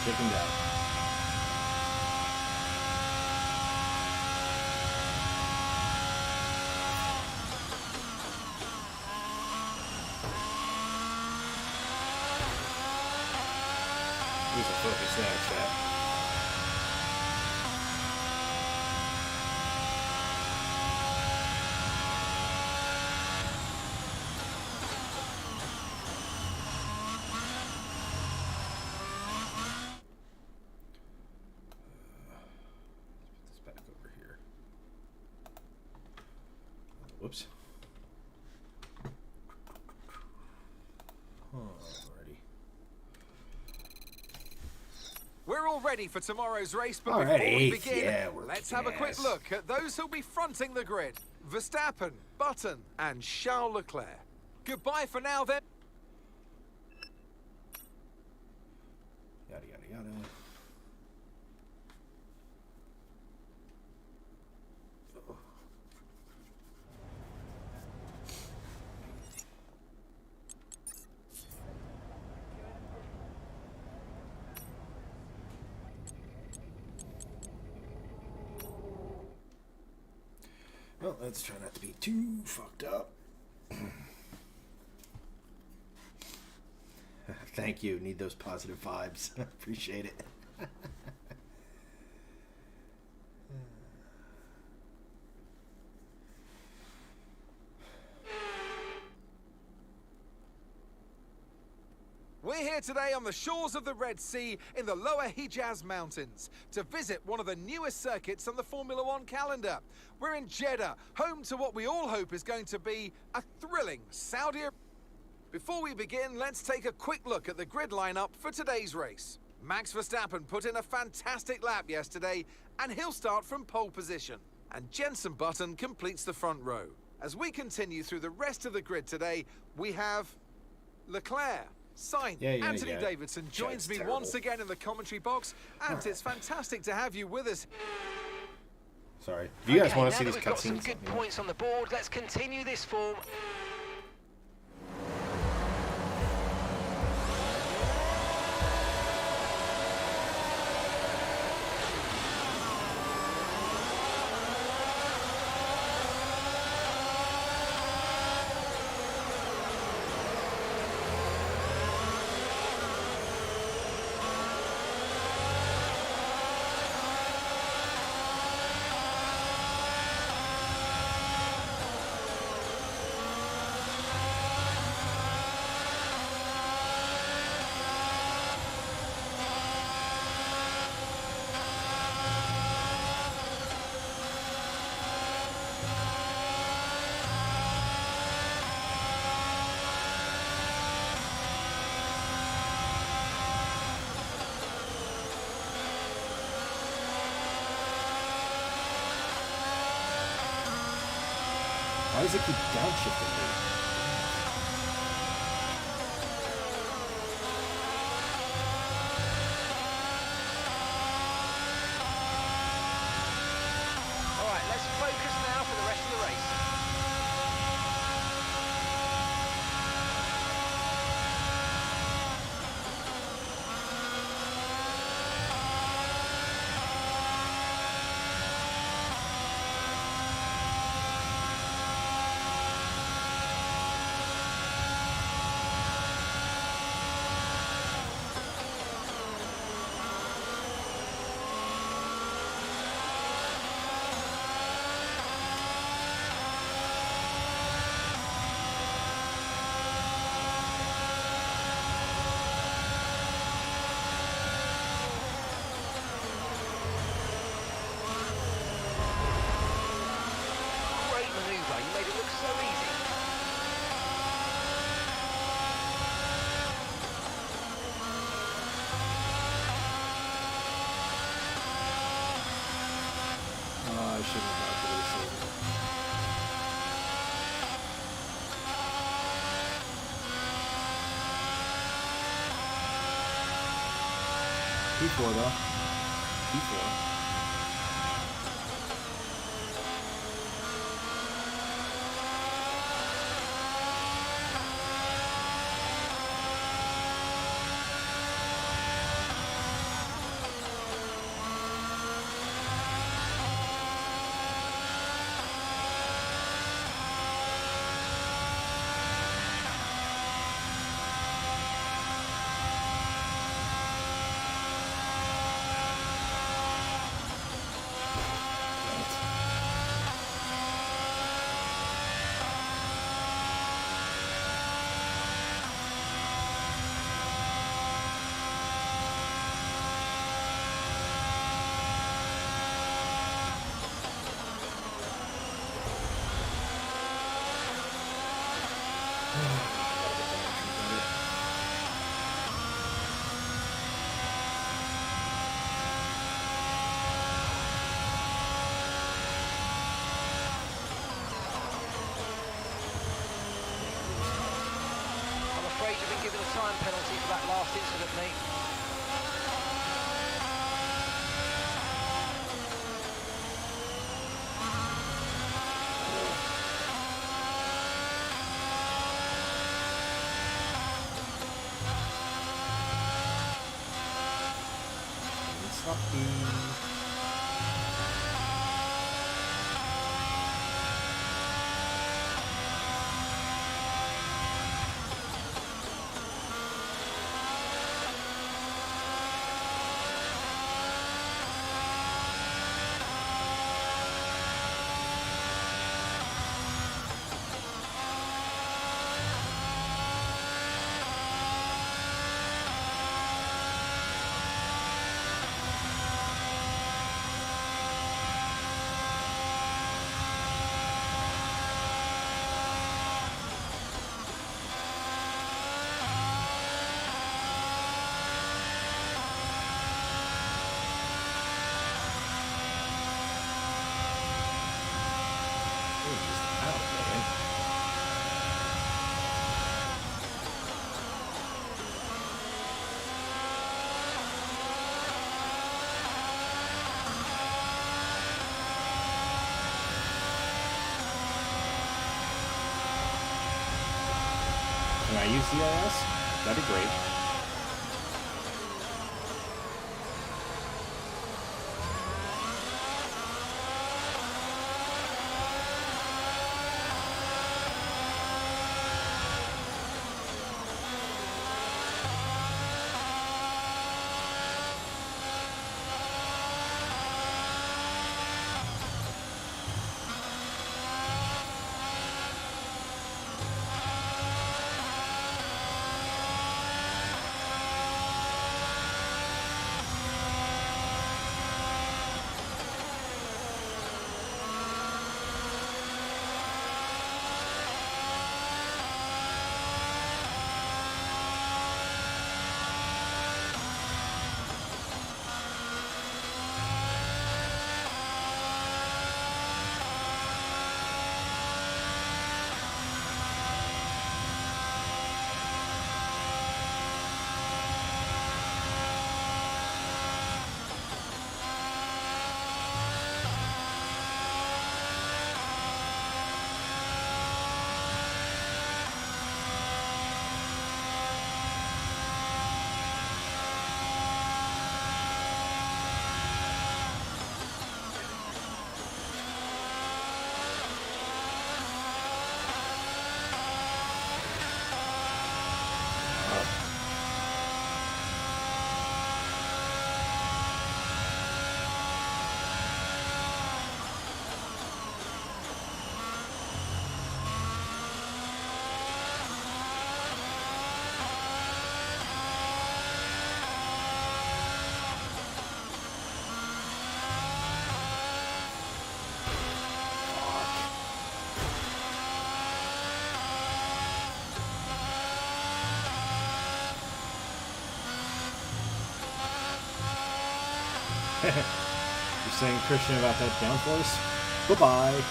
Take him down. Lose the focus now, chat. Let's put this back over here. Whoops. Alrighty. we're all ready for tomorrow's race, but Alright, before we eighth, begin, yeah, we're let's kicking have a quick ass. look at those who'll be fronting the grid. Verstappen, Button, and Charles Leclerc. Goodbye for now, then. Yada, yada, yada. Well, let's try not to be too fucked up. Thank you. Need those positive vibes. Appreciate it. We're here today on the shores of the Red Sea in the Lower Hijaz Mountains to visit one of the newest circuits on the Formula One calendar. We're in Jeddah, home to what we all hope is going to be a thrilling Saudi Arabia. Before we begin, let's take a quick look at the grid lineup for today's race. Max Verstappen put in a fantastic lap yesterday, and he'll start from pole position. And Jenson Button completes the front row. As we continue through the rest of the grid today, we have Leclerc, Sainz, Anthony Davidson joins me once again in the commentary box, and it's fantastic to have you with us. Sorry. Do you guys want to see now these that we've got some cutscenes? good points on the board, let's continue this form. does it keep downshifting me? All right, let's focus now for the rest of the race. Great manoeuvre, you made it look so easy. Oh, I shouldn't have got to this. P4 though. P4. I'm afraid you've been given a time penalty for that last incident, mate. It's lucky. Can I use DRS? That'd be great. You're saying, Christian, about that downforce? Bye-bye.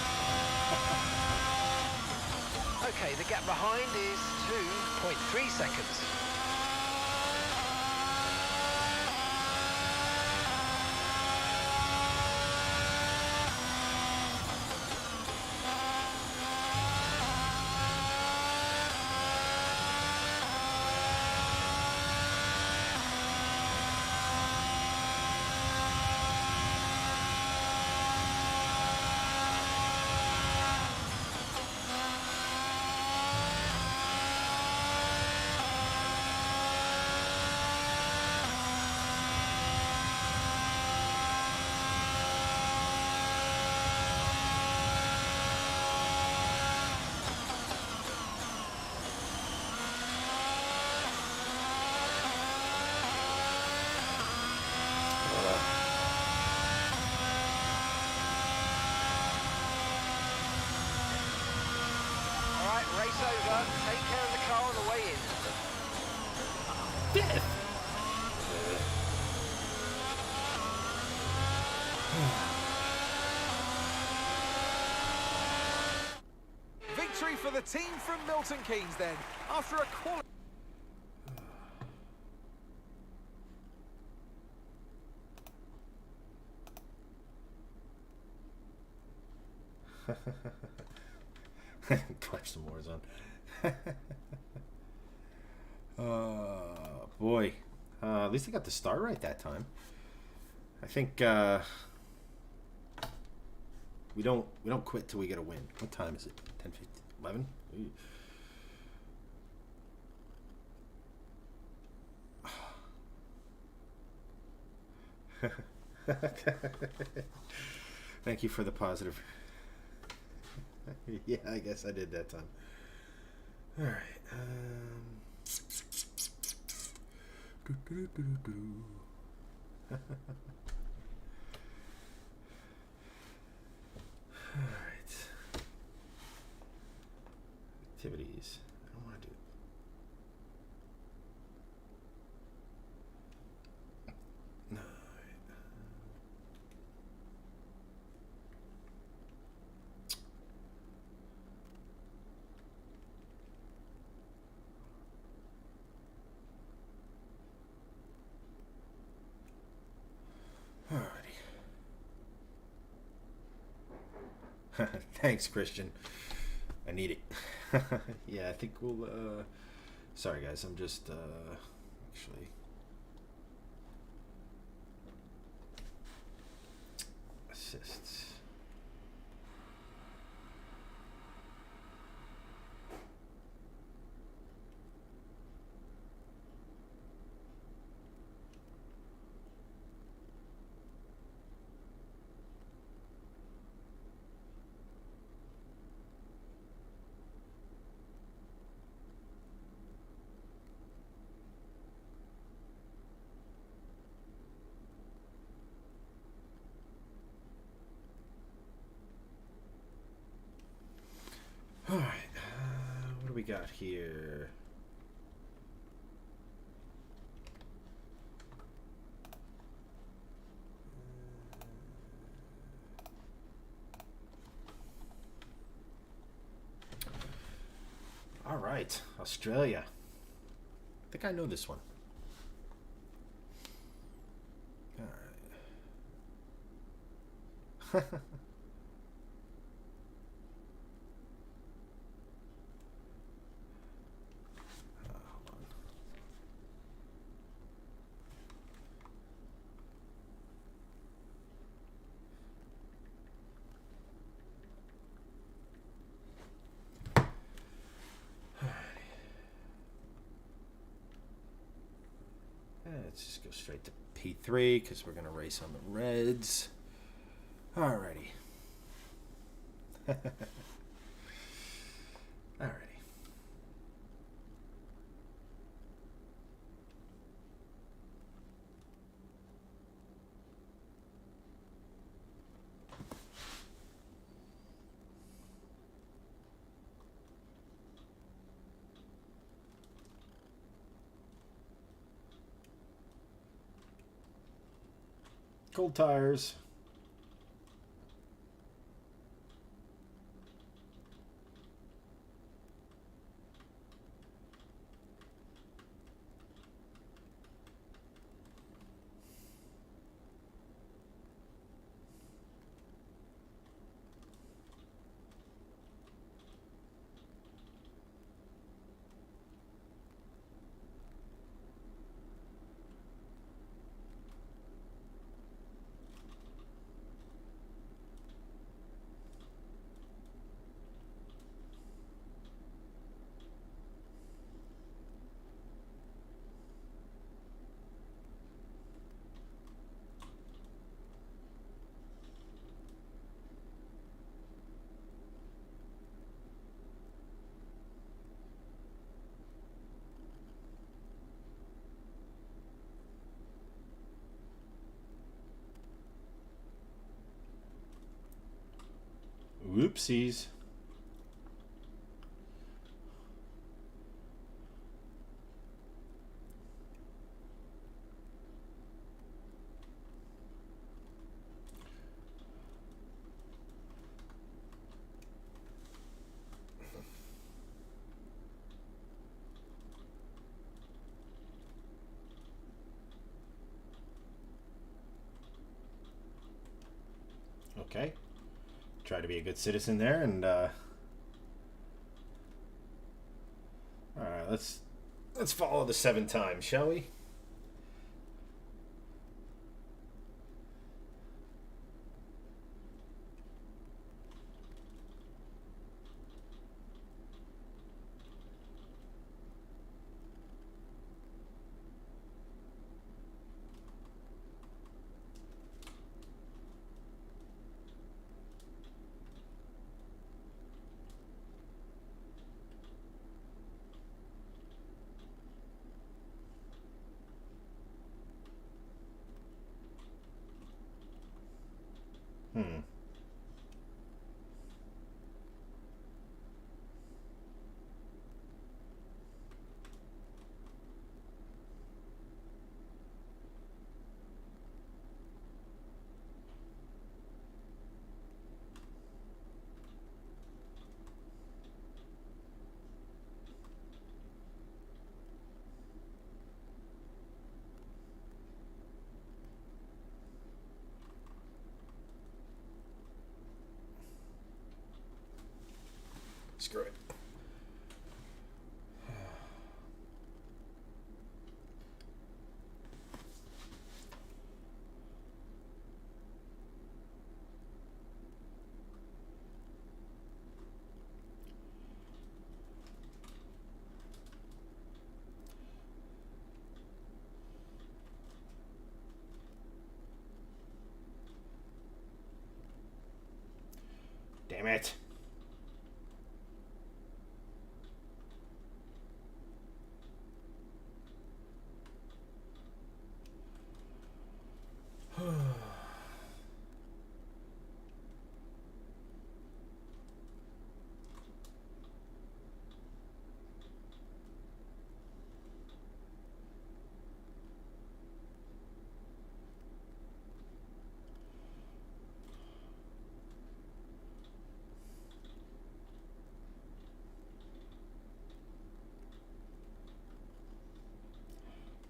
Okay, the gap behind is 2.3 seconds. Race over. Take care of the car on the way in. Victory for the team from Milton Keynes then, after a quality. Punch some Warzone. Boy. At least I got the start right that time. I think we don't quit till we get a win. What time is it? 10, 15, 11? Thank you for the positive. Yeah, I guess I did that time. All right. All right. Activities. I don't want to do. No. Alrighty. Thanks, Christian. I need it. Yeah, I think we'll sorry guys, I'm just actually assists. All right, what do we got here? All right, Australia. I think I know this one. All right. Let's just go straight to P3 because we're going to race on the reds. Alrighty. Alrighty. Cold tires. Whoopsies. Okay. Try to be a good citizen there, and all right, let's follow the 7 times, shall we? Hmm. Screw it. Damn it.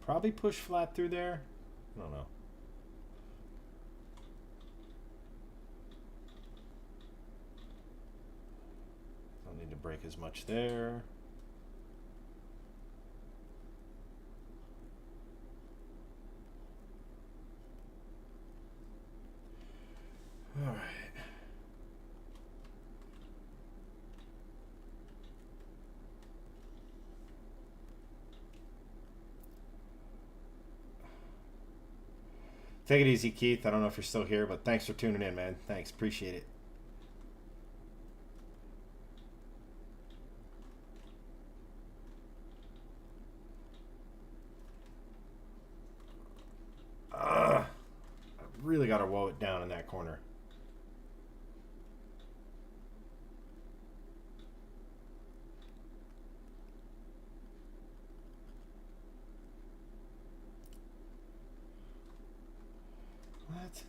Probably push flat through there. I don't know. Don't need to brake as much there. All right. Take it easy, Keith. I don't know if you're still here, but thanks for tuning in, man. Thanks. Appreciate it. I really got to woe it down in that corner. What?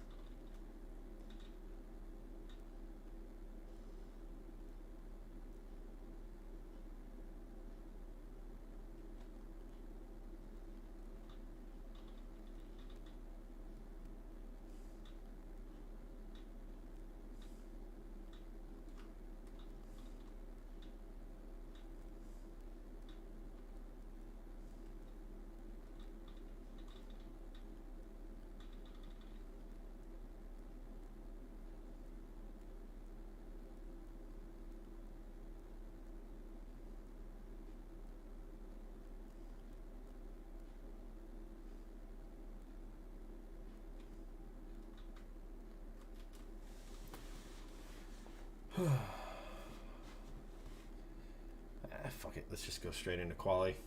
let's just go straight into quali.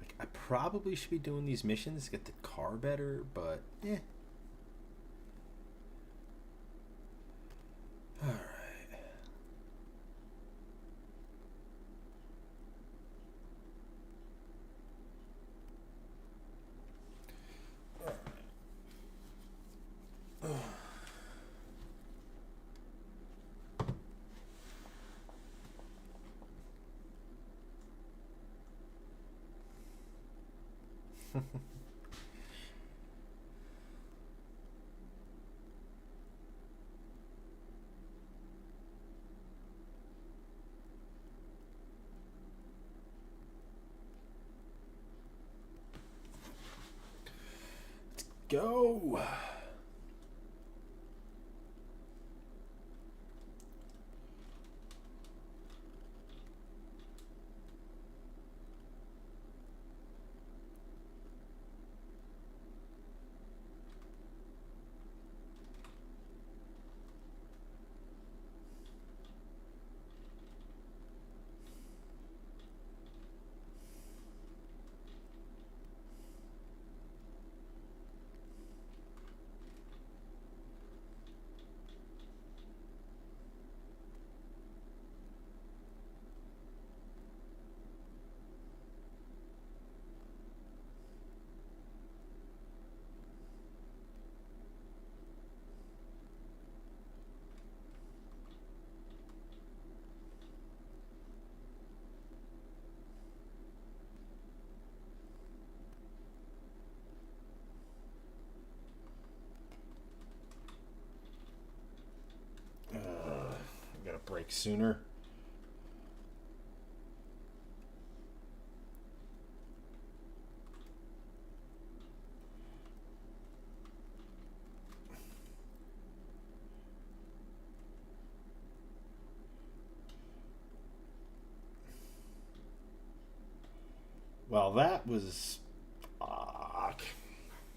Like, I probably should be doing these missions to get the car better, but eh. All right. Go. Gotta break sooner. Well, that was... Fuck.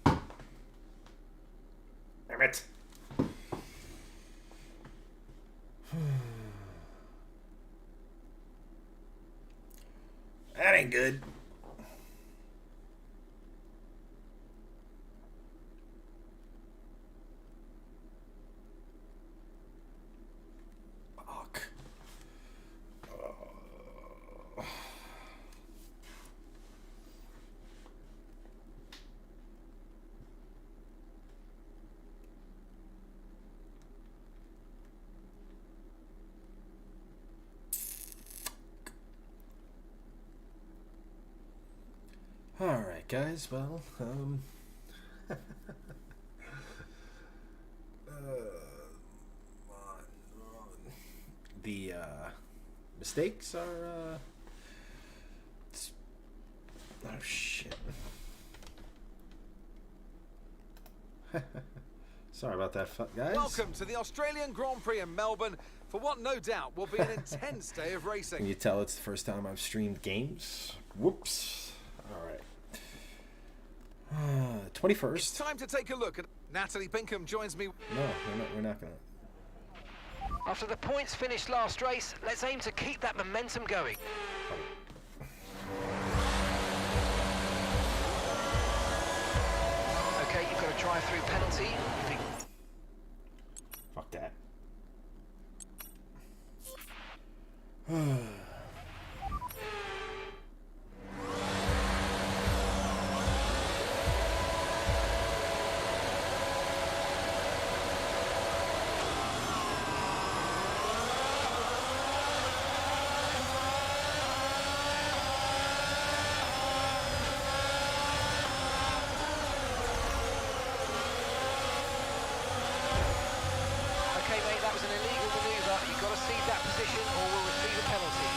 Damn it. That ain't good. Fuck. All right, guys. Well, the mistakes are oh shit. Sorry about that, guys. Welcome to the Australian Grand Prix in Melbourne for what no doubt will be an intense day of racing. Can you tell it's the first time I've streamed games? Whoops. All right. 21st. It's time to take a look at Natalie Pinkham joins me. No, we're not gonna. After the points finished last race, let's aim to keep that momentum going. Okay, you've got a drive-through penalty. Fuck that. Okay, mate, that was an illegal manoeuvre. You've got to cede that position or we'll receive a penalty.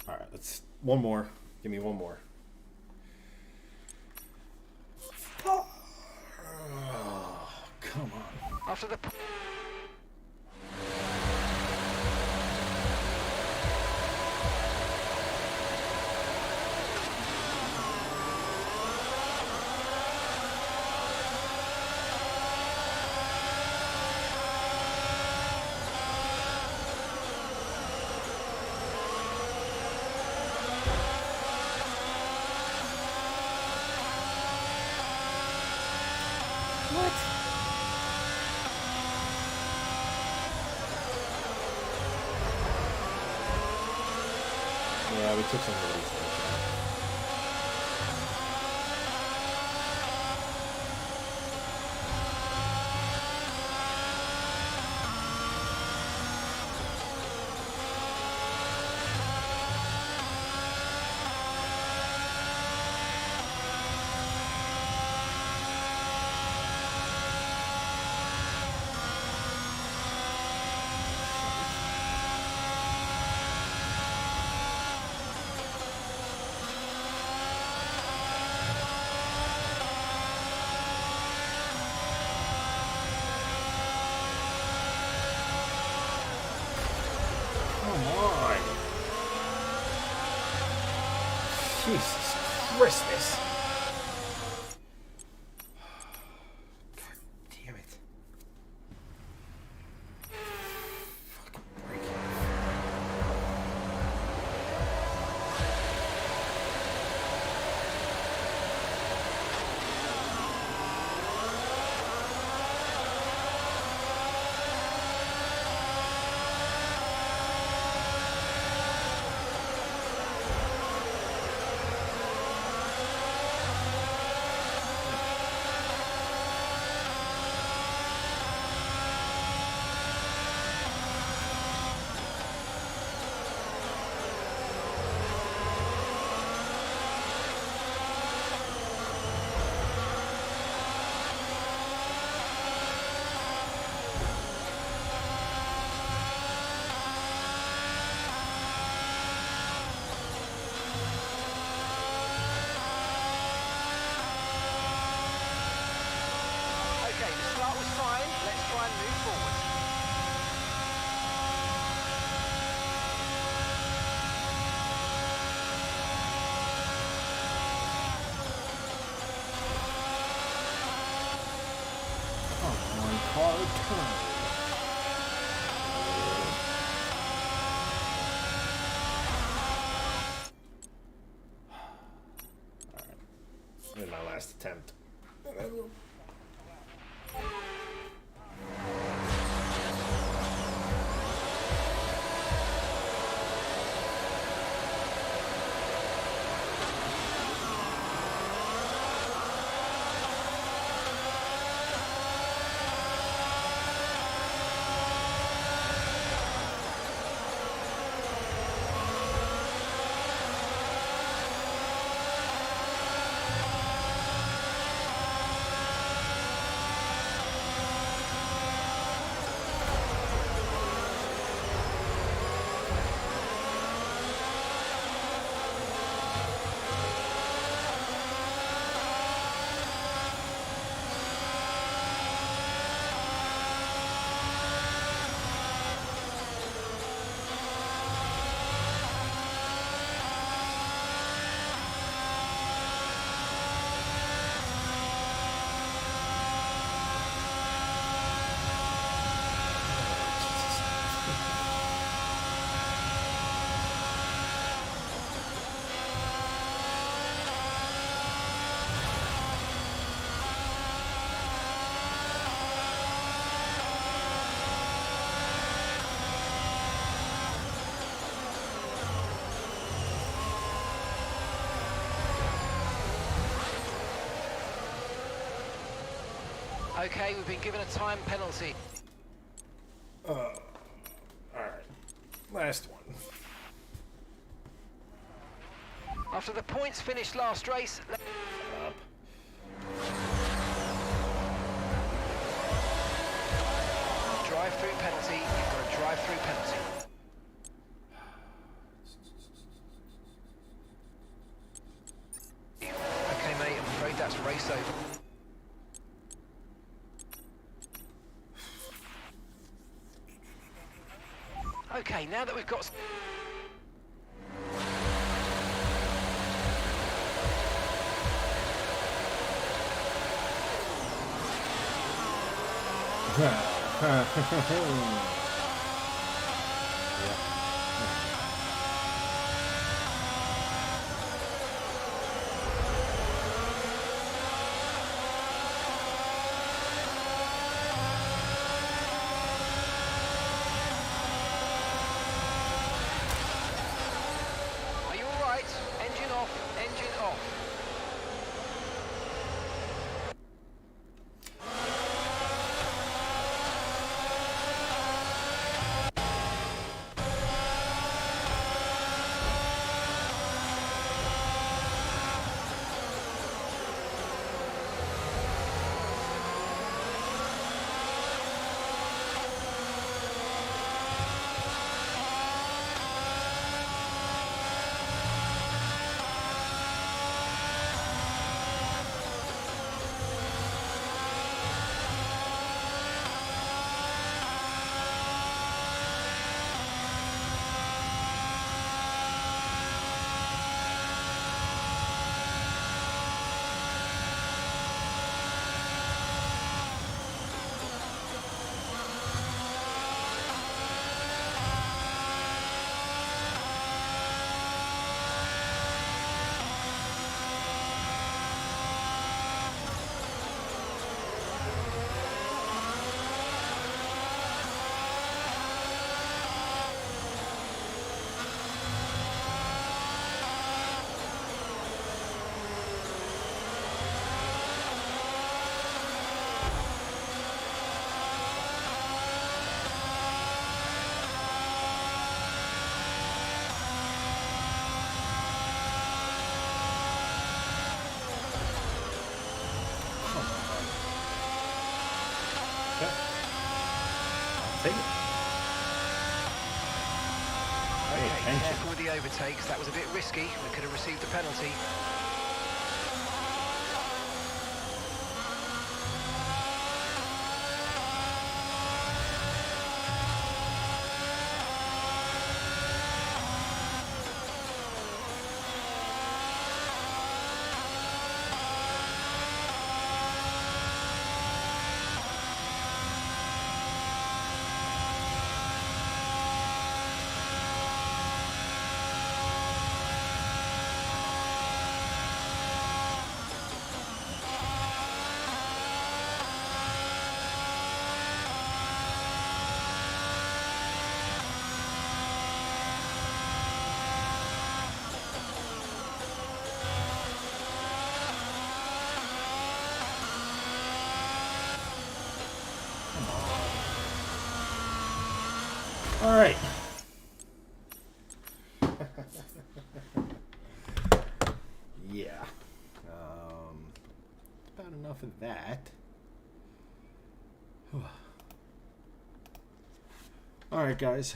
All right, let's one more. Give me one more. Come on. After the... Yeah, we took some of these things. Come on. Jesus Christmas. God damn it. Fucking break it. Okay, the start was fine. Let's try and move forward. Come on, car, turn. Alright. In my last attempt. Okay, we've been given a time penalty. Alright. Last one. After the points finished last race, Up. drive-through penalty. You've got a drive-through penalty. Okay, mate, I'm afraid that's race over. Okay, now that we've got... Are you all right? Engine off, engine off. Take it. Pay Okay, attention. careful with the overtakes. That was a bit risky. We could have received a penalty. All right. Yeah. About enough of that. All right, guys.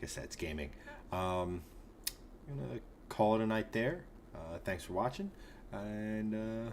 Guess that's gaming. I'm gonna call it a night there. Thanks for watching, and